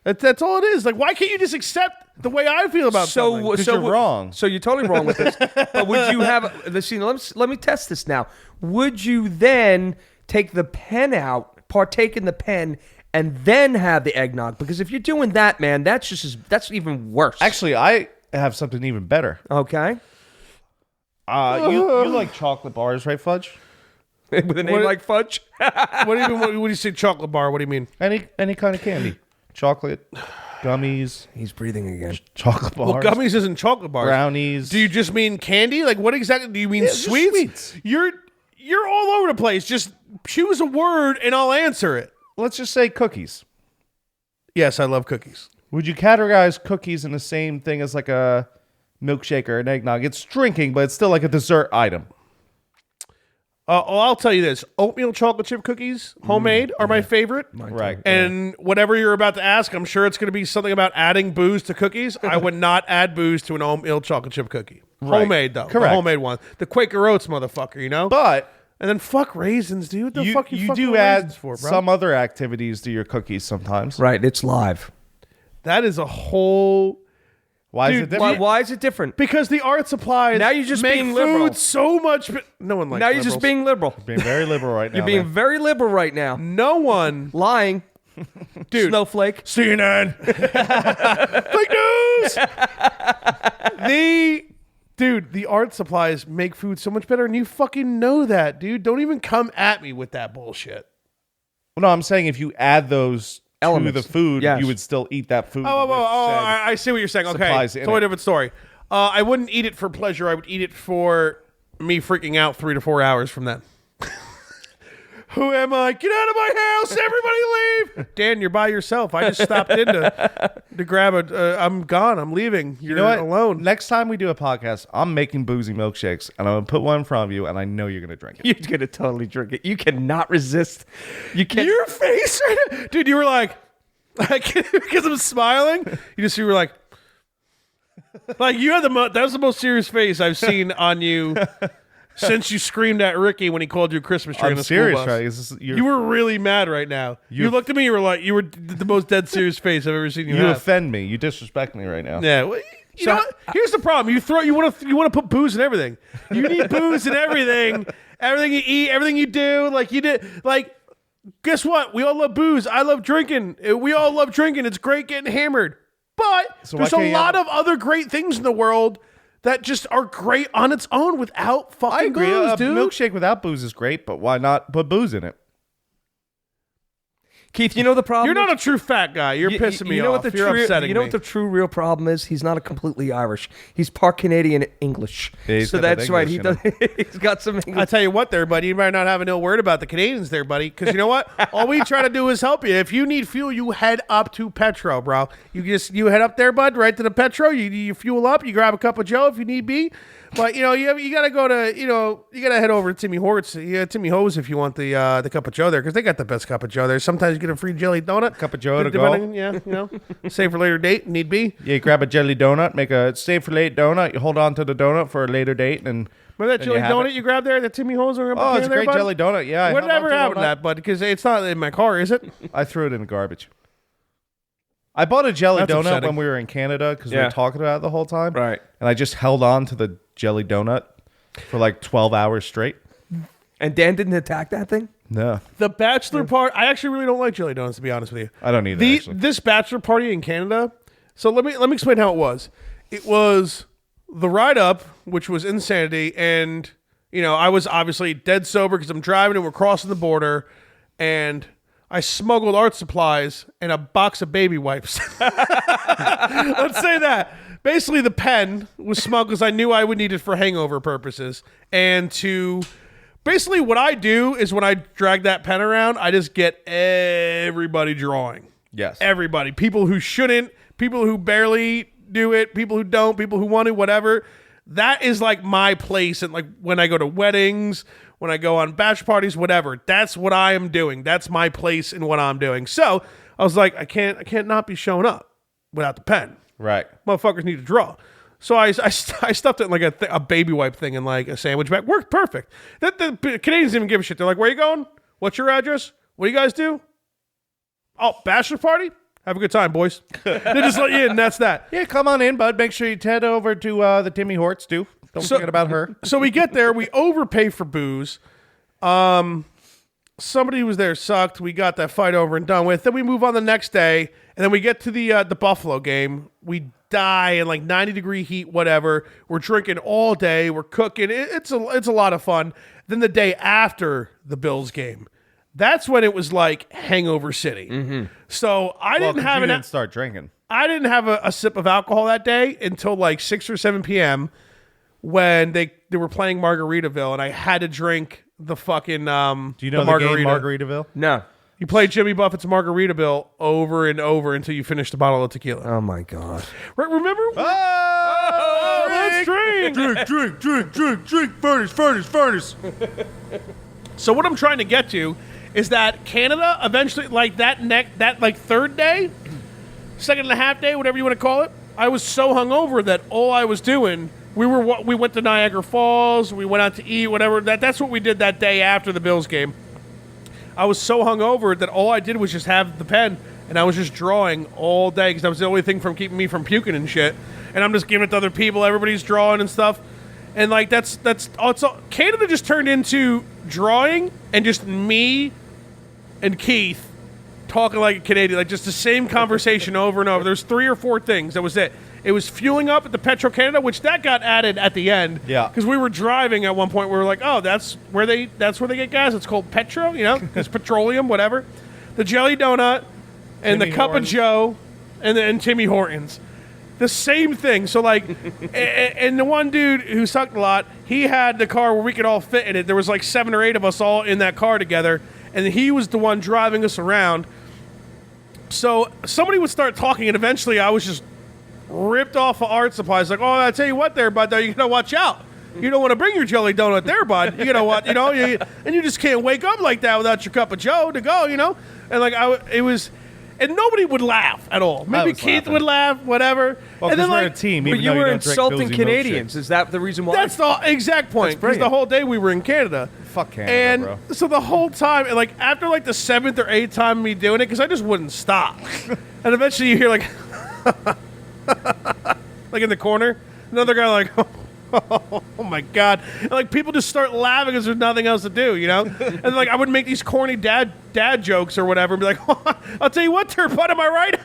That's all it is. Like, why can't you just accept the way I feel about something? Because you're wrong. So you're totally wrong with this. But would you have? Let me test this now. Would you then take the pen out, partake in the pen, and then have the eggnog. Because if you're doing that, man, that's even worse. Actually, I have something even better. Okay. You like chocolate bars, right, Fudge? With a name like Fudge? What do you mean? When you say chocolate bar, what do you mean? Any kind of candy. Chocolate, gummies, He's breathing again. chocolate bars, Well, gummies isn't chocolate bars. brownies. Do you just mean candy? Like, what exactly do you mean? just sweets. You're all over the place. Just choose a word and I'll answer it. Let's just say cookies. Yes, I love cookies. Would you categorize cookies in the same thing as like a milkshake or an eggnog? It's drinking, but it's still like a dessert item. I'll tell you this: oatmeal chocolate chip cookies, homemade, are my favorite. Right. And whatever you're about to ask, I'm sure it's going to be something about adding booze to cookies. I would not add booze to an oatmeal chocolate chip cookie. Right. Homemade though, Correct. the homemade one, the Quaker Oats, motherfucker. You know. But And then fuck raisins, dude. What the fuck you fucking do with add raisins for, bro? some other activities to your cookies sometimes. Right, it's live. That is a whole. Why is Dude, it different? Why is it different? Because the art supplies Now you're just make being food liberal. so much. No one likes. Now you're just liberals. being liberal. Being very liberal right now. You're being man. very liberal right now. No one, Lying. dude. Snowflake. CNN. Fake news. The art supplies make food so much better, and you fucking know that, dude. Don't even come at me with that bullshit. Well, no, I'm saying if you add those Elements. to the food, Yes. you would still eat that food. Oh, with said- I see what you're saying. Okay, supplies in totally it. different story. I wouldn't eat it for pleasure. I would eat it for me freaking out 3 to 4 hours from that. Who am I? Get out of my house! Everybody leave! Dan, you're by yourself. I just stopped in to grab a. I'm gone. I'm leaving. You're You know what? alone. Next time we do a podcast, I'm making boozy milkshakes, and I'm gonna put one in front of you, and I know you're gonna drink it. You're going to totally drink it. You cannot resist. You can't. Your face, right now, dude. You were like, because I'm smiling. You were like you had that was the most serious face I've seen on you since you screamed at Ricky when he called you a Christmas tree in I'm the serious, school bus. right? Is this, You were really mad right now. You looked at me. You were like, you were the most dead serious face I've ever seen you you have. offend me. You disrespect me right now. Yeah. Well, you know what? Here's the problem. You want to put booze in everything. You need booze in everything. Everything you eat, everything you do. Like you did. Like, guess what? We all love booze. I love drinking. We all love drinking. It's great getting hammered. But So there's why can't a you lot have- of other great things in the world that just are great on its own without fucking I agree. booze, A dude. milkshake without booze is great, but why not put booze in it? Keith, you know the problem? You're not a true fat guy. You're pissing me you know off. What the You're true, upsetting You know me. what the true real problem is? He's not a completely Irish. He's part Canadian English. Yeah, he's So got that that's right. He English does. in He's got some I English. tell you what, there, buddy. You might not have an ill word about the Canadians, there, buddy. Because you know what? All we try to do is help you. If you need fuel, you head up to Petro, bro. You head up there, bud, right to the Petro. You fuel up. You grab a cup of Joe if you need be. But you gotta go to you gotta head over to Timmy Hort's, Timmy Ho's if you want the cup of Joe there because they got the best cup of Joe there. Sometimes you get a free jelly donut. Cup of Joe to go. depending, yeah, save for later date, need be. Yeah, you grab a jelly donut, make a save for late donut. You hold on to the donut for a later date, and Remember that then jelly you have donut it. you grabbed there, that Timmy Ho's? Oh, it's a great jelly donut. Yeah, I held on Whatever to it happened to overnight. that, bud? Because it's not in my car, is it? I threw it in the garbage. I bought a jelly That's donut upsetting. when we were in Canada because we Yeah. were talking about it the whole time. Right. And I just held on to the jelly donut for like 12 hours straight. And Dan didn't attack that thing? No, The bachelor party. I actually really don't like jelly donuts, to be honest with you. I don't either. Actually. This bachelor party in Canada. So let me explain how it was. It was the ride up, which was insanity, and I was obviously dead sober because I'm driving and we're crossing the border, and I smuggled art supplies and a box of baby wipes. Let's say that. Basically, the pen was smuggled because I knew I would need it for hangover purposes. And basically what I do is when I drag that pen around, I just get everybody drawing. Yes. Everybody. People who shouldn't, people who barely do it, people who don't, people who want to, whatever. That is like my place. And like when I go to weddings, when I go on bachelor parties, whatever, that's what I am doing. That's my place in what I'm doing. So I was like, I can't not be showing up without the pen. Right. Motherfuckers need to draw. So I stuffed it in like a baby wipe thing in like a sandwich bag. Worked perfect. The Canadians didn't even give a shit. They're like, where you going? What's your address? What do you guys do? Oh, bachelor party? Have a good time, boys. They just let you in, and that's that. Yeah, come on in, bud. Make sure you head over to the Timmy Hort's, too. Don't forget about her. So we get there, we overpay for booze. somebody who was there sucked. We got that fight over and done with. Then we move on the next day, and then we get to the Buffalo game. We die in like 90-degree heat, whatever. We're drinking all day. We're cooking. It's a lot of fun. Then the day after the Bills game, that's when it was like hangover city. So I didn't start drinking. I didn't have a sip of alcohol that day until like 6 or 7 p.m. when they were playing Margaritaville, and I had to drink the fucking Do you know the game Margaritaville? No. You play Jimmy Buffett's Margaritaville over and over until you finish the bottle of tequila. Oh my God. Right, remember? Oh, let's drink. Furnace. So what I'm trying to get to is that Canada eventually, like that third day, second and a half day, whatever you want to call it, I was so hungover that all I was doing, we went to Niagara Falls, we went out to eat, whatever. That's what we did that day after the Bills game. I was so hungover that all I did was just have the pen, and I was just drawing all day because that was the only thing from keeping me from puking and shit. And I'm just giving it to other people. Everybody's drawing and stuff, and like that's all. Canada just turned into drawing and just me and Keith talking like a Canadian, like just the same conversation over and over. There's 3 or 4 things. That was it. It was fueling up at the Petro-Canada, which that got added at the end. Yeah. Because we were driving at one point. We were like, oh, that's where they get gas. It's called Petro, because petroleum, whatever. The jelly donut and Timmy the cup Hortons. of Joe and Timmy Hortons. The same thing. So, like, and the one dude who sucked a lot, he had the car where we could all fit in it. There was like 7 or 8 of us all in that car together, and he was the one driving us around. So somebody would start talking, and eventually I was just ripped off of art supplies. Like, oh, I tell you what there, bud, though, you got to watch out. You don't want to bring your jelly donut there, bud. You know what, and you just can't wake up like that without your cup of Joe to go, And like, and nobody would laugh at all. Maybe Keith laughing. would laugh, whatever. Well, and then we're like, a team. But Even you though were don't drink insulting boozy Canadians. milkshakes. Is that the reason why? that's the exact point. Because the whole day we were in Canada. Fuck Canada, And bro. so the whole time, and like after like the 7th or 8th time me doing it, because I just wouldn't stop. And eventually you hear like, like in the corner, another guy like, oh my God. And like people just start laughing because there's nothing else to do, And like I would make these corny dad jokes or whatever and be like, I'll tell you what, Turpot, am I right?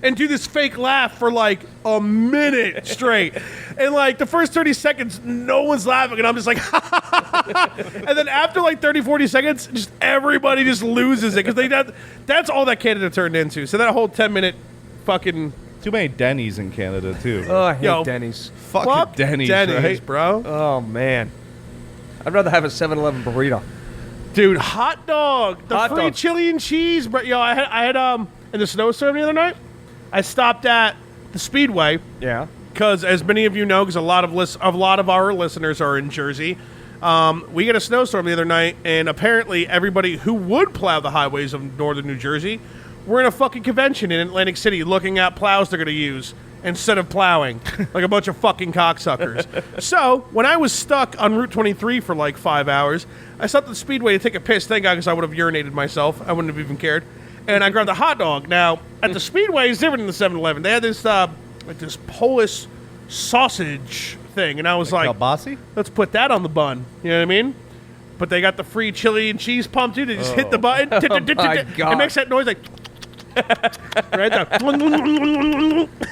And do this fake laugh for like a minute straight. And like the first 30 seconds, no one's laughing. And I'm just like, and then after like 30, 40 seconds, just everybody just loses it. Because that's all that Canada turned into. So that whole 10-minute fucking... Too many Denny's in Canada, too. Oh, I hate Yo, Denny's. Fucking Denny's, right? bro. Oh, man. I'd rather have a 7-Eleven burrito. Dude, hot dog. The Hot free dog. chili and cheese. But yo, I had in the snowstorm the other night, I stopped at the Speedway Yeah. because, as many of you know, because a lot of our listeners are in Jersey. We get a snowstorm the other night, and apparently everybody who would plow the highways of northern New Jersey, we're in a fucking convention in Atlantic City looking at plows they're going to use instead of plowing like a bunch of fucking cocksuckers. So when I was stuck on Route 23 for like 5 hours, I stopped at the Speedway to take a piss. Thank God, because I would have urinated myself. I wouldn't have even cared. And I grabbed a hot dog. Now, at the Speedway, it's different than the 7-Eleven. They had this like this Polish sausage thing, and I was like, Kielbasi? let's put that on the bun. You know what I mean? But they got the free chili and cheese pump, dude. They just hit the button. my God. It makes that noise like... right there.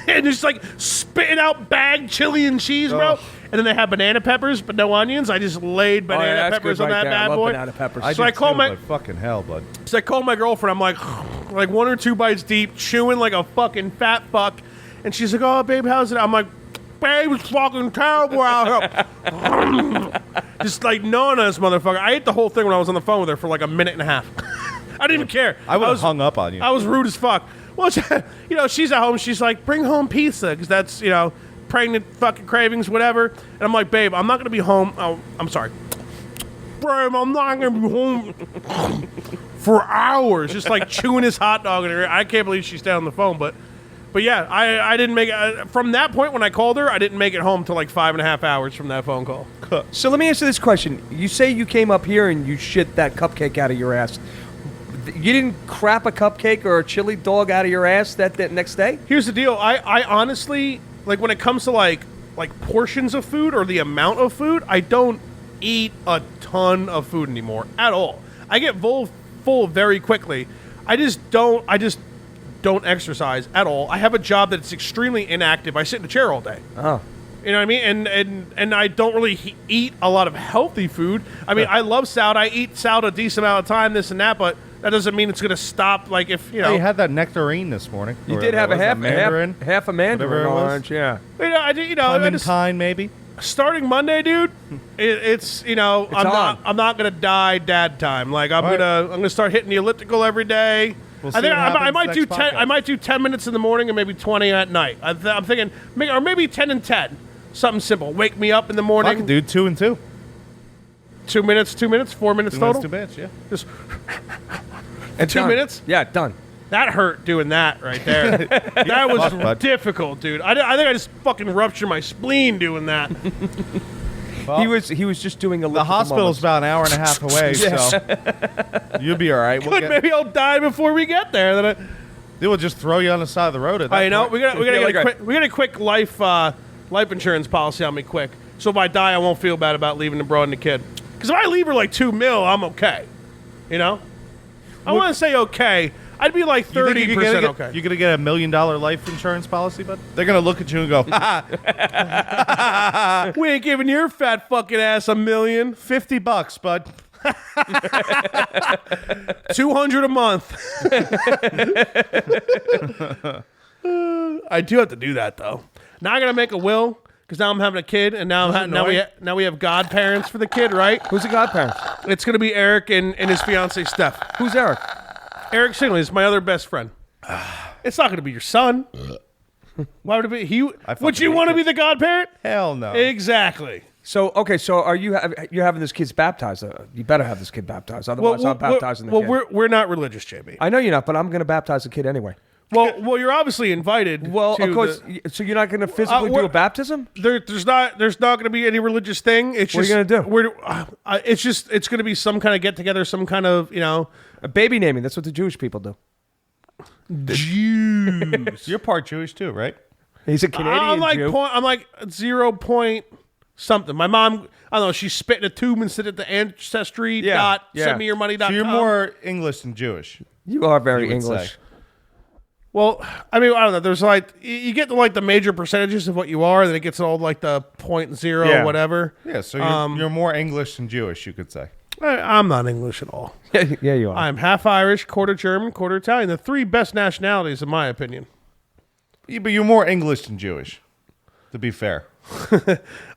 And just like spitting out bagged chili and cheese, bro. Ugh. And then they have banana peppers, but no onions. I just laid banana that's peppers good on right that there. I bad love boy. banana peppers. I So do I call too, my- but fucking hell, bud. So I called my girlfriend. I'm like 1 or 2 bites deep, chewing like a fucking fat fuck. And she's like, oh, babe, how's it? I'm like, babe, it's fucking terrible out here. Just like gnawing on this motherfucker. I ate the whole thing when I was on the phone with her for like a minute and a half. I didn't even care. I would have was- hung up on you. I was rude as fuck. Well, she's at home. She's like, bring home pizza, because that's, pregnant fucking cravings, whatever. And I'm like, babe, I'm not going to be home. Oh, I'm sorry. Babe, I'm not going to be home for hours, just like chewing his hot dog in her. I can't believe she stayed on the phone, but yeah, I didn't make it. From that point when I called her, I didn't make it home till like 5.5 hours from that phone call. So let me answer this question. You say you came up here and you shit that cupcake out of your ass. You didn't crap a cupcake or a chili dog out of your ass that next day? Here's the deal. I honestly, like, when it comes to like portions of food or the amount of food, I don't eat a ton of food anymore at all. I get full very quickly. I just don't exercise at all. I have a job that's extremely inactive. I sit in a chair all day. Oh. You know what I mean? And I don't really eat a lot of healthy food. I mean, I love salad. I eat salad a decent amount of time, this and that, but that doesn't mean it's going to stop. Like if, you know. You had that nectarine this morning. You did have a half mandarin. Half a mandarin orange, yeah. Clementine, maybe? Starting Monday, dude, it's I'm not gonna die dad time. Like I'm gonna start hitting the elliptical every day. We'll I think I might do 10. I might do 10 minutes in the morning and maybe 20 at night. I'm thinking, or maybe 10 and 10. Something simple. Wake me up in the morning. Fuck, dude, 2 and 2. 2 minutes, 2 minutes, 4 minutes total. 2 minutes, yeah. Just And 2 done. minutes. Yeah, done. That hurt doing that right there. That was bud. difficult, dude. I think I just fucking ruptured my spleen doing that. Well, He was just doing a the hospital's about an hour and a half away, so you'll be all right. Good, maybe I'll die before we get there. They will just throw you on the side of the road. At that I know point. we got a quick life insurance policy on me quick. So if I die, I won't feel bad about leaving the broad and the kid. Because if I leave her like $2 million, I'm okay. You know, I want to say okay. I'd be like 30% okay. You're gonna get $1 million life insurance policy, bud. They're gonna look at you and go, we ain't giving your fat fucking ass $1 million. $50, bud. 200 a month. I do have to do that though. Now I gotta make a will because now I'm having a kid, and now we have godparents for the kid, right? Who's the godparent? It's gonna be Eric and his fiance Steph. Who's Eric? Eric Singley is my other best friend. It's not gonna be your son. Why would it be? Would you want to be the godparent? Hell no. Exactly. So are you're having this kid baptized? You better have this kid baptized. Otherwise, I'm baptizing the kid. Well, we're not religious, JB. I know you're not, but I'm going to baptize the kid anyway. Well, you're obviously invited. Well, of course. So you're not going to physically do a baptism? There's not going to be any religious thing. It's what just, are you going to do? It's going to be some kind of get together, some kind of a baby naming. That's what the Jewish people do. Jews. You're part Jewish too, right? He's a Canadian Jew. I'm like 0 point something. My mom, I don't know. She spit in a tube and said at the ancestry send me your money. So you're more English than Jewish. You are very you would English. say. Well, I mean, I don't know. There's like you get to like the major percentages of what you are, then it gets all like the 0.0 whatever. Yeah, so you're more English than Jewish, you could say. I'm not English at all. Yeah, you are. I'm half Irish, quarter German, quarter Italian. The 3 best nationalities, in my opinion. Yeah, but you're more English than Jewish, to be fair.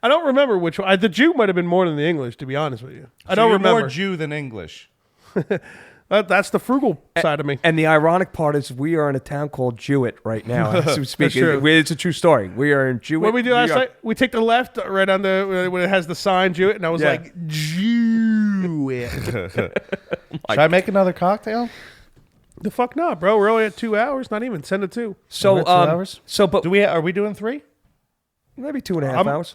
I don't remember which one. The Jew might have been more than the English, to be honest with you. I don't remember. More Jew than English. That's the frugal side of me. And the ironic part is we are in a town called Jewett right now. As we speak. It's a true story. We are in Jewett. What we do last night, we take the left right on when it has the sign Jewett, and I was like, Jewett. Should I make another cocktail? The fuck not, bro. We're only at 2 hours, not even 10 to 2. So, 2 hours? But are we doing 3? Maybe 2.5 hours.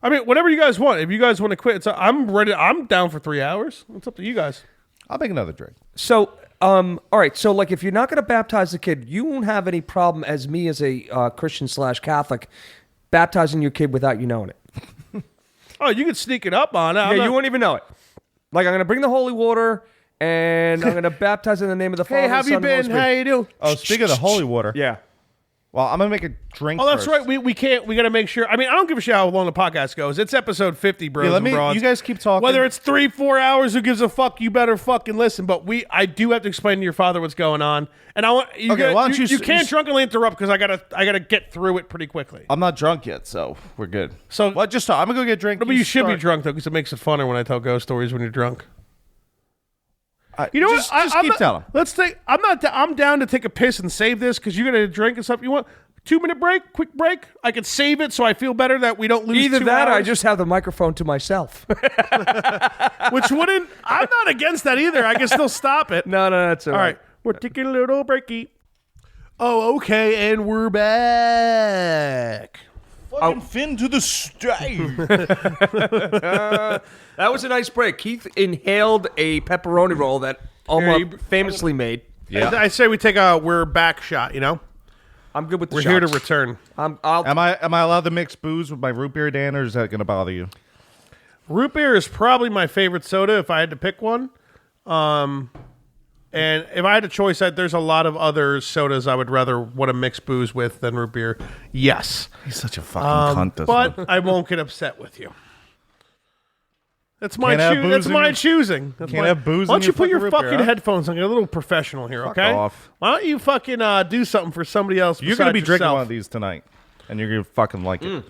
I mean, whatever you guys want. If you guys want to quit, I'm ready. I'm down for 3 hours. It's up to you guys. I'll make another drink. So, all right. So, like, if you're not going to baptize the kid, you won't have any problem as me as a Christian/Catholic baptizing your kid without you knowing it. Oh, you could sneak it up on it. Yeah, you won't even know it. Like, I'm going to bring the holy water and I'm going to baptize in the name of the Father. Hey, how have you been? How you doing? Oh, speaking of the holy water. Yeah. Well, I'm going to make a drink Oh, that's first. right. We can't. We got to make sure. I mean, I don't give a shit how long the podcast goes. It's episode 50, bros and broads. You guys keep talking. Whether it's 3-4 hours, who gives a fuck? You better fucking listen. But I do have to explain to your father what's going on. And I want you. Okay, why don't you can't drunkenly interrupt because I gotta get through it pretty quickly. I'm not drunk yet, so we're good. So, well, just I'm going to go get a drink. No, but you should be drunk, though, because it makes it funner when I tell ghost stories when you're drunk. You know just, what? Just keep telling. Let's take. I'm down to take a piss and save this because you're gonna drink and stuff. You want 2-minute break? Quick break. I could save it so I feel better that we don't lose. Either 2 that, or hours. I just have the microphone to myself. Which wouldn't. I'm not against that either. I can still stop it. No, that's all right. We're taking a little breaky. Oh, okay, and we're back. Fucking Finn to the stage. That was a nice break. Keith inhaled a pepperoni roll that Omar famously made. Yeah. I say we take a we're back shot. You know, I'm good with the we're shots. here to return. Am I allowed to mix booze with my root beer, Dan, or is that going to bother you? Root beer is probably my favorite soda if I had to pick one. And if I had a choice, there's a lot of other sodas I would rather want to mix booze with than root beer. Yes. He's such a fucking cunt. This But one. I won't get upset with you. That's my Can't have booze That's in my your- choosing. That's can't my- have booze Why in don't you your put your fucking root beer, fucking huh? headphones on? Get a little professional here, Fuck okay? off. Why don't you fucking do something for somebody else? You're going to be besides drinking yourself? one of these tonight, and you're going to fucking like it. Ooh,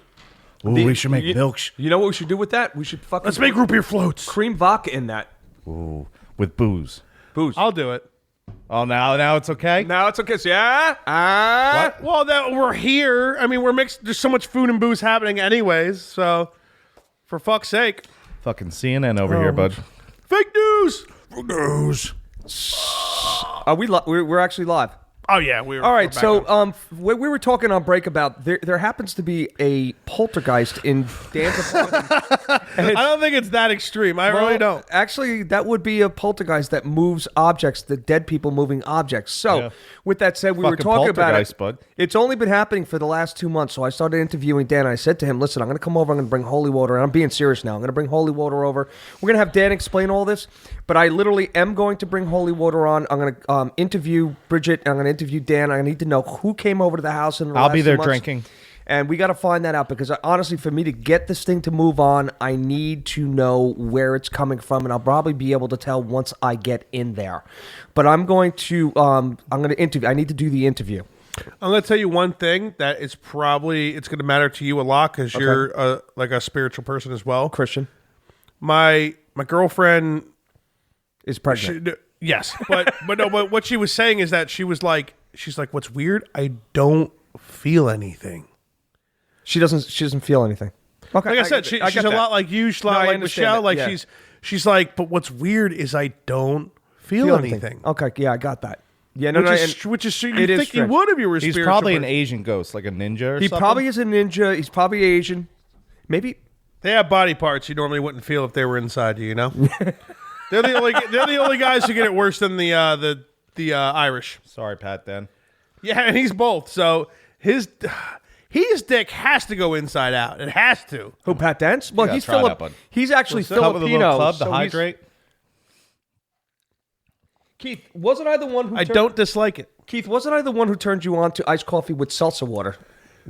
The- we should make you- milk. You know what we should do with that? We should fucking Let's make root beer floats. cream vodka in that. Ooh, with booze. Booze. I'll do it. Oh, now it's okay? Now it's okay. So yeah. Well, that we're here. I mean, we're mixed. There's so much food and booze happening, anyways. So, for fuck's sake, Fucking CNN over here, bud. fake news. Are we? We're actually live. Oh yeah, we were. All we're right, back so on. we were talking on break about there happens to be a poltergeist in Dan's apartment. I don't think it's that extreme. I really don't. Actually, that would be a poltergeist that moves objects, the dead people moving objects. So, Yeah. with that said, we were Fucking talking about it. poltergeist, bud. It's only been happening for the last 2 months. So I started interviewing Dan. And I said to him, "Listen, I'm going to come over. I'm going to bring holy water. And I'm being serious now. I'm going to bring holy water over. We're going to have Dan explain all this. But I literally am going to bring holy water on. I'm going to interview Bridget. I'm going to interview Dan. I need to know who came over to the house in the I'll last be 2 there months. drinking. And we got to find that out because honestly, for me to get this thing to move on, I need to know where it's coming from, and I'll probably be able to tell once I get in there. But I'm going to interview. I need to do the interview. I'm going to tell you one thing that is probably it's going to matter to you a lot because you're like a spiritual person as well. Christian My girlfriend. is pregnant. Yes, but no. But what she was saying is that she's like, what's weird? I don't feel anything. She doesn't feel anything. Okay, Like I said, she's a lot like you. She's a lot I like understand Michelle. that, Like yeah. she's like, but what's weird is I don't feel anything. Okay, yeah, I got that. Yeah, no, Which is you it is think you strange. would if you were a He's spiritual probably an person. Asian ghost, like a ninja or he something. probably is a ninja. He's probably Asian. Maybe. They have body parts you normally wouldn't feel if they were inside you. You know, they're the only guys who get it worse than the Irish. Sorry, Pat, then. Yeah, and he's both. So his dick has to go inside out. It has to. Who, Pat Dance? Well, Yeah, he's try that, bud. He's actually Come with a Filipino. little club to so he's- hydrate. Keith, wasn't I the one who? I don't dislike it. Keith, wasn't I the one who turned you on to iced coffee with seltzer water?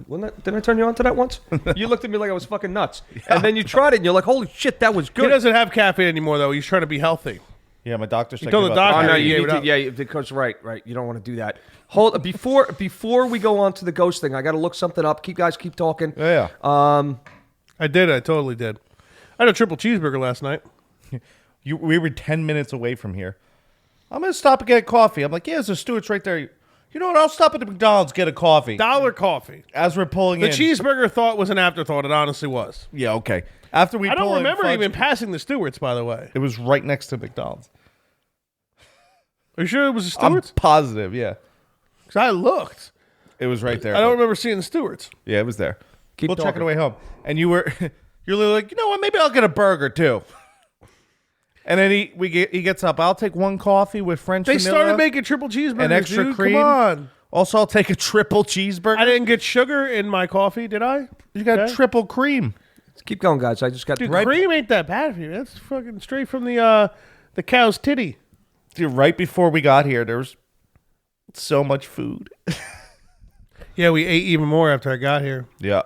Didn't I turn you on to that once? You looked at me like I was fucking nuts, and then you tried it, and you're like, "Holy shit, that was He good." doesn't have caffeine anymore though. He's trying to be healthy. Yeah, my doctor's told thinking the about doctor- Oh no, Yeah, you gave need it to. up. Yeah, because right. You don't want to do that. Hold before we go on to the ghost thing. I got to look something up. Keep talking. Yeah. I did. I totally did. I had a triple cheeseburger last night. We were 10 minutes away from here. I'm going to stop and get coffee. I'm like, yeah, there's a Stewart's right there. You know what? I'll stop at the McDonald's, get a coffee. $1 coffee. As we're pulling The in. cheeseburger thought was an afterthought. It honestly was. Yeah, okay. After we I pull don't in remember fudge- even passing the Stewart's, by the way. It was right next to McDonald's. Are you sure it was the I'm Stewart's? positive, yeah. Because I looked. It was right there. I don't remember seeing the Stewart's. Yeah, it was there. Keep we'll check talking. it away home. And you're literally like, you know what? Maybe I'll get a burger too. And then he gets up. I'll take one coffee with French They vanilla started making triple cheeseburgers. and extra dude. cream. Come on. Also, I'll take a triple cheeseburger. I didn't get sugar in my coffee, did I? You got Okay. triple cream. Keep going, guys. I just got Dude, right. cream ain't that bad for you. That's fucking straight from the cow's titty. Dude, right before we got here, there was so much food. Yeah, we ate even more after I got here. Yeah. It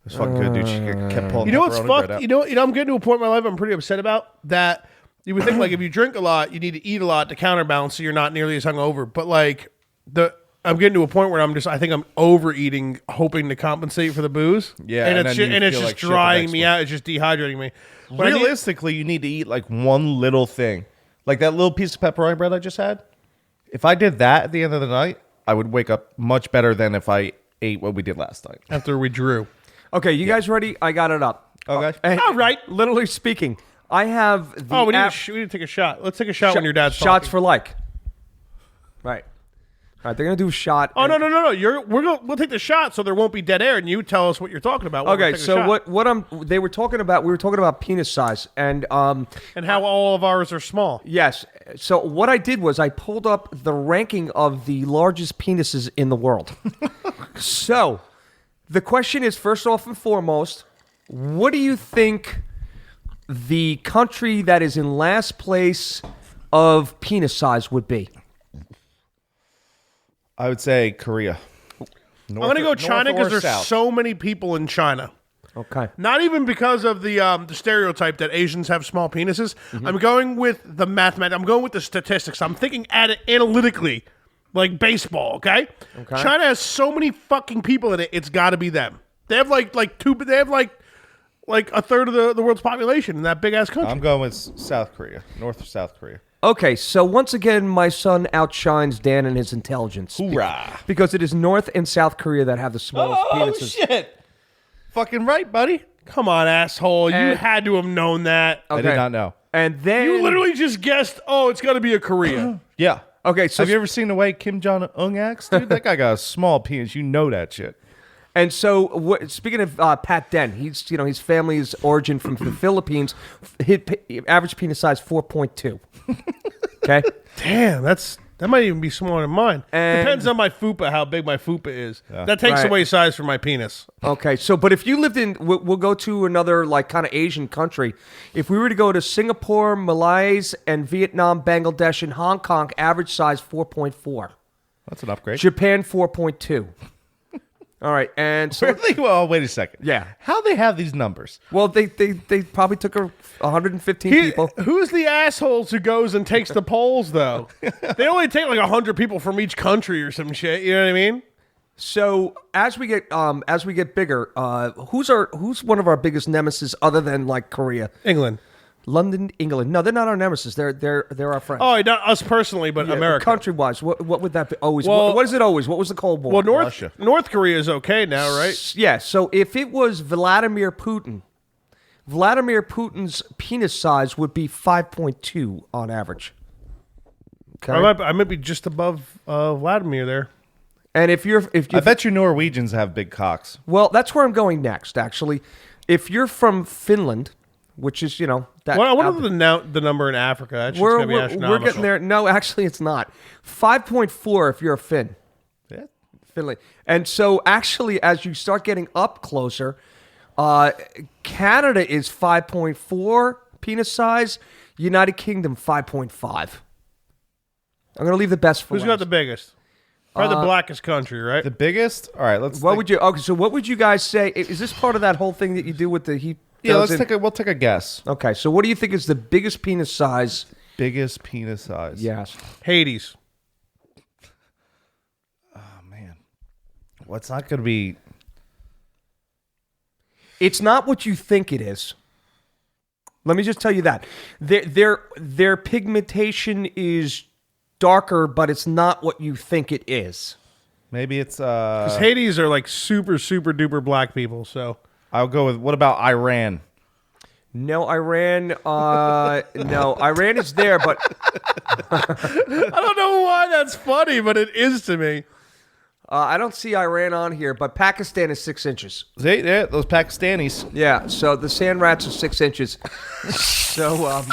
was fucking good, dude. She kept pulling You know what's pepperoni bread fucked? out. You know, I'm getting to a point in my life I'm pretty upset about that. You would think like if you drink a lot, you need to eat a lot to counterbalance so you're not nearly as hungover. But like I'm getting to a point where I think I'm overeating, hoping to compensate for the booze. Yeah, and and it's then you just feel like shit the drying next me one. out. It's just dehydrating me. But I need- Realistically, you need to eat like one little thing. Like that little piece of pepperoni bread I just had. If I did that at the end of the night, I would wake up much better than if I ate what we did last night. after we drew. Okay, you guys ready? I got it up. Okay. All right. Literally speaking, I have the Oh, we need app- to take a shot. Let's take a shot when your dad's shots talking. for like. Right. All right, they're gonna do a shot. Oh no. We'll take the shot so there won't be dead air, and you tell us what you're talking about. when we're Okay, taking a so shot. we were talking about penis size and and how all of ours are small. yes. So what I did was I pulled up the ranking of the largest penises in the world. So the question is, first off and foremost, what do you think the country that is in last place of penis size would be? I would say Korea. I'm going to go China because there's so many people in China. Okay. Not even because of the stereotype that Asians have small penises. I'm going with the mathematics. I'm going with the statistics. I'm thinking at it analytically, like baseball. Okay. China has so many fucking people in it. It's got to be them. They have like a third of the world's population in that big ass country. I'm going with South Korea, North or South Korea. Okay, so once again, my son outshines Dan in his intelligence. Hoorah. Because it is North and South Korea that have the smallest penises. Shit. Fucking right, buddy. Come on, asshole. You And- had to have known that. I did not know. And then You literally just guessed, it's got to be a Korea. Yeah. Okay, so Have you ever seen the way Kim Jong-un acts, dude? That guy got a small penis. You know that shit. And so, speaking of Pat Dent, his family's origin from the Philippines. His average penis size 4.2. Okay. Damn, that might even be smaller than mine. And- Depends on my fupa, how big my fupa is. That takes Right. away size from my penis. Okay, so but if you lived in, we'll go to another like kind of Asian country. If we were to go to Singapore, Malaysia, and Vietnam, Bangladesh, and Hong Kong, average size 4.4. That's an upgrade. Japan 4.2. All right, and so Really? Well, wait a second. Yeah. How they have these numbers? well, they probably took 115 people. Who's the assholes who goes and takes the polls, though? They only take like 100 people from each country or some shit. You know what I mean? So as we get bigger, who's one of our biggest nemesis other than like Korea? England. London, England. No, they're not our nemesis. They're our friends. Oh, not us personally, but Yeah, America. country-wise, what would that be? Always. Well- What is it always? What was the Cold War? Well, Russia. North Korea is okay now, right? Yeah. So if it was Vladimir Putin's penis size would be 5.2 on average. Okay. I might be just above Vladimir there. And if I bet you Norwegians have big cocks. well, that's where I'm going next. Actually, if you're from Finland, which is that. What out- is the number in Africa? That's just We're, gonna be we're, astronomical. we're getting there. No, actually, it's not. 5.4 if you're a Finn. Yeah. Finland. And so, actually, as you start getting up closer, Canada is 5.4 penis size. United Kingdom 5.5. I'm going to leave the best for Who's last. got the biggest? Probably the blackest country, right? The biggest? All right, let's What would you? Okay, so what would you guys say? Is this part of that whole thing that you do with the heat? Yeah, we'll take a guess. Okay, so what do you think is the biggest penis size? Biggest penis size. Yes. Hades. Oh man. What's not going to be It's not what you think it is. Let me just tell you that. Their pigmentation is darker, but it's not what you think it is. maybe it's Because Hades are like super, super duper black people, so. I'll go with what about Iran? No, Iran. No, Iran is there, but I don't know why that's funny, but it is to me. I don't see Iran on here. But Pakistan is 6 inches. See, yeah, those Pakistanis. Yeah, so the sand rats are 6 inches. So,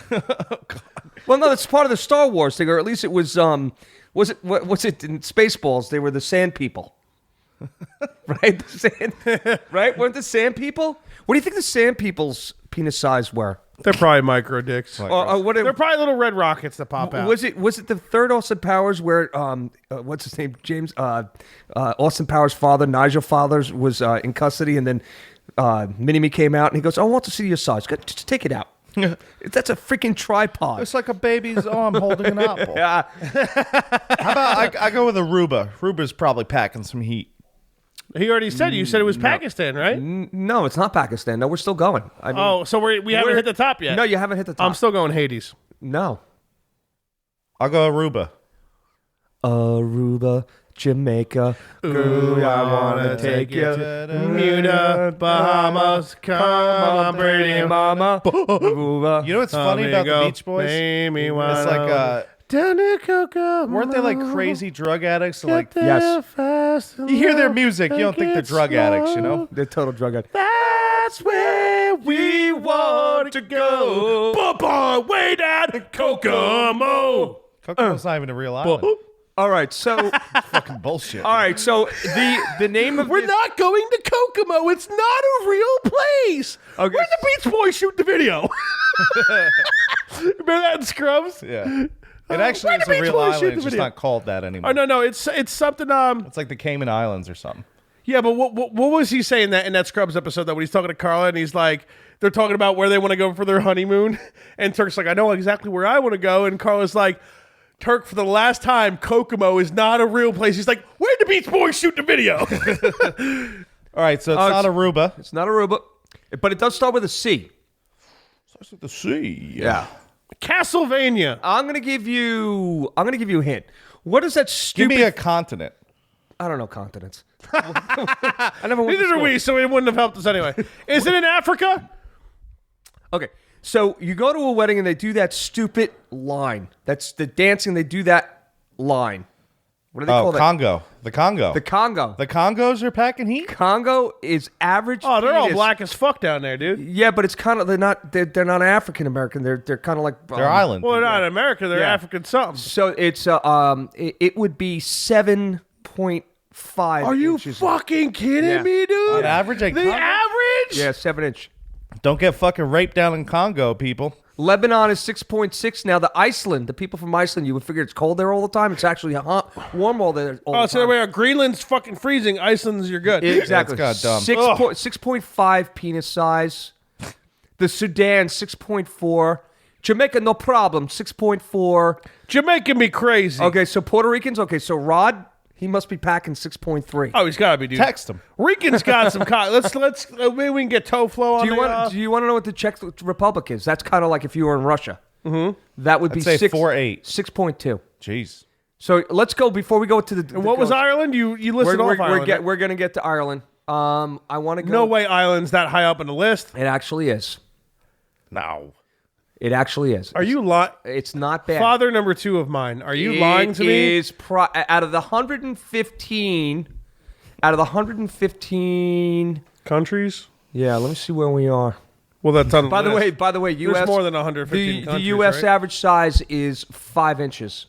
well, no, that's part of the Star Wars thing, or at least it was. Was it in Spaceballs? They were the sand people, right? Right? Weren't the sand people? What do you think the sand people's penis size were? They're probably micro dicks. What They're probably little red rockets that pop out. was it the third Austin Powers where what's his name, James Austin Powers' father, Nigel Fathers, was in custody, and then Mini-Me came out and he goes, "I want to see your size. Just take it out." That's a freaking tripod. It's like a baby's arm holding an apple. Yeah. How about I go with Aruba? Aruba's probably packing some heat. He already said. You said it was Pakistan, right? No, it's not Pakistan. No, we're still going. I mean, Oh, so we haven't hit the top yet. no, you haven't hit the top. I'm still going Hades. No. I'll go Aruba. Aruba, Jamaica. Ooh, I wanna take you. Bermuda, Bahamas, come on, Brady, Mama. Aruba. You know what's funny about the Beach Boys? Amy, It's like down to Cocoa. weren't they like crazy drug addicts? So like Yes. you hear their music, you don't think they're drug addicts, you know? They're total drug addicts. That's where we want to go. Way down to Kokomo. Kokomo's not even a real island. All right, so Fucking bullshit. all right, so the name of We're this, not going to Kokomo. It's not a real place. Okay. Where'd the Beach Boys shoot the video? Remember that in Scrubs? Yeah. It actually where is the a Beach real Boys shoot island. the It's just video? not called that anymore. Oh no, it's something. It's like the Cayman Islands or something. Yeah, but what was he saying that in that Scrubs episode that when he's talking to Carla and he's like, they're talking about where they want to go for their honeymoon, and Turk's like, I know exactly where I want to go, and Carla's like, Turk, for the last time, Kokomo is not a real place. He's like, where'd the Beach Boys shoot the video? All right, so it's not Aruba. it's not Aruba, but it does start with a C. Starts with the sea. Yeah. Castlevania. I'm gonna give you a hint. What is that Give stupid? me a continent. I don't know continents. I never went to Neither do school. we, so it wouldn't have helped us anyway. Is it in Africa? Okay, so you go to a wedding and they do that stupid line. That's the dancing. They do that line. What do they call that? Congo. The Congo. The Congo. The Congos are packing heat? Congo is average. Oh, they're all penis. black as fuck down there, dude. Yeah, but it's kind of they're not African American. They're kind of like They're island. Well, they're not in America. They're Yeah. African something. So it's it would be 7.5. Are you inches. fucking kidding Yeah. me, dude? On average, the Congo? average? Yeah, 7 inch. Don't get fucking raped down in Congo, people. Lebanon is 6.6. Now the people from Iceland, you would figure it's cold there all the time. It's actually hot, warm all there. All Oh, the so time. where Greenland's fucking freezing, Iceland's you're good. Exactly. That's goddamn. 6.5 penis size. The Sudan 6.4. Jamaica no problem 6.4. Jamaica me crazy. Okay, so Puerto Ricans. Okay, so Rod he must be packing 6.3. Oh, he's got to be, dude. Text him. Rican's got some. Let's maybe we can get toe flow on. Do you want to know what the Czech Republic is? That's kind of like if you were in Russia. Mm-hmm. That would be say 6.8. 4.8. 6.2. Jeez. So let's go before we go to the. And what was Ireland? You listed off Ireland. We're gonna get to Ireland. I want to go. No way Ireland's that high up on the list. It actually is. No. It actually is. Are you lying? It's not bad. Father number 2 of mine. Are you lying to me? It is out of the 115. Out of the 115. Countries? Yeah, let me see where we are. Well, that's on the By the list. way, U.S. There's more than 115 the countries, U.S. right? average size is 5 inches.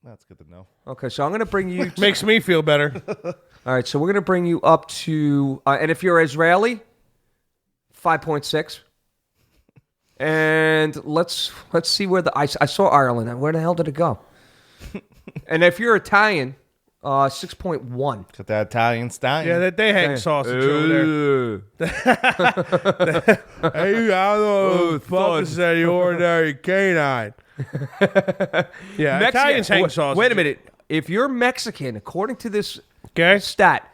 That's good to know. Okay, so I'm going to bring you. Makes me feel better. All right, so we're going to bring you up to, and if you're Israeli, 5.6. And let's see where I saw Ireland. Where the hell did it go? And if you're Italian, 6.1. Got that Italian stallion. Yeah, they hang sausage over there. Hey, I don't know. Fuck is that ordinary canine? Yeah, Italians hang sausage. Wait a minute. If you're Mexican, according to this Okay. stat,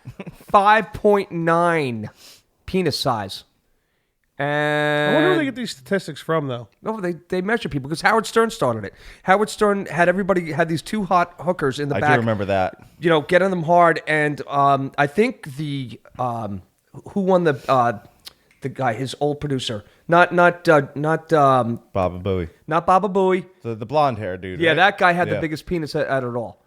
5.9 penis size. And I wonder where they get these statistics from, though. No, they measure people because Howard Stern started it. Howard Stern had these 2 hot hookers in the I back. do remember that. You know, getting them hard, and I think the who won the guy, his old producer, not Baba Booey. not Baba Booey. The blonde hair dude. Yeah, right? that guy had the Yeah. biggest penis at it all.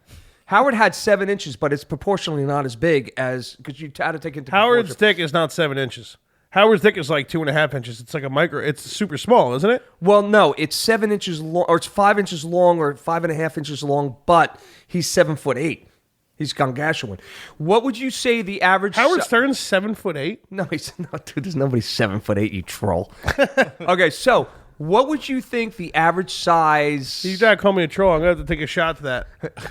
Howard had 7 inches, but it's proportionally not as big as because you had to take into Howard's proportion. dick is not 7 inches. Howard's dick is like 2.5 inches. It's like a micro. It's super small, isn't it? Well, no, it's 7 inches long, or it's 5 inches long, or 5.5 inches long. But he's 7'8". He's gargantuan. What would you say the average? Howard Stern's 7'8". No, he's not. Dude, there's nobody 7'8". You troll. Okay, so what would you think the average size? You gotta call me a troll. I'm gonna have to take a shot to that.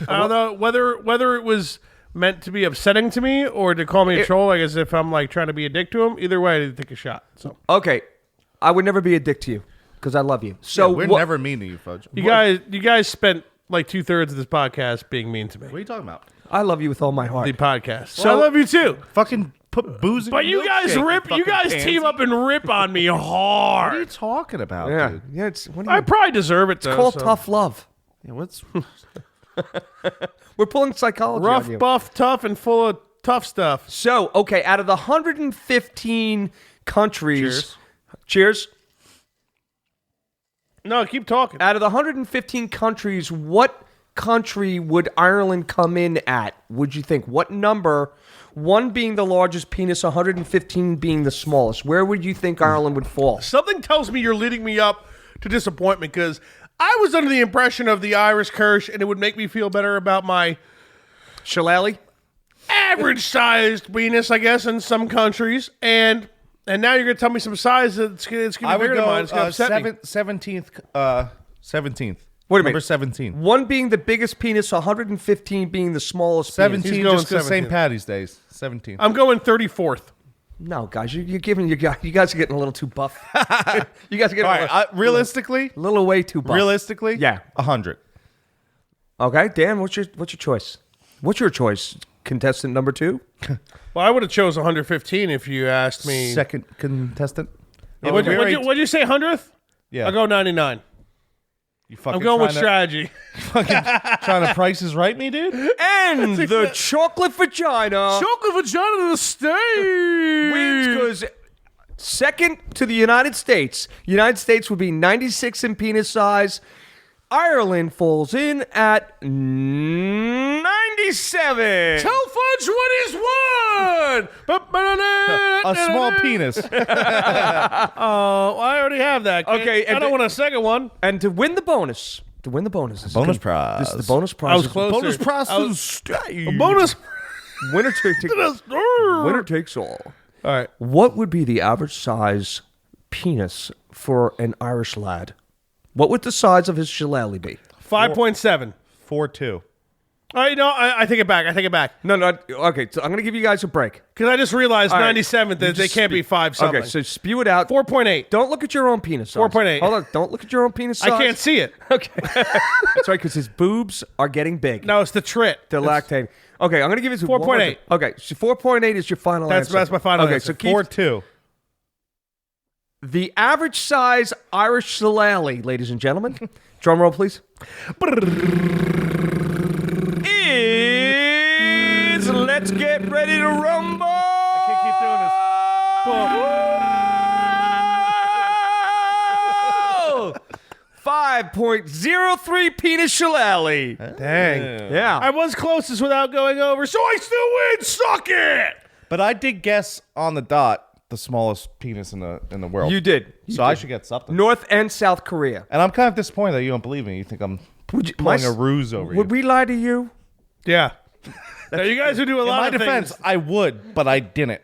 I don't know whether it was meant to be upsetting to me or to call me a troll, like as if I'm like trying to be a dick to him. Either way, I need to take a shot. So Okay, I would never be a dick to you because I love you. So We're never mean to you, Fudge. you guys spent like 2/3 of this podcast being mean to me. What are you talking about? I love you with all my The heart. podcast. So So- I love you too. Fucking put booze in But your you guys milkshake, you guys fucking team pansy. up and rip on me What are you hard. talking about, Yeah, dude? yeah. It's what do I you, probably deserve it. Though, it's called so. tough love. Yeah, what's We're pulling psychology Rough, on you. buff, tough, and full of tough stuff. So, okay, out of the 115 countries, cheers. No, keep talking. Out of the 115 countries, what country would Ireland come in at? Would you think? What number? 1 being the largest penis, 115 being the smallest. Where would you think Ireland would fall? Something tells me you're leading me up to disappointment because I was under the impression of the Irish Kirsch, and it would make me feel better about my Shillelagh? average-sized penis, I guess, in some countries. And now you're going to tell me some size that's going to be bigger than mine. It's going to upset me. 17th. 17th. Wait a minute. Number 17. 1 being the biggest penis, 115 being the smallest 17 He's going just because 17th. St. Patty's Days. 17. I'm going 34th. penis. No, guys, you're giving you guys are getting a little too buff. You guys are getting All right, realistically, a little way too buff. yeah, 100. Okay, Dan, what's your choice? What's your choice, contestant number 2? Well, I would have chose 115 if you asked me. Second contestant. Yeah, what'd you say, 100th? Yeah. I'll go 99. You fucking I'm going with trying strategy. trying to Price is Right me, dude? And the chocolate vagina Chocolate vagina of the state. wins because second to the United States. United States would be 96 in penis size. Ireland falls in at 97. Tell Fudge what is one. A small penis. Oh, I already have that. kid. Okay, I don't want a second one. And to win the bonus, this Bonus is prize. This is the bonus prize. I was closer. Bonus prize. I was- a bonus. Winner takes all. All right. What would be the average size penis for an Irish lad? What would the size of his shillelagh be? 5.7. 4-2. All right, no, I take it back. No, okay, so I'm going to give you guys a break. Because I just realized All right. 97th that they Just can't be 5 something. Okay, so spew it out. 4.8. Don't look at your own penis size. 4.8. Hold on, don't look at your own penis size. I can't see it. Okay. That's right, because his boobs are getting big. No, it's the trit. They're lactating. Okay, I'm going to give you 4.8. Okay, so 4.8 is your final answer. That's my final okay, answer. so Keith, 4-2. the average size Irish shillelagh, ladies and gentlemen, drum roll, please, is, let's get ready to rumble. I can't keep doing this. 5.03 penis shillelagh. Dang. Yeah. I was closest without going over, so I still win. Suck it. But I did guess on the dot the smallest penis in the world. You did. So I should get something. North and South Korea. And I'm kind of disappointed that you don't believe me. You think I'm pulling a ruse over you. Would we lie to you? Yeah. Now, you guys would do a In lot my of defense, things. I would, but I didn't.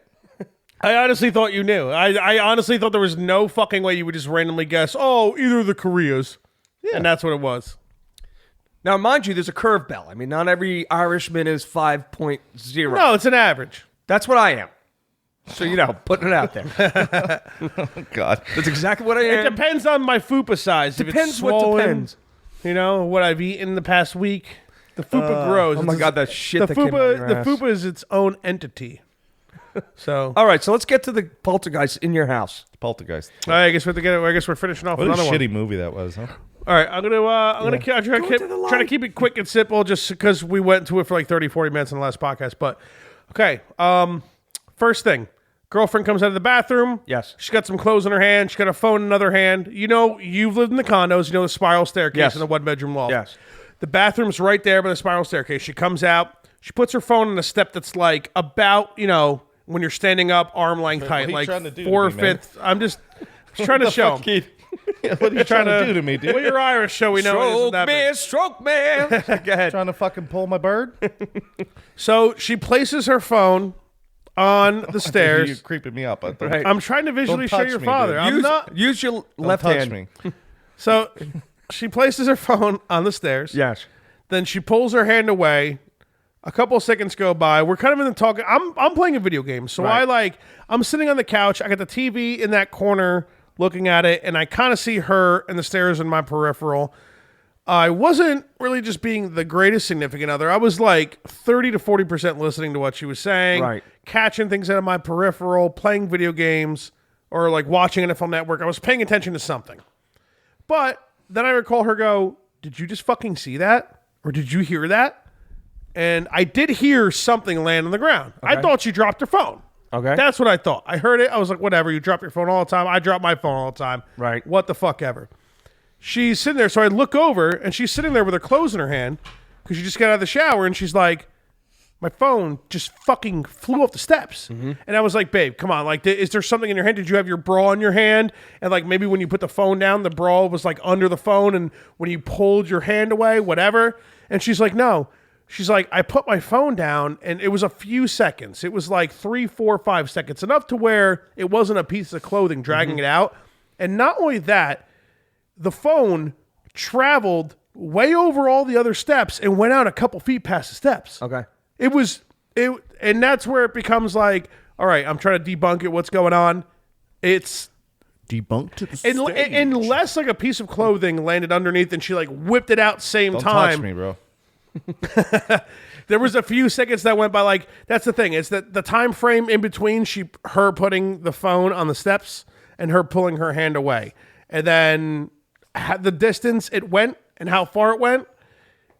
I honestly thought you knew. I honestly thought there was no fucking way you would just randomly guess, oh, either of the Koreas. Yeah. And that's what it was. Now, mind you, there's a curve bell. I mean, not every Irishman is 5.0. No, it's an average. That's what I am. So, putting it out there. God. That's exactly what I It am. depends on my fupa size. If it's Depends what swollen, depends. What I've eaten the past week. The fupa grows. Oh, my God, that shit the that came out of your the ass. fupa is its own entity. So, All right, so let's get to the poltergeist in your house. Poltergeist. I guess we have to get. I guess we're finishing off What a with another shitty one. movie that was, huh? All right, I'm gonna try to keep it quick and simple, just because we went to it for like 30, 40 minutes in the last podcast. But okay, first thing, girlfriend comes out of the bathroom. Yes. She's got some clothes in her hand. She's got a phone in another hand. You've lived in the condos. You know the spiral staircase Yes. in the 1-bedroom loft. Yes. The bathroom's right there by the spiral staircase. She comes out. She puts her phone on a step that's like about when you're standing up, arm length height, are you like trying to do to 4 me, man? 5th. I'm just trying to show him. Keith. What are you trying to do to me, dude? Well, you're Irish, so we know it isn't that big. Stroke me. Go ahead. Trying to fucking pull my bird? So she places her phone on the You're stairs. creeping me up. Right. I'm trying to visually Don't show touch your me, father. dude. I'm not. Use your Don't left touch hand. me. So she places her phone on the stairs. Yes. Then she pulls her hand away. A couple of seconds go by. We're kind of in the talk. I'm playing a video game, so Right. I'm sitting on the couch. I got the TV in that corner looking at it, and I kind of see her and the stairs in my peripheral. I wasn't really just being the greatest significant other. I was like 30 to 40% listening to what she was saying, Right. catching things out of my peripheral, playing video games, or like watching NFL Network. I was paying attention to something. But then I recall her go, "Did you just fucking see that? Or did you hear that?" And I did hear something land on the ground. I thought she dropped her phone. Okay. That's what I thought. I heard it. I was like, whatever. You drop your phone all the time. I drop my phone all the time. Right. What the fuck ever. She's sitting there. So I look over, and she's sitting there with her clothes in her hand because she just got out of the shower, and she's like, my phone just fucking flew off the steps. And I was like, babe, come on. Like, is there something in your hand? Did you have your bra in your hand? And like, maybe when you put the phone down, the bra was like under the phone. And when you pulled your hand away, whatever. And she's like, no. She's like, I put my phone down and it was a few seconds. It was like 3, 4, 5 seconds, enough to where it wasn't a piece of clothing dragging it out. And not only that, the phone traveled way over all the other steps and went out a couple feet past the steps. Okay. And that's where it becomes like, all right, I'm trying to debunk it. What's going on? It's Debunked to the stage. unless like a piece of clothing landed underneath and she like whipped it out same Don't time. touch me, bro. There was a few seconds that went by. Like, that's the thing. It's that the time frame in between her putting the phone on the steps and her pulling her hand away, and then the distance it went and how far it went.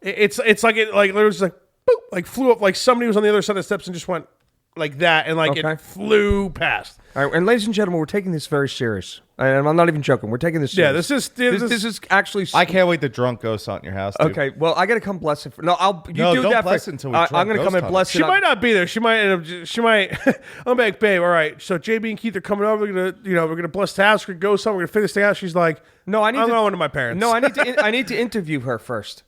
It's like it like there was like boop, like flew up, like somebody was on the other side of the steps and just went like that, and like it flew past. All right, and ladies and gentlemen, we're taking this very serious. And I'm not even joking. We're taking this serious. Yeah, this is actually. I can't wait to drunk ghost hunt your house, dude. Okay, well, I got to come bless it. don't bless it until we I'm drunk going to come ghost and hunt bless She it. might not be there. She might end up. She might. I'm like, babe. All right. So JB and Keith are coming over. We're gonna bless the house. We're gonna go somewhere. We're gonna figure this thing out. She's like, No, I'm going to my parents. No, I need to interview her first.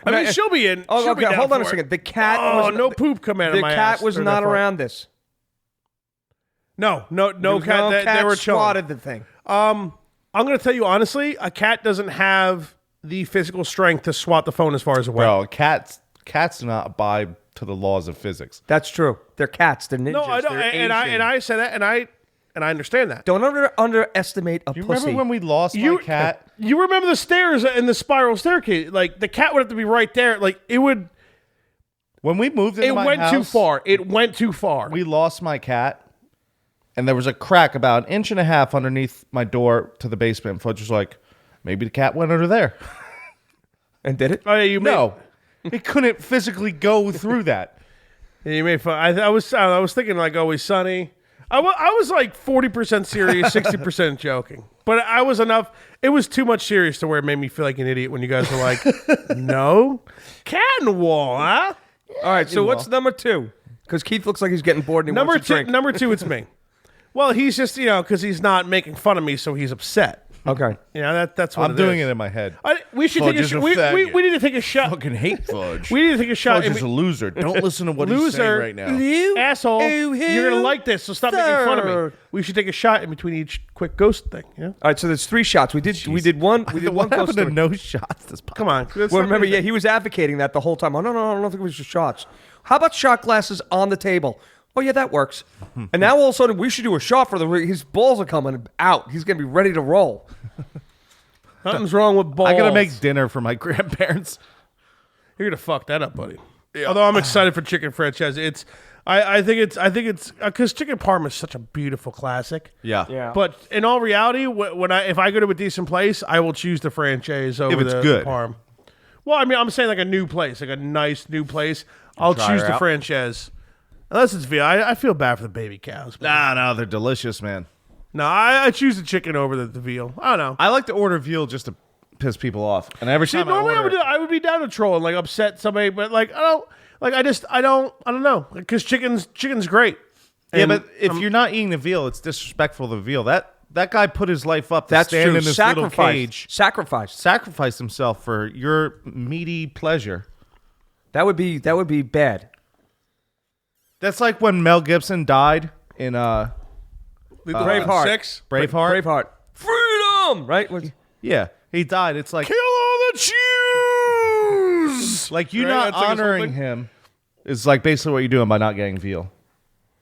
I mean, she'll be in. Oh, she'll be okay. down Hold on a for it. second. The cat. Oh, was, no poop come out of The my cat ass was during that not part. around this. No There was cat. They were chilling. swatted the thing. I'm going to tell you honestly, a cat doesn't have the physical strength to swat the phone as far as away. Bro, cats do not abide to the laws of physics. That's true. They're cats. They're ninjas. No, I don't. They're And Asian. I said that, and I understand that. Don't underestimate a You pussy. remember when we lost my cat? You remember the stairs in the spiral staircase? Like the cat would have to be right there. Like it would. When we moved into It my went house, too far. It went too far. we lost my cat, and there was a crack about 1.5 inches underneath my door to the basement. Fudge was like, maybe the cat went under there. And did it? Oh, yeah, you No, it couldn't physically go through that. You made fun. I was thinking like Always Sunny. I was like 40% serious, 60% joking. But I was enough. It was too much serious to where it made me feel like an idiot when you guys were like, "No, cat in the wall, huh?" All right. So what's number 2? Because Keith looks like he's getting bored and he wants to drink. Number 2, it's me. Well, he's just because he's not making fun of me, so he's upset. Okay. That's what I'm doing it in my head. We should Fudge take a is a shot. We faggot. need to take a shot. Fucking hate Fudge. We need to take a shot. Fudge is a loser. Don't listen to what he's saying right now. Asshole. You're gonna like this, so stop making fun of me. Third. We should take a shot in between each quick ghost thing. Yeah. All right. So there's 3 shots. We did one. We did one. What happened ghost to story. no shots? This Come on. Well, remember, he was advocating that the whole time. Oh, no, I don't think it was just shots. How about shot glasses on the table? Oh, yeah, that works. And now all of a sudden, we should do a shot for his balls are coming out. He's going to be ready to roll. Something's wrong with balls. I gotta make dinner for my grandparents. You're gonna fuck that up, buddy. Yeah. Although I'm excited for chicken franchise. I think it's because chicken parm is such a beautiful classic. Yeah. But in all reality, if I go to a decent place, I will choose the franchise over it's the good. parm. Well, I mean, I'm saying like a new place, like a nice new place. I'll Try choose her the out. franchise. Unless it's veal. I feel bad for the baby cows. But No, they're delicious, man. no, I choose the chicken over the veal. I don't know. I like to order veal just to piss people off. And every See, time normally order, I would be down to troll and like upset somebody, but like I don't know because chicken's great. yeah, And but if you're not eating the veal, it's disrespectful to the veal. That guy put his life up to That's stand true. in this little cage, Sacrifice. himself for your meaty pleasure. That would be bad. That's like when Mel Gibson died in Braveheart. 6. Braveheart. Freedom, right? Yeah, he died. It's like Kill all the Jews. like you Right, not that's like his whole honoring thing. him is like basically what you're doing by not getting veal.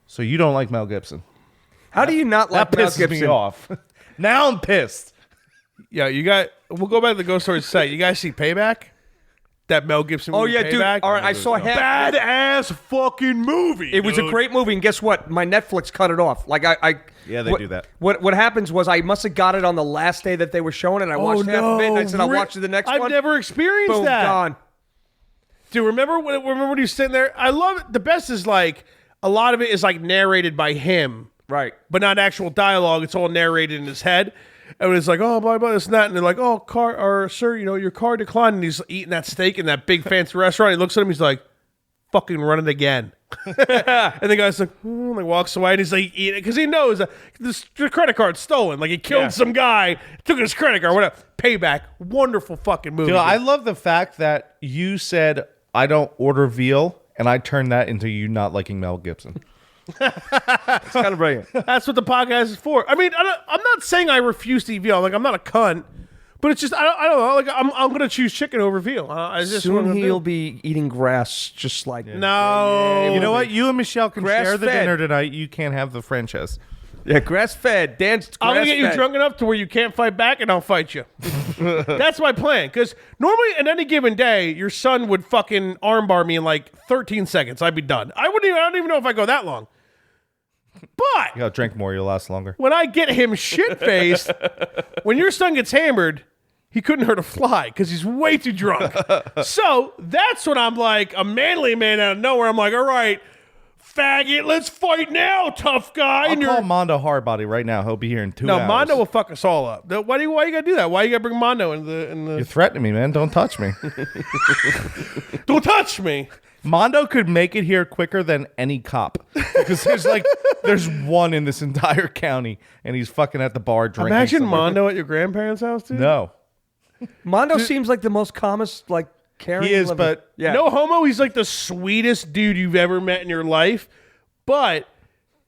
So you don't like Mel Gibson. How do you not like That Mel pisses Gibson? me off. Now I'm pissed. Yeah, we'll go back to the Ghost Stories site. You guys see Payback? That Mel Gibson Oh movie, yeah, dude. Payback? All right, I saw half. Badass fucking movie. It was a great movie, and guess what? My Netflix cut it off. Like Yeah, they what- do that. What happens was I must have got it on the last day that they were showing it. I watched half of it, and I said I'll watch the next I've one. never experienced Boom, that. gone. Dude, remember when he was sitting there? I love it. The best is like a lot of it is like narrated by him, Right. but not actual dialogue. It's all narrated in his head. And it's like, oh, blah, blah, this and that. And they're like, oh, sir, your car declined. And he's eating that steak in that big fancy restaurant. He looks at him. He's like, fucking run it again. And the guy's like, like walks away, and he's like, eating it because he knows the credit card's stolen. Like he killed some guy, took his credit card, whatever. Payback, wonderful fucking movie. Dude, I love the fact that you said I don't order veal, and I turned that into you not liking Mel Gibson. It's kind of brilliant. That's what the podcast is for. I mean, I'm not saying I refuse to eat veal. Like I'm not a cunt, but it's just I don't know. Like I'm gonna choose chicken over veal. I just Soon he'll be eating grass, just like no. You know what? You and Michelle can share the Grass-fed. dinner tonight. You can't have the franchise. Yeah, grass fed. Dan's I'm gonna get you grass-fed. drunk enough to where you can't fight back, and I'll fight you. That's my plan. Because normally, in any given day, your son would fucking armbar me in like 13 seconds. I'd be done. I don't even know if I go that long. But You gotta drink more. You'll last longer. when I get him shit faced, when your son gets hammered, he couldn't hurt a fly because he's way too drunk. So that's when I'm like a manly man out of nowhere. I'm like, all right, faggot, let's fight now, tough guy. I'll call Mondo Hardbody right now. He'll be here in 2 hours. No, Mondo will fuck us all up. Why you gotta do that? Why you gotta bring Mondo in You're the threatening me, man. Don't touch me. Don't touch me. Mondo could make it here quicker than any cop because there's one in this entire county, and he's fucking at the bar drinking. Imagine somewhere. Mondo at your grandparents' house, dude. No, Mondo seems like the most calmest, like caring. he is, living- but yeah, No homo, he's like the sweetest dude you've ever met in your life. But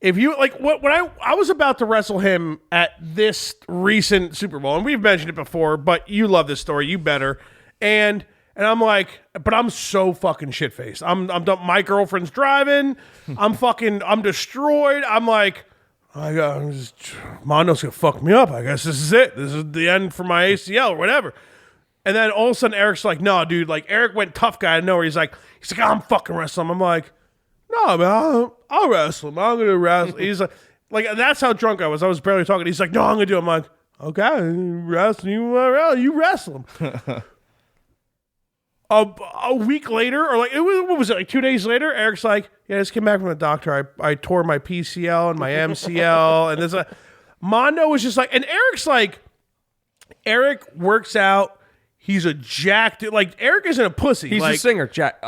if you like when I was about to wrestle him at this recent Super Bowl, and we've mentioned it before, but you love this story, you better. And I'm like, but I'm so fucking shit faced. I'm done. My girlfriend's driving. I'm destroyed. I'm like, Mondo's gonna fuck me up. I guess this is it. This is the end for my ACL or whatever. And then all of a sudden, Eric's like, no, dude. Like Eric went tough guy out of nowhere. He's like, I'm fucking wrestling him. I'm like, no, man, I'll wrestle him. I'm gonna wrestle. He's like, that's how drunk I was. I was barely talking. He's like, no, I'm gonna do it. I'm like, okay, wrestle you wrestle him. A week later, or like what was it? Like 2 days later, Eric's like, "Yeah, I just came back from the doctor. I tore my PCL and my MCL, and there's Mondo was just like, and Eric's like, Eric works out. He's a jacked. Like Eric isn't a pussy. he's like, a singer, Jack,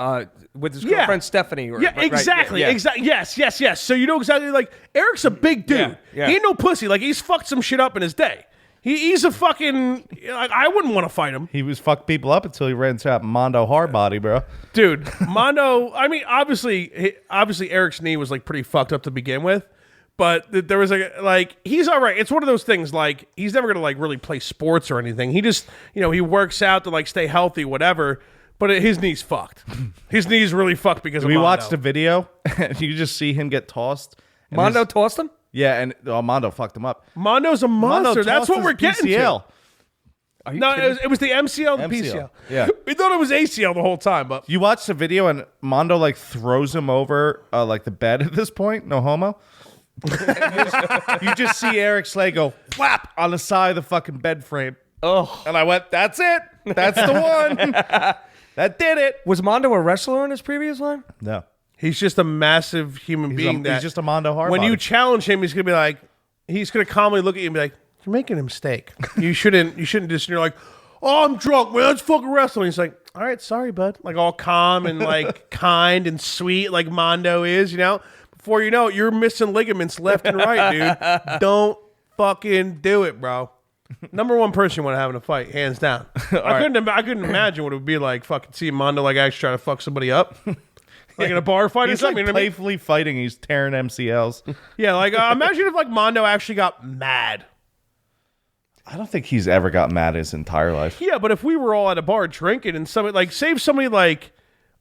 with his girlfriend Stephanie. Yeah, right, exactly, yeah. exactly. Yes. So you know exactly. Like Eric's a big dude. Yeah. He ain't no pussy. Like he's fucked some shit up in his day. He's a fucking. Like, I wouldn't want to fight him. he was fucked people up until he ran into Mondo Hardbody, bro. Dude, Mondo, I mean, obviously Eric's knee was like pretty fucked up to begin with, but there was like he's all right. It's one of those things like he's never gonna like really play sports or anything. He just he works out to like stay healthy, whatever. But his knee's fucked. His knee's really fucked because of We Mondo. watched the video, and you just see him get tossed. and Mondo his- tossed him. yeah, and Mondo fucked him up. Mondo's a monster. Mondo That's tossed what his we're getting PCL. to. Are you No, kidding? it was the MCL and the MCL. PCL. Yeah. We thought it was ACL the whole time, but You watch the video, and Mondo like throws him over like the bed at this point. No homo. you just see Eric's leg go flap on the side of the fucking bed frame. Oh, And I went, that's it. That's the one. That did it. was Mondo a wrestler in his previous life? No. he's just a massive human being. He's just a Mondo Hardbody. When you challenge him, he's gonna be like, he's gonna calmly look at you and be like, "You're making a mistake. You shouldn't just." And you're like, "Oh, I'm drunk, man. Let's fucking wrestle." And he's like, "All right, sorry, bud." Like all calm and like kind and sweet, like Mondo is. Before you know it, you're missing ligaments left and right, dude. Don't fucking do it, bro. Number one person you want to have in a fight, hands down. I couldn't imagine what it would be like fucking seeing Mondo like actually try to fuck somebody up. Like in a bar fight or He's like something. You know what I mean? playfully fighting. He's tearing MCLs. Yeah, like imagine if like Mondo actually got mad. I don't think he's ever got mad his entire life. Yeah, but if we were all at a bar drinking and somebody like save somebody like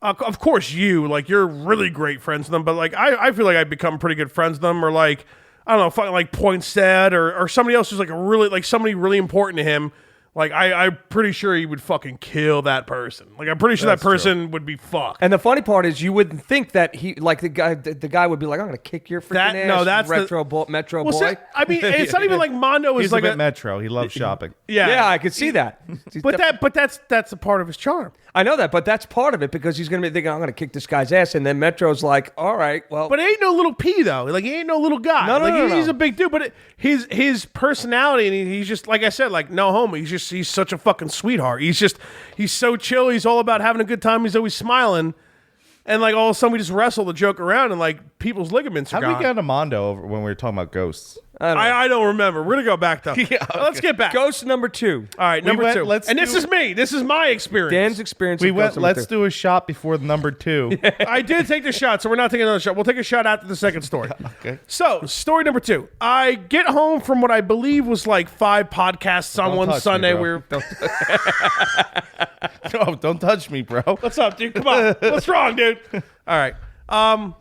of course you're really great friends with them, but like I feel like I've become pretty good friends with them, or like I don't know, fucking like Poinstead or somebody else who's like a really like somebody really important to him. Like I'm pretty sure he would fucking kill that person. Like I'm pretty sure that person would be fucked. And the funny part is, you wouldn't think that he like the guy would be like, "I'm gonna kick your freaking ass." No, that's Metro well, boy. see, I mean, it's not even like Mondo is He's like a bit metro. He loves shopping. Yeah, I could see that. but that's a part of his charm. I know that, but that's part of it because he's gonna be thinking, "I'm gonna kick this guy's ass," and then Metro's like, "All right, well." But he ain't no little P though. Like he ain't no little guy. No, He's no. a big dude. But his personality, and he's just like I said, like no homo. He's such a fucking sweetheart. He's so chill. He's all about having a good time. He's always smiling. And like all of a sudden we just wrestle the joke around and like people's ligaments are How did gone. we get into Mondo over when we were talking about ghosts? I don't remember. We're gonna go back though. Let's get back. Ghost number 2. All right, number 2. And this do- is me. This is my experience. Dan's experience. We with went. Ghost number Let's 2. do a shot before number 2. I did take the shot, so we're not taking another shot. We'll take a shot after the second story. Okay. So, story number 2. I get home from what I believe was like 5 podcasts on Don't one touch me, Sunday. bro. No, don't touch me, bro. What's up, dude? Come on. What's wrong, dude? All right.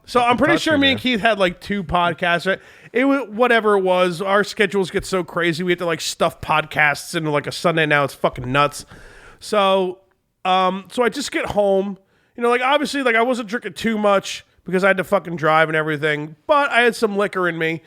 So I'm pretty touch sure me, me and man. Keith had like 2 podcasts. Right? It was whatever it was. Our schedules get so crazy. We have to like stuff podcasts into like a Sunday now. It's fucking nuts. So I just get home. You know, like obviously, like I wasn't drinking too much because I had to fucking drive and everything. But I had some liquor in me,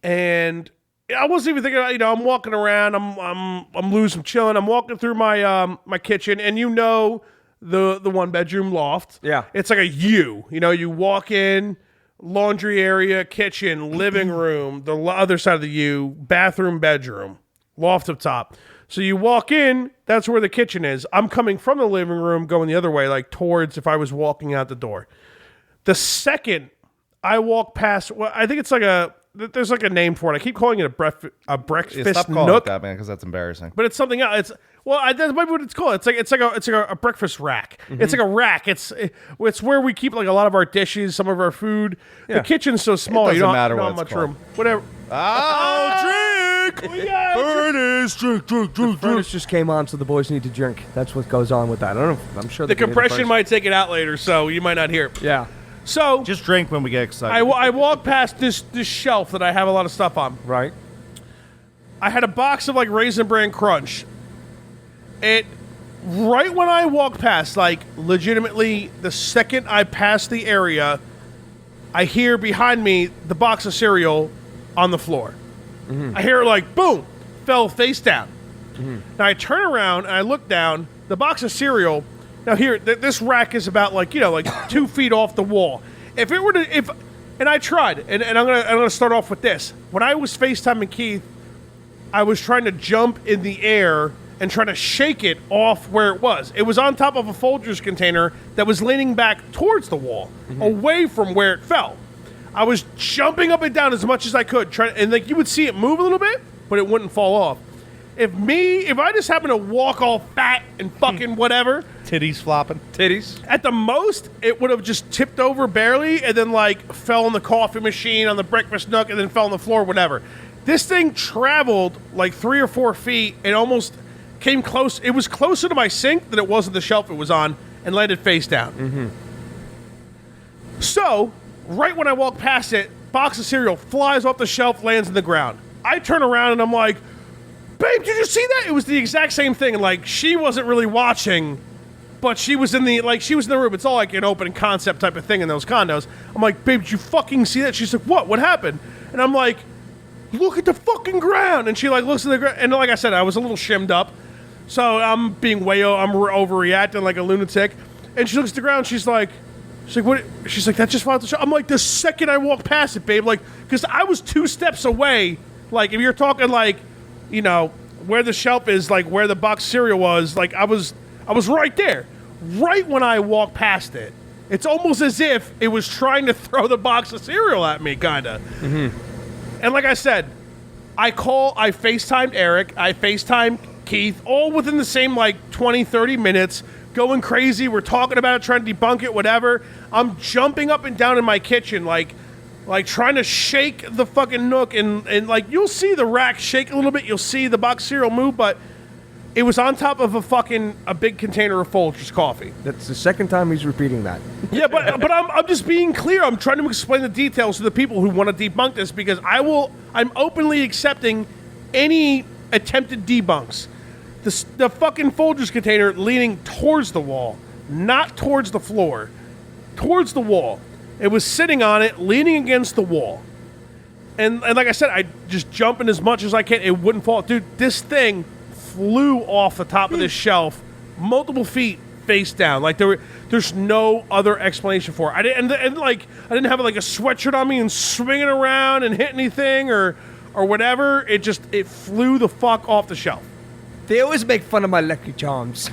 and I wasn't even thinking. You know, I'm walking around. I'm loose. I'm chilling. I'm walking through my my kitchen, and you know. The 1-bedroom loft. Yeah. It's like a U. You know, you walk in, laundry area, kitchen, living room, the other side of the U, bathroom, bedroom, loft up top. So you walk in, that's where the kitchen is. I'm coming from the living room, going the other way, like towards if I was walking out the door. The second I walk past, well, I think it's like there's like a name for it. I keep calling it a breakfast Stop calling nook. it that, man, because that's embarrassing. But it's something else. That's maybe what it's called. It's like a breakfast rack. Mm-hmm. It's like a rack. It's where we keep like a lot of our dishes, some of our food. The kitchen's so small. doesn't You don't matter have what it's much called. room. Whatever. Drink! Furnace, drink. Furnace just came on, so the boys need to drink. That's what goes on with that. I don't know. I'm sure The they can hear compression furnace. might take it out later, so you might not hear. Yeah. So Just drink when we get excited. I walk past this shelf that I have a lot of stuff on. Right. I had a box of like Raisin Bran Crunch. Right when I walked past, like legitimately the second I passed the area, I hear behind me the box of cereal on the floor. I hear it like boom, fell face down. Now I turn around and I look down, the box of cereal. Now here, this rack is about like 2 feet off the wall. If it were to, and I tried, and I'm gonna start off with this. When I was FaceTiming Keith, I was trying to jump in the air and trying to shake it off where it was. It was on top of a Folgers container that was leaning back towards the wall, away from where it fell. I was jumping up and down as much as I could, and like you would see it move a little bit, but it wouldn't fall off. If I just happened to walk all fat and fucking whatever, Titties flopping. Titties. at the most, it would have just tipped over barely and then like fell in the coffee machine on the breakfast nook and then fell on the floor, whatever. This thing traveled like 3 or 4 feet and almost came close. It was closer to my sink than it was to the shelf it was on and landed face down. So, right when I walk past it, box of cereal flies off the shelf, lands in the ground. I turn around and I'm like, babe, did you see that? It was the exact same thing. And like, she wasn't really watching, but she was in the room. It's all like an open concept type of thing in those condos. I'm like, babe, did you fucking see that? She's like, what? What happened? And I'm like, look at the fucking ground. And she like looks at the ground. And like I said, I was a little shimmed up. So I'm being I'm overreacting like a lunatic. And she looks at the ground. She's like, what? She's like, that just fell off the shelf. I'm like, the second I walked past it, babe, like, because I was 2 steps away. Like, if you're talking like, where the shelf is, like where the box cereal was, like I was right there. Right when I walked past it, it's almost as if it was trying to throw the box of cereal at me, kinda. And like I said, I FaceTimed Eric, I FaceTimed Keith, all within the same like 20, 30 minutes, going crazy. We're talking about it, trying to debunk it, whatever. I'm jumping up and down in my kitchen, like trying to shake the fucking nook, and like you'll see the rack shake a little bit, you'll see the box cereal move, but it was on top of a big container of Folgers coffee. That's the second time he's repeating that. Yeah, but I'm just being clear. I'm trying to explain the details to the people who want to debunk this, because I'm openly accepting any attempted debunks. The fucking Folgers container leaning towards the wall, not towards the floor, towards the wall. It was sitting on it, leaning against the wall. And like I said, I just jumping as much as I can. It wouldn't fall. Dude, this thing flew off the top of this shelf, multiple feet face down. Like there's no other explanation for it. I didn't have like a sweatshirt on me and swinging around and hit anything or whatever. It flew the fuck off the shelf. They always make fun of my Lucky Charms.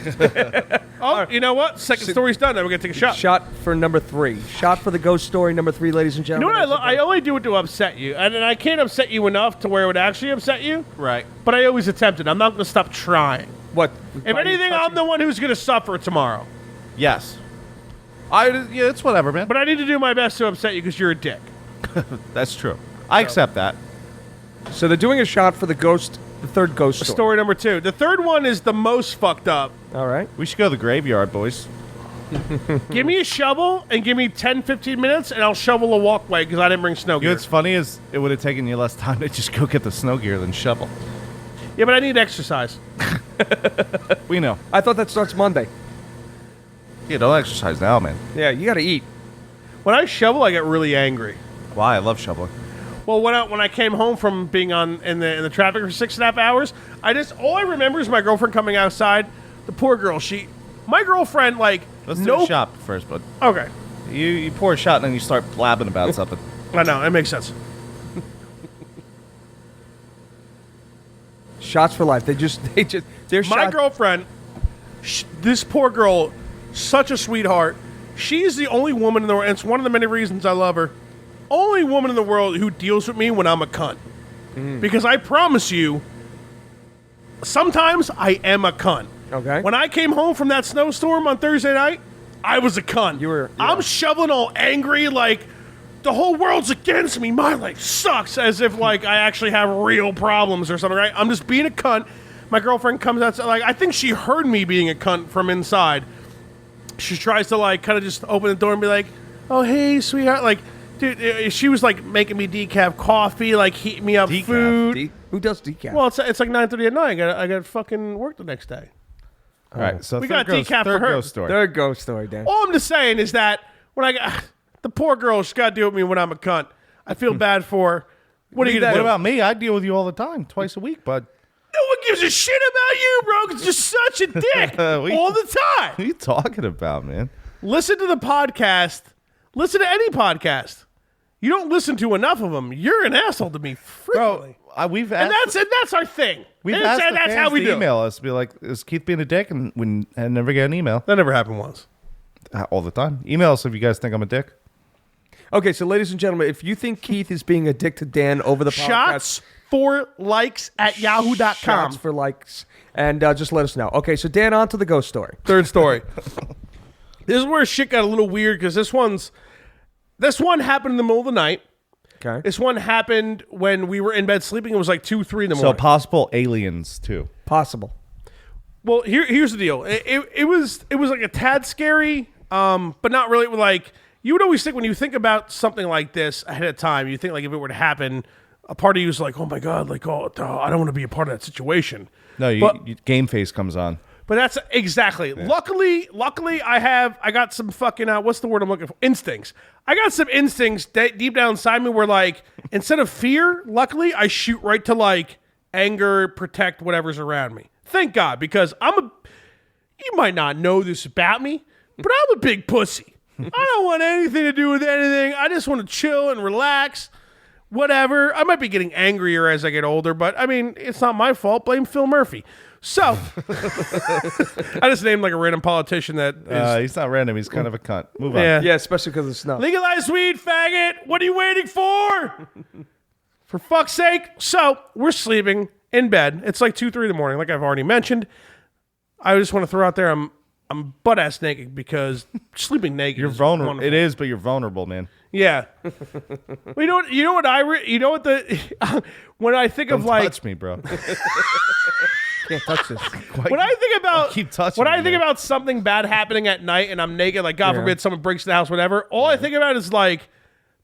Oh, you know what? Second story's done. Now we're going to take a shot. Shot for number 3. Shot for the ghost story number 3, ladies and You know gentlemen. what I only do it to upset you. And I can't upset you enough to where it would actually upset you. Right. But I always attempt it. I'm not going to stop trying. What? If anything, I'm the one who's going to suffer tomorrow. Yes. Yeah, it's whatever, man. But I need to do my best to upset you because you're a dick. That's true. I accept that. So they're doing a shot for the third ghost story. Story number 2. The third one is the most fucked up. All right. We should go to the graveyard, boys. Give me a shovel and give me 10, 15 minutes, and I'll shovel a walkway because I didn't bring snow You know gear. what's funny is it would have taken you less time to just go get the snow gear than shovel. Yeah, but I need exercise. We know. I thought that starts Monday. Yeah, don't exercise now, man. Yeah, you got to eat. When I shovel, I get really angry. Why? I love shoveling. Well, when I came home from being in the traffic for 6.5 hours, all I remember is my girlfriend coming outside. The poor girl. My girlfriend, like, Let's do a shot first, bud. Okay, You pour a shot and then you start blabbing about something. I know it makes sense. Shots for life. They're My girlfriend, this poor girl, such a sweetheart. She's the only woman in the world, and it's one of the many reasons I love her. Only woman in the world who deals with me when I'm a cunt. Because I promise you, sometimes I am a cunt. Okay. When I came home from that snowstorm on Thursday night, I was a cunt. I'm shoveling all angry, like the whole world's against me. My life sucks, as if like I actually have real problems or something. Right? I'm just being a cunt. My girlfriend comes outside, like I think she heard me being a cunt from inside. She tries to like kind of just open the door and be like, "Oh hey, sweetheart," like. Dude, she was like making me decaf coffee, like heating me up food. Who does decaf? Well, it's like 9:30 at night. I got fucking work the next day. All right, so We third got decaf for her. ghost story. Third ghost story, Dan. All I'm just saying is that when I got the poor girl, she's got to deal with me when I'm a cunt. I feel bad for her. What are you gonna What do? about me? I deal with you all the time, twice a week, bud. No one gives a shit about you, bro. 'Cause you're such a dick all the time. What are you talking about, man? Listen to the podcast. Listen to any podcast. You don't listen to enough of them. You're an asshole to me frequently. Bro, we've asked, And that's our thing. we've that's asked the that's fans how we to do. email us, be like, is Keith being a dick? And we never get an email. That never happened once. All the time. Email us if you guys think I'm a dick. Okay, so ladies and gentlemen, if you think Keith is being a dick to Dan over the podcast, shotsforlikes@yahoo.com. shots for likes, and just let us know. Okay, so Dan, on to the ghost story. Third story. This is where shit got a little weird because this one happened in the middle of the night. Okay. This one happened when we were in bed sleeping. It was like 2, 3 in the So morning. possible aliens, too. Possible. Well, here's the deal. It was like a tad scary, but not really. Like you would always think when you think about something like this ahead of time, you think like if it were to happen, a part of you is like, oh my god, like I don't want to be a part of that situation. No, But- game face comes on. But that's exactly. Yeah. Luckily, I got some fucking what's the word I'm looking for? Instincts. I got some instincts deep down inside me where like instead of fear, luckily I shoot right to like anger, protect whatever's around me. Thank God, because you might not know this about me, but I'm a big pussy. I don't want anything to do with anything. I just want to chill and relax. Whatever. I might be getting angrier as I get older, but I mean, it's not my fault. Blame Phil Murphy. So, I just named like a random politician that is. He's not random. He's kind of a cunt. Move on. Yeah. Yeah, especially because of snow. Legalize weed, faggot. What are you waiting for? For fuck's sake. So, we're sleeping in bed. It's like 2, 3 in the morning, like I've already mentioned. I just want to throw out there I'm butt ass naked because sleeping naked You're is vulnerable. wonderful. It is, but you're vulnerable, man. Yeah. Well, when I think Don't of like touch me, bro. Can't touch this. when I think about keep touching when me, I think man. about something bad happening at night and I'm naked, like God forbid someone breaks the house, whatever. All I think about is like,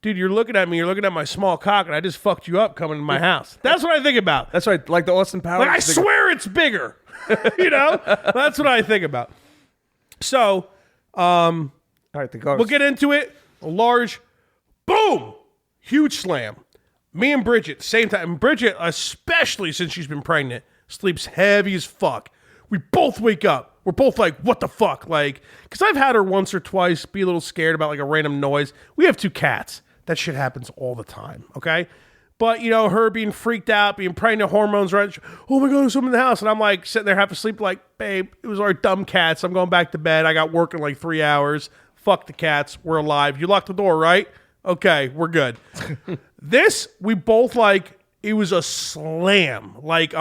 dude, you're looking at me, you're looking at my small cock, and I just fucked you up coming to my house. That's what I think about. That's right, like the Austin Powers. Like I swear it's bigger. You know, that's what I think about. So, All right, the ghost. we'll get into it. A large, boom, huge slam. Me and Bridget, same time. Bridget, especially since she's been pregnant, sleeps heavy as fuck. We both wake up. We're both like, what the fuck? Like, because I've had her once or twice be a little scared about like a random noise. We have 2 cats. That shit happens all the time, okay? But, you know, her being freaked out, being pregnant, hormones, right? Oh, my God, there's someone in the house. And I'm like sitting there half asleep like, babe, it was our dumb cats. I'm going back to bed. I got work in like 3 hours. Fuck the cats. We're alive. You locked the door, right? Okay, we're good. This, we both like, it was a slam. Like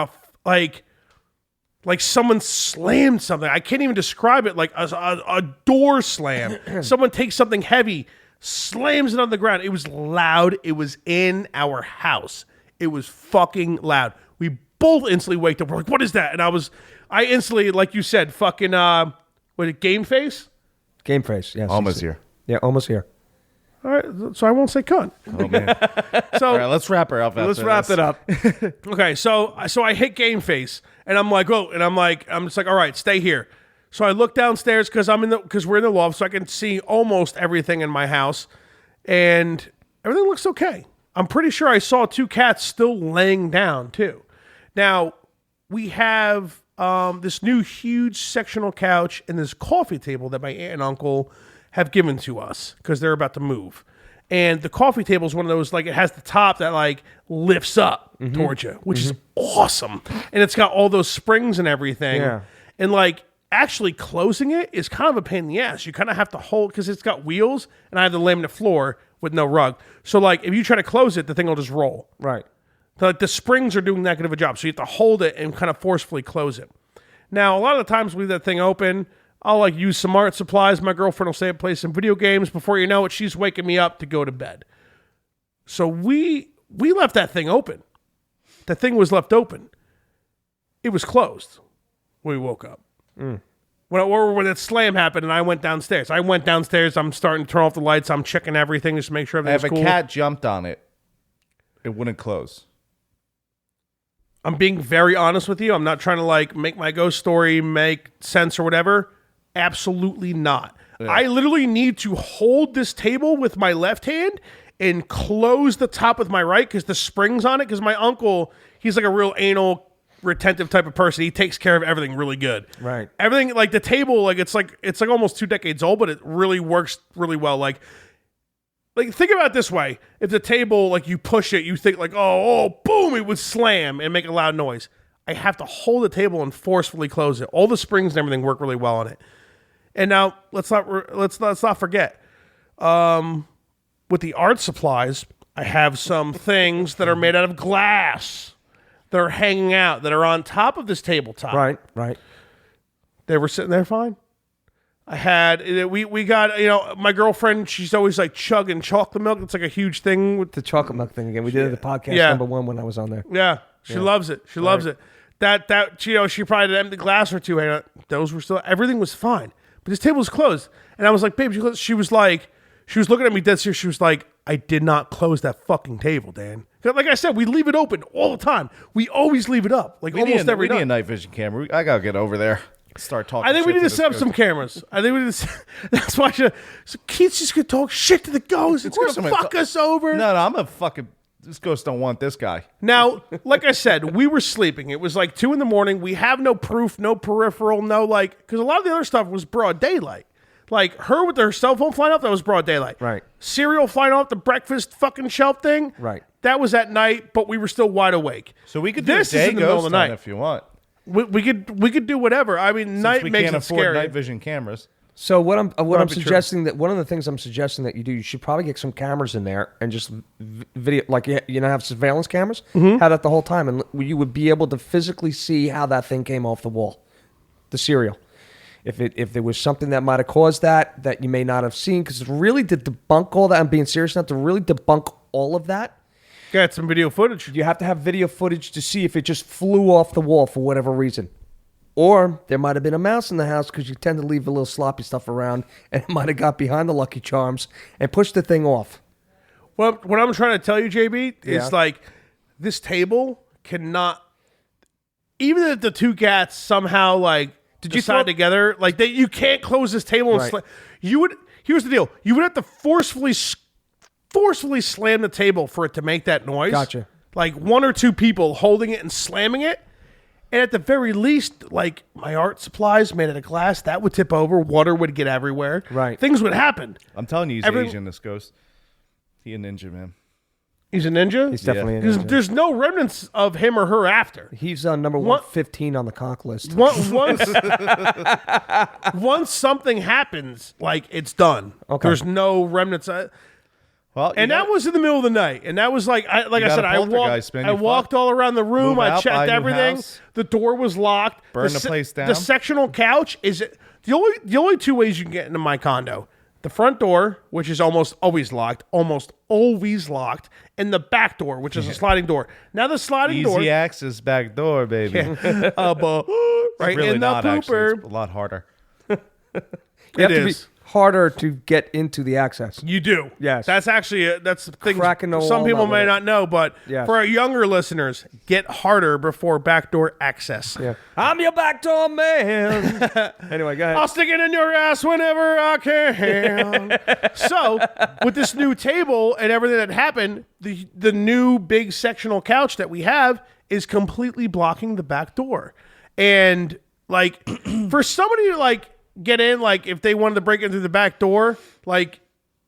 someone slammed something. I can't even describe it. Like a door slam. Someone takes something heavy, slams it on the ground. It was loud. It was in our house. It was fucking loud. We both instantly waked up. We're like, what is that? And I instantly, like you said, fucking, game face? Game face, yes. Almost here. Yeah, almost here. All right, so I won't say cunt. Oh, man. So All right, let's wrap her up. Let's wrap it up. okay, so I hit game face, and I'm like, oh, and I'm just like, all right, stay here. So I look downstairs because we're in the loft, so I can see almost everything in my house, and everything looks okay. I'm pretty sure I saw 2 cats still laying down too. Now we have this new huge sectional couch and this coffee table that my aunt and uncle have given to us because they're about to move. And the coffee table is one of those, like, it has the top that like lifts up towards you, which is awesome. And it's got all those springs and everything. Yeah. And like actually closing it is kind of a pain in the ass. You kind of have to hold because it's got wheels and I have the laminate floor with no rug. So like if you try to close it, the thing will just roll. Right. So, like the springs are doing that good of a job. So you have to hold it and kind of forcefully close it. Now, a lot of the times we leave that thing open. I'll like use some art supplies. My girlfriend will stay up, play some video games. Before you know it, she's waking me up to go to bed. So we left that thing open. The thing was left open. It was closed when we woke up. When that slam happened and I went downstairs. I'm starting to turn off the lights. I'm checking everything just to make sure everything's cool. If a cat jumped on it, it wouldn't close. I'm being very honest with you. I'm not trying to like make my ghost story make sense or whatever. Absolutely not. Yeah. I literally need to hold this table with my left hand and close the top with my right because the spring's on it. Because my uncle, he's like a real anal, retentive type of person. He takes care of everything really good. Right. Everything, like the table, like it's like almost 2 decades old, but it really works really well. Like think about it this way. If the table, like you push it, you think like, oh, boom, it would slam and make a loud noise. I have to hold the table and forcefully close it. All the springs and everything work really well on it. And now let's not forget, with the art supplies, I have some things that are made out of glass that are hanging out that are on top of this tabletop. Right. They were sitting there fine. I had we got, you know, my girlfriend, she's always like chugging chocolate milk. It's like a huge thing with The chocolate milk thing again. We did it at the podcast number 1 when I was on there. Yeah, she loves it. She loves it. That you know, she probably had an empty glass or two. And those were still, everything was fine. But this table was closed. And I was like, babe, she was looking at me dead serious. She was like, I did not close that fucking table, Dan. Like I said, we leave it open all the time. We always leave it up. Like almost every night. We need a night vision camera. I got to get over there. Start talking. I think we need to set up ghost. some cameras. I think we need to. That's why. So Keith's just gonna talk shit to the ghost. It's gonna fuck us over. No, I'm a fucking. This ghost don't want this guy. Now, like I said, we were sleeping. It was like 2 a.m. We have no proof, no peripheral, no like, because a lot of the other stuff was broad daylight. Like her with her cell phone flying off, that was broad daylight. Right. Cereal flying off the breakfast fucking shelf thing. Right. That was at night, but we were still wide awake. So we could do this a day is in the middle of the ghost night hunt if you want. We could do whatever. I mean, Since night we makes can't it afford scary. night vision cameras. So what I'm be true. suggesting that one of the things I'm suggesting that you do, you should probably get some cameras in there and just video, like you know, have surveillance cameras, have that the whole time, and you would be able to physically see how that thing came off the wall, the cereal. If there was something that might have caused that you may not have seen, because really to debunk all that, I'm being serious now, to really debunk all of that, Got some video footage. you have to have video footage to see if it just flew off the wall for whatever reason. Or there might have been a mouse in the house because you tend to leave a little sloppy stuff around, and it might have got behind the Lucky Charms and pushed the thing off. Well, what I'm trying to tell you, JB, is Yeah. like this table cannot. Even if the 2 cats somehow like decide together, like you can't close this table. And Right. Here's the deal: you would have to forcefully slam the table for it to make that noise. Gotcha. Like 1 or 2 people holding it and slamming it. And at the very least, like my art supplies made out of glass, that would tip over. Water would get everywhere. Right. Things would happen. I'm telling you, he's Every- Asian, this ghost. He a ninja, man. He's a ninja? He's definitely a Because ninja. there's no remnants of him or her after. He's number 115 on the conk list. Once something happens, like, it's done. Okay. There's no remnants. Well, And that was in the middle of the night. And that was like I got said, a I poltergeist, man. You walked all around the room. Move I out, buy checked a new everything. house. The door was locked. Burn the place down. The sectional couch is the only two ways you can get into my condo. The front door, which is almost always locked, and the back door, which is a sliding door. Now the sliding door, easy access back door, baby. right Really in the not actually. pooper. It's a lot harder. You have to be is. harder to get into the access. You do. Yes. That's actually that's the thing. Cracking the Some wall people nut may with it. not know, but Yes. for our younger listeners, get harder before backdoor access. Yeah. I'm your backdoor man. Anyway, go ahead. I'll stick it in your ass whenever I can. So, with this new table and everything that happened, the new big sectional couch that we have is completely blocking the back door. And like for somebody to like get in, like if they wanted to break in through the back door, like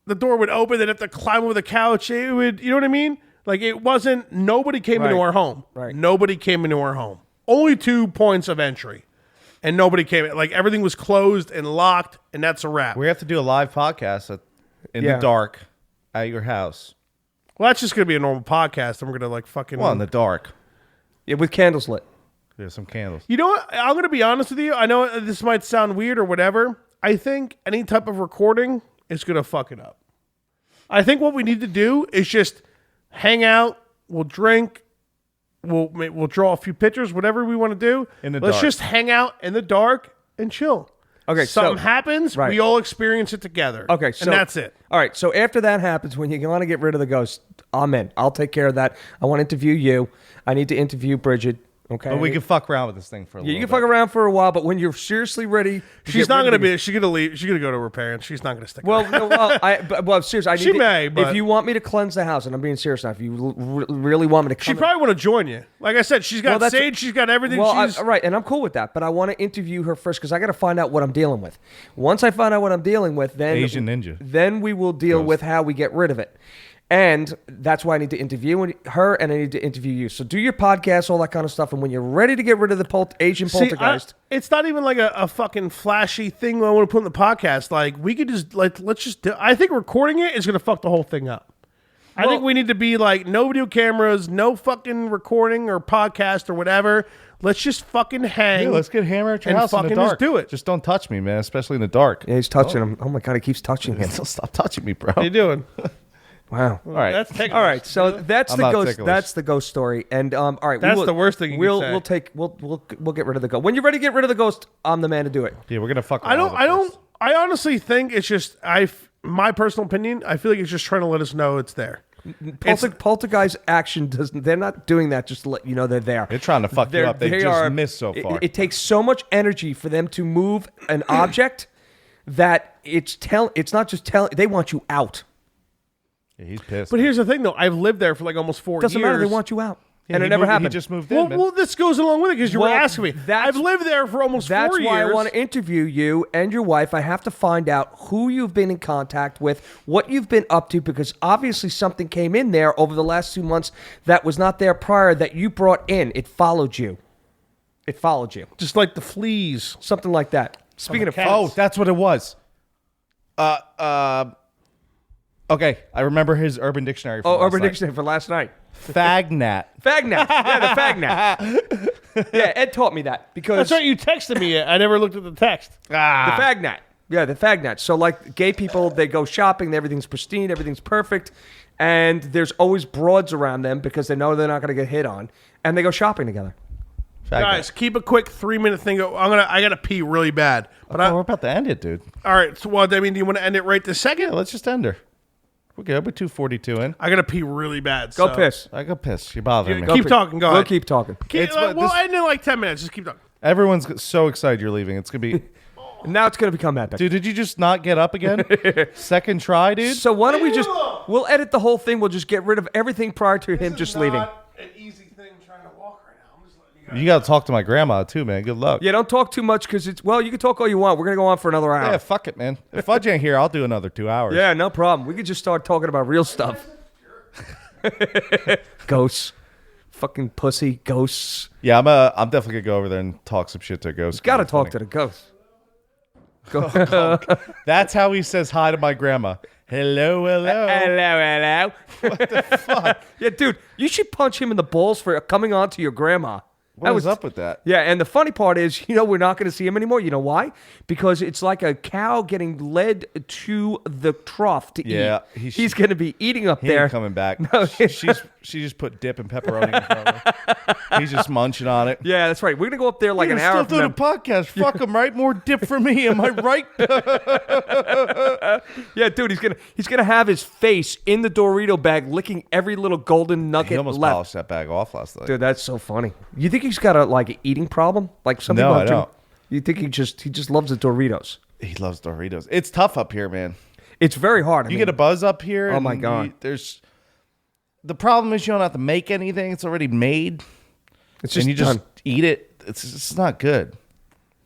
the door would open, they'd have to climb over the couch. It would, you know what I mean? Like it wasn't, nobody came into Right. our home. Right. Nobody came into our home. Only 2 points of entry. And nobody came in. Like everything was closed and locked, and that's a wrap. We have to do a live podcast in Yeah. the dark at your house. Well, that's just going to be a normal podcast, and we're going to like fucking. Well, in the dark. Yeah, with candles lit. There's some candles. You know what? I'm going to be honest with you. I know this might sound weird or whatever. I think any type of recording is going to fuck it up. I think what we need to do is just hang out. We'll drink. We'll draw a few pictures, whatever we want to do. In the Let's dark. just hang out in the dark and chill. Okay, Something so- happens, right. we all experience it together. Okay, so and that's it. All right, so after that happens, when you want to get rid of the ghost, I'm in. I'll take care of that. I want to interview you. I need to interview Bridget. Okay, But we can fuck around with this thing for a Yeah, little you can bit. fuck around for a while, but when you're seriously ready, to She's get not rid going to of the- be. She's going to leave. She's going to go to her parents. She's not going to stick. Well, around. no, well, seriously, I need She to, may, but- if you want me to cleanse the house, and I'm being serious now, if you really want me to, She come probably want to join you. Like I said, she's got Well, that's- sage. She's got everything. well, she's right, and I'm cool with that, but I want to interview her first because I got to find out what I'm dealing with. Once I find out what I'm dealing with, then Asian ninja. then we will deal with how we get rid of it. And that's why I need to interview her, and I need to interview you. So do your podcast, all that kind of stuff, and when you're ready to get rid of the Asian poltergeist, it's not even like a fucking flashy thing I want to put in the podcast. Like we could just like let's just. I think recording it is going to fuck the whole thing up. I think we need to be like no video cameras, no fucking recording or podcast or whatever. Let's just fucking hang. Yeah, let's get hammered at your and house in the fucking dark. just do it. Just don't touch me, man, especially in the dark. yeah, he's touching him. Oh my god, he keeps touching him. Stop touching me, bro. What are you doing? Wow. All right. That's ticklish. All right, so that's I'm the not ghost. ticklish. That's the ghost story, and all right, That's the worst thing you we'll could say. we'll get rid of the ghost. When you're ready to get rid of the ghost, I'm the man to do it. Yeah, we're gonna fuck. I around don't. with I it don't. first. I honestly think it's just. My personal opinion. I feel like it's just trying to let us know it's there. Poltergeist action doesn't. They're not doing that just to let you know they're there. They're trying to fuck you up. They just missed so far. It takes so much energy for them to move an object that it's not just telling. They want you out. Yeah, he's pissed. But here's the thing, though. I've lived there for like almost 4 years. Doesn't matter. They want you out, Yeah, and he it never moved- happened. He just moved in, Well, man. well, this goes along with it because you were Well, asking me. that's- I've lived there for almost 4 That's years. why I want to interview you and your wife. I have to find out who you've been in contact with, what you've been up to, because obviously something came in there over the last 2 months that was not there prior that you brought in. It followed you. It followed you. Just like the fleas. Something like that. Speaking of cats. Oh, that's what it was. Okay, I remember his Urban Dictionary. From last Urban night. Dictionary for last night. Fagnat. Fagnet. Yeah, the fagnet. Yeah, Ed taught me that because That's right. You texted me it. I never looked at the text. the fagnet. Yeah, the fagnet. So like gay people, they go shopping, everything's pristine, everything's perfect, and there's always broads around them because they know they're not going to get hit on, and they go shopping together. Fagnat. Guys, keep a quick 3-minute thing. I gotta pee really bad. But Oh, we're about to end it, dude. all right. So what? I mean, do you want to end it right this second? Yeah, let's just end her. We're good. We're 2:42 in. I gotta pee really bad. Go so. piss. I got pissed. You're bothering me. Keep talking. Go We'll ahead. keep talking. Keep, It's- we'll this- end in like 10 minutes. Just keep talking. Everyone's so excited you're leaving. It's gonna be. Now it's going to become epic. Dude, did you just not get up again? Second try, dude. So why don't we just, we'll edit the whole thing. We'll just get rid of everything prior to him just leaving. An easy thing trying to walk right now. I'm just letting you guys. You got to talk to my grandma too, man. Good luck. Yeah, don't talk too much because it's, well, you can talk all you want. We're going to go on for another hour. Yeah, fuck it, man. If Fudge ain't here, I'll do another 2 hours. Yeah, no problem. We could just start talking about real stuff. Ghosts. Fucking pussy. Ghosts. Yeah, I'm definitely gonna go over there and talk some shit to a ghost. Got to talk to the ghosts. That's how he says hi to my grandma. Hello, hello. Hello. What the fuck? Yeah, dude, you should punch him in the balls for coming on to your grandma. What was up with that? Yeah, and the funny part is, we're not going to see him anymore. You know why? Because it's like a cow getting led to the trough to Yeah, eat. He's going to be eating up He there. ain't coming back. She just put dip and pepperoni in front of him. He's just munching on it. Yeah, that's right. We're going to go up there like an hour still from do now. the podcast. Fuck him, right? More dip for me. Am I right? Yeah, dude, he's gonna have his face in the Dorito bag, licking every little golden nugget He almost left. polished that bag off last night. Dude, that's so funny. You think he's got a eating problem? Like some No, people I have don't. You think he just loves the Doritos? He loves Doritos. It's tough up here, man. It's very hard. You get a buzz up here. Oh and my God. The problem is you don't have to make anything. It's already made. It's And just you just done. eat it. It's not good.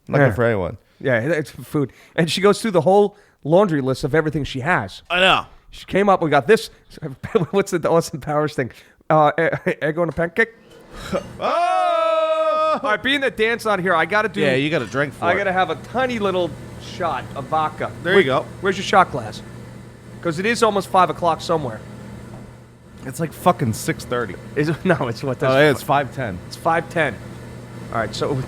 Not Yeah. good for anyone. Yeah, it's food. And she goes through the whole laundry list of everything she has. I know. She came up. We got this. What's the Austin Powers thing? Egg on a pancake. Oh! All right, being that Dan's not here, I got to do. Yeah, you got to drink for I it. got to have a tiny little shot of vodka. There you go. Where's your shot glass? Because it is almost 5 o'clock somewhere. It's like fucking 6:30. Is it? No, it's what? Oh, yeah, it's 5:10. It's 5:10. All right, so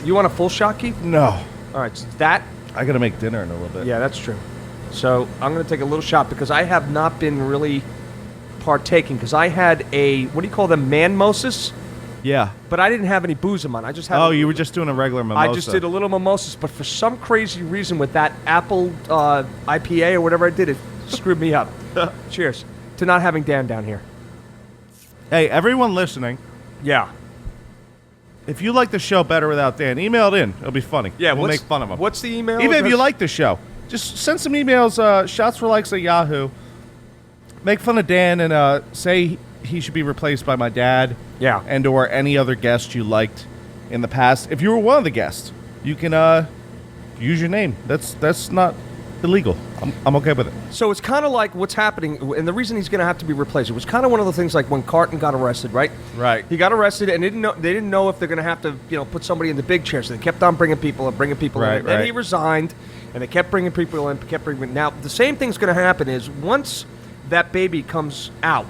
you want a full shot, Keith? No. All right, so that. I got to make dinner in a little bit. Yeah, that's true. So I'm going to take a little shot because I have not been really partaking because I had a, what do you call them, man-moses? Yeah. But I didn't have any booze in mine. I just had. Oh, you were just doing a regular mimosa. I just did a little mimosas, but for some crazy reason with that apple IPA or whatever I did, it screwed me up. Cheers to not having Dan down here. Hey, everyone listening, Yeah. if you like the show better without Dan, email it in. It'll be funny. Yeah, we'll make fun of him. What's the email? Even if address? you like the show, just send some emails, shotsforlikes at Yahoo. Make fun of Dan and say he should be replaced by my dad. Yeah. And or any other guest you liked in the past. If you were one of the guests, you can use your name. That's not illegal. I'm okay with it. So it's kind of like what's happening, and the reason he's going to have to be replaced. It was kind of one of the things like when Carton got arrested, right? Right. He got arrested, and they didn't know if they're going to have to, put somebody in the big chair. So they kept on bringing people and bringing people Right, in. Then right. he resigned, and they kept bringing people in, kept bringing. Now the same thing's going to happen is once that baby comes out,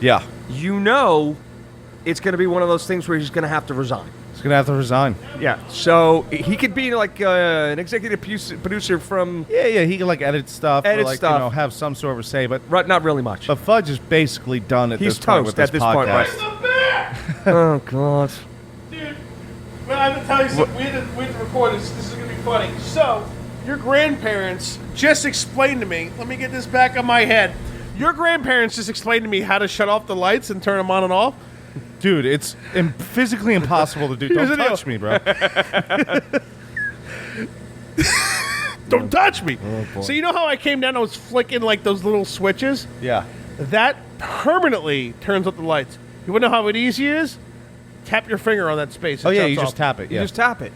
Yeah. it's going to be one of those things where he's going to have to resign. He's gonna have to resign. Yeah. So he could be like an executive producer from. Yeah. He can like edit stuff. or Edit like, stuff. have some sort of a say, but Not really much. But Fudge is basically done at He's this point toast with at this point, podcast. right? Oh God. Dude, well, I have to tell you something. We had to record this. This is going to be funny. So, your grandparents just explained to me, let me get this back on my head. Your grandparents just explained to me how to shut off the lights and turn them on and off. Dude, it's physically impossible to do. Here's Don't the touch me, bro. Don't touch me. boy. So, you know how I came down and was flicking like those little switches? Yeah. That permanently turns up the lights. You want to know how easy it is? Tap your finger on that space. Oh It yeah, shuts you off. just tap it. You Yeah. just tap it.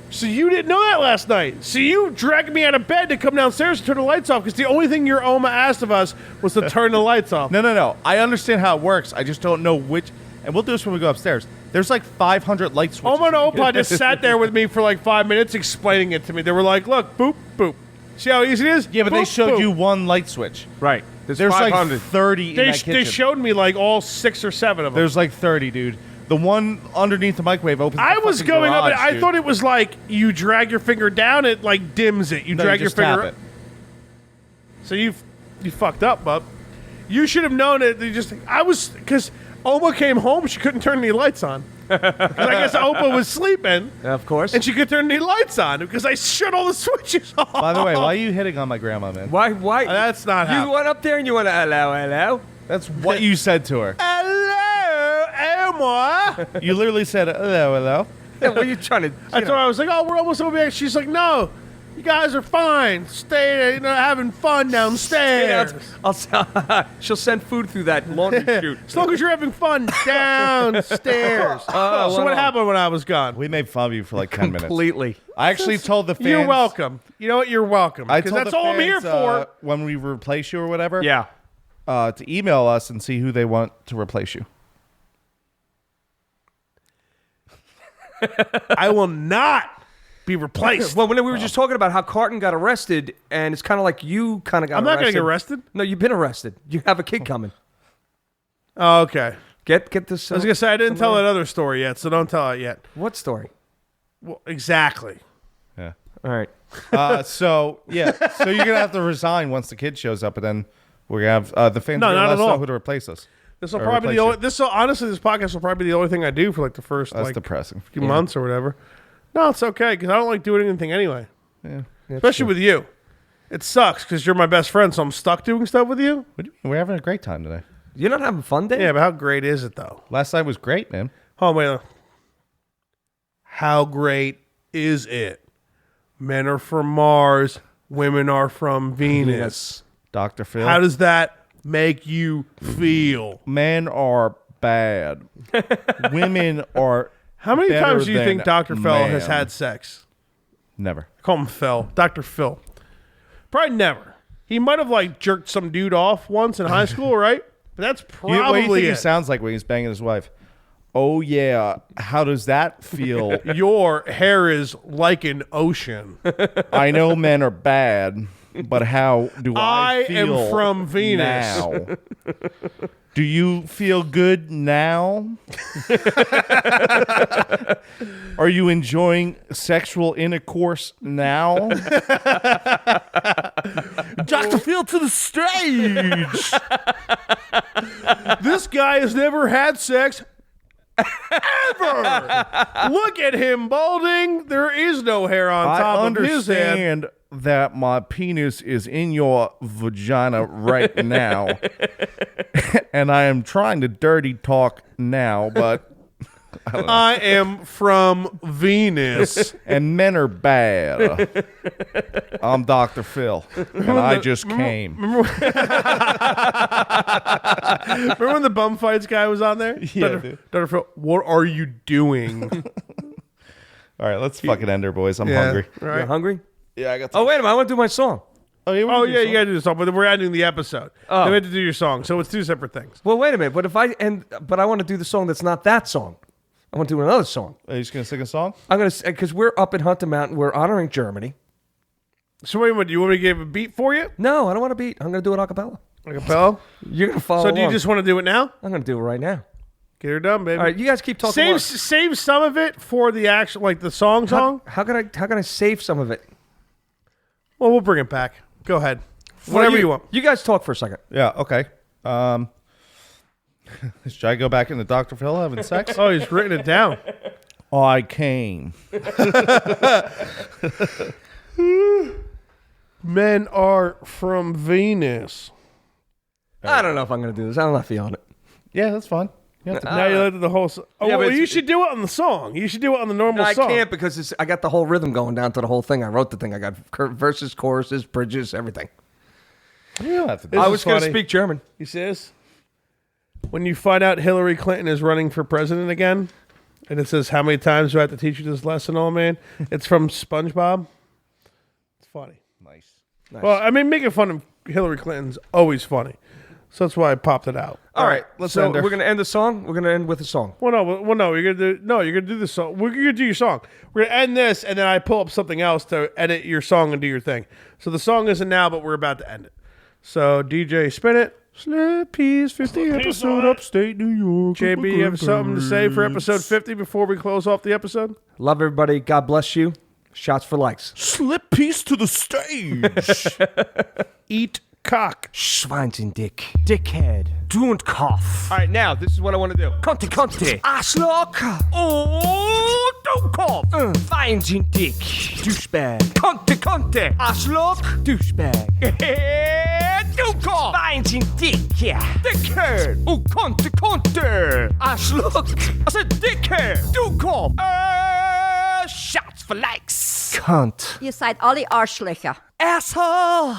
So you didn't know that last night. So you dragged me out of bed to come downstairs and turn the lights off because the only thing your Oma asked of us was to turn the lights off. No. I understand how it works. I just don't know which. And we'll do this when we go upstairs. There's like 500 light switches. Oma and Opa just sat there with me for like 5 minutes explaining it to me. They were like, look, boop, boop. See how easy it is? Yeah, but they Boop, showed boop. you one light switch. Right. There's 500. like 30 in They, that kitchen. they showed me like all 6 or 7 of them. There's like 30, dude. The one underneath the microwave opens. I the was fucking going up garage, and I dude. thought it was like you drag your finger down, it like dims it. You No, drag you your just tap finger it. So you fucked up, bub. You should have known it. Because Oma came home, she couldn't turn any lights on. Because I guess Opa was sleeping, Of course. and she could turn any lights on because I shut all the switches off. By the way, why are you hitting on my grandma, man? Why? That's not You how. went up there and you went, hello. That's what you said to her. Hello, Oma. You literally said, hello. Yeah, what are you trying to? I told her, I was like, oh, we're almost over there. She's like, no, you guys are fine. Stay, having fun downstairs. She'll send food through that laundry chute. As long as you're having fun downstairs. So what happened when I was gone? We made fun of you for like 10 minutes. Completely. I actually told the fans. You're welcome. You know what? You're welcome. I Because told that's the all I'm here fans, for. when we replace you or whatever. Yeah. to email us and see who they want to replace you. I will not be replaced. Well, when we were just talking about how Carton got arrested, and it's kind of like you kind of got I'm arrested. not going to get arrested. No, you've been arrested. You have a kid coming. Oh, okay. Get this. I was going to say, I didn't tell that other story yet, so don't tell it yet. What story? Well, exactly. Yeah. All right. So you're gonna have to resign once the kid shows up, and then we're gonna have the fans. No, are gonna not let at us know all. who to replace us. This will Or probably be replace the you. only. This will, honestly, this podcast will probably be the only thing I do for like the first That's like depressing. few months or whatever. No, it's okay because I don't like doing anything anyway. Yeah. Especially with you. It sucks because you're my best friend, so I'm stuck doing stuff with you. What do you mean? We're having a great time today. You're not having fun, Dave? Yeah, but how great is it though? Last night was great, man. Oh wait. How great is it? Men are from Mars, women are from Venus. Dr. Phil. How does that make you feel? Men are bad. Women are. How many better times do you than think Dr. Phil has man. had sex? Never. I call him Phil. Dr. Phil. Probably never. He might have like jerked some dude off once in high school, right? But that's What do you probably think it. he sounds like when he's banging his wife? Oh yeah. How does that feel? Your hair is like an ocean. I know men are bad, but how do I am feel from Venus. now? Do you feel good now? Are you enjoying sexual intercourse now? Dr. Phil to the stage. This guy has never had sex ever. Look at him balding. There is no hair on I top of his head. understand that my penis is in your vagina right now, and I am trying to dirty talk now, but I am from Venus. and men are bad. I'm Dr. Phil, and I just came. Remember when the bum fights guy was on there? Yeah, dude. Dr. Phil, what are you doing? All right, let's fucking end her, boys. I'm Yeah. hungry. Right. You're hungry? Yeah, I got. Oh, wait a minute. I want to do my song. Oh yeah, Oh, yeah, you got to do the song, but we're ending the episode. Oh. Then we have to do your song. So it's two separate things. Well, wait a minute. But if I but I want to do the song that's not that song. I want to do another song. Are you just gonna sing a song? I'm going to, because we're up in Hunter Mountain. We're honoring Germany. So wait a minute, do you want me to give a beat for you? No, I don't want to beat. I'm going to do it a cappella. Like a bell? You're going to follow So do you along. just want to do it now? I'm going to do it right now. Get her done, baby. All right, you guys keep talking. Save some of it for the actual, like the song. How can I save some of it? Well, we'll bring it back. Go ahead. Whatever you want. You guys talk for a second. Yeah. Okay. Should I go back into Dr. Phil having sex? Oh, he's written it down. I came. Men are from Venus. I don't know if I'm going to do this. I'm not feeling it. Yeah, that's fine. Yeah, Now you let the whole song. Oh, Yeah, but well, it's- you should do it on the song. You should do it on the normal No, I song. can't because I got the whole rhythm going down to the whole thing. I wrote the thing. I got verses, choruses, bridges, everything. you don't have to do I this. was going to funny. speak German. He says, when you find out Hillary Clinton is running for president again, and it says, how many times do I have to teach you this lesson, old man? It's from SpongeBob. It's funny. Nice. Well, I mean, making fun of Hillary Clinton's always funny. So that's why I popped it out. All right, let's so end her. we're going to end the song. We're going to end with a song. Well, no, you're gonna do the song. You're gonna do your song. We're gonna end this, and then I pull up something else to edit your song and do your thing. So the song isn't now, but we're about to end it. So DJ, spin it. Slippies 50 episode upstate New York. JB, you have something to say for episode 50 before we close off the episode? Love everybody. God bless you. Shots for likes. Slip piece to the stage. Eat cock. Schweinchen-Dick. Dickhead. Don't cough. All right, now, this is what I want to do. Konti. Arschloch. Oh, don't cough. Schweinchen-Dick. Douchebag. Konti. Arschloch. Douchebag. Don't cough. Schweinchen-Dick. Yeah. Dickhead. Oh, Konti. Arschloch. I said dickhead. Don't cough. Shots for likes. Cunt. Ihr seid alle Arschlöcher. Asshole.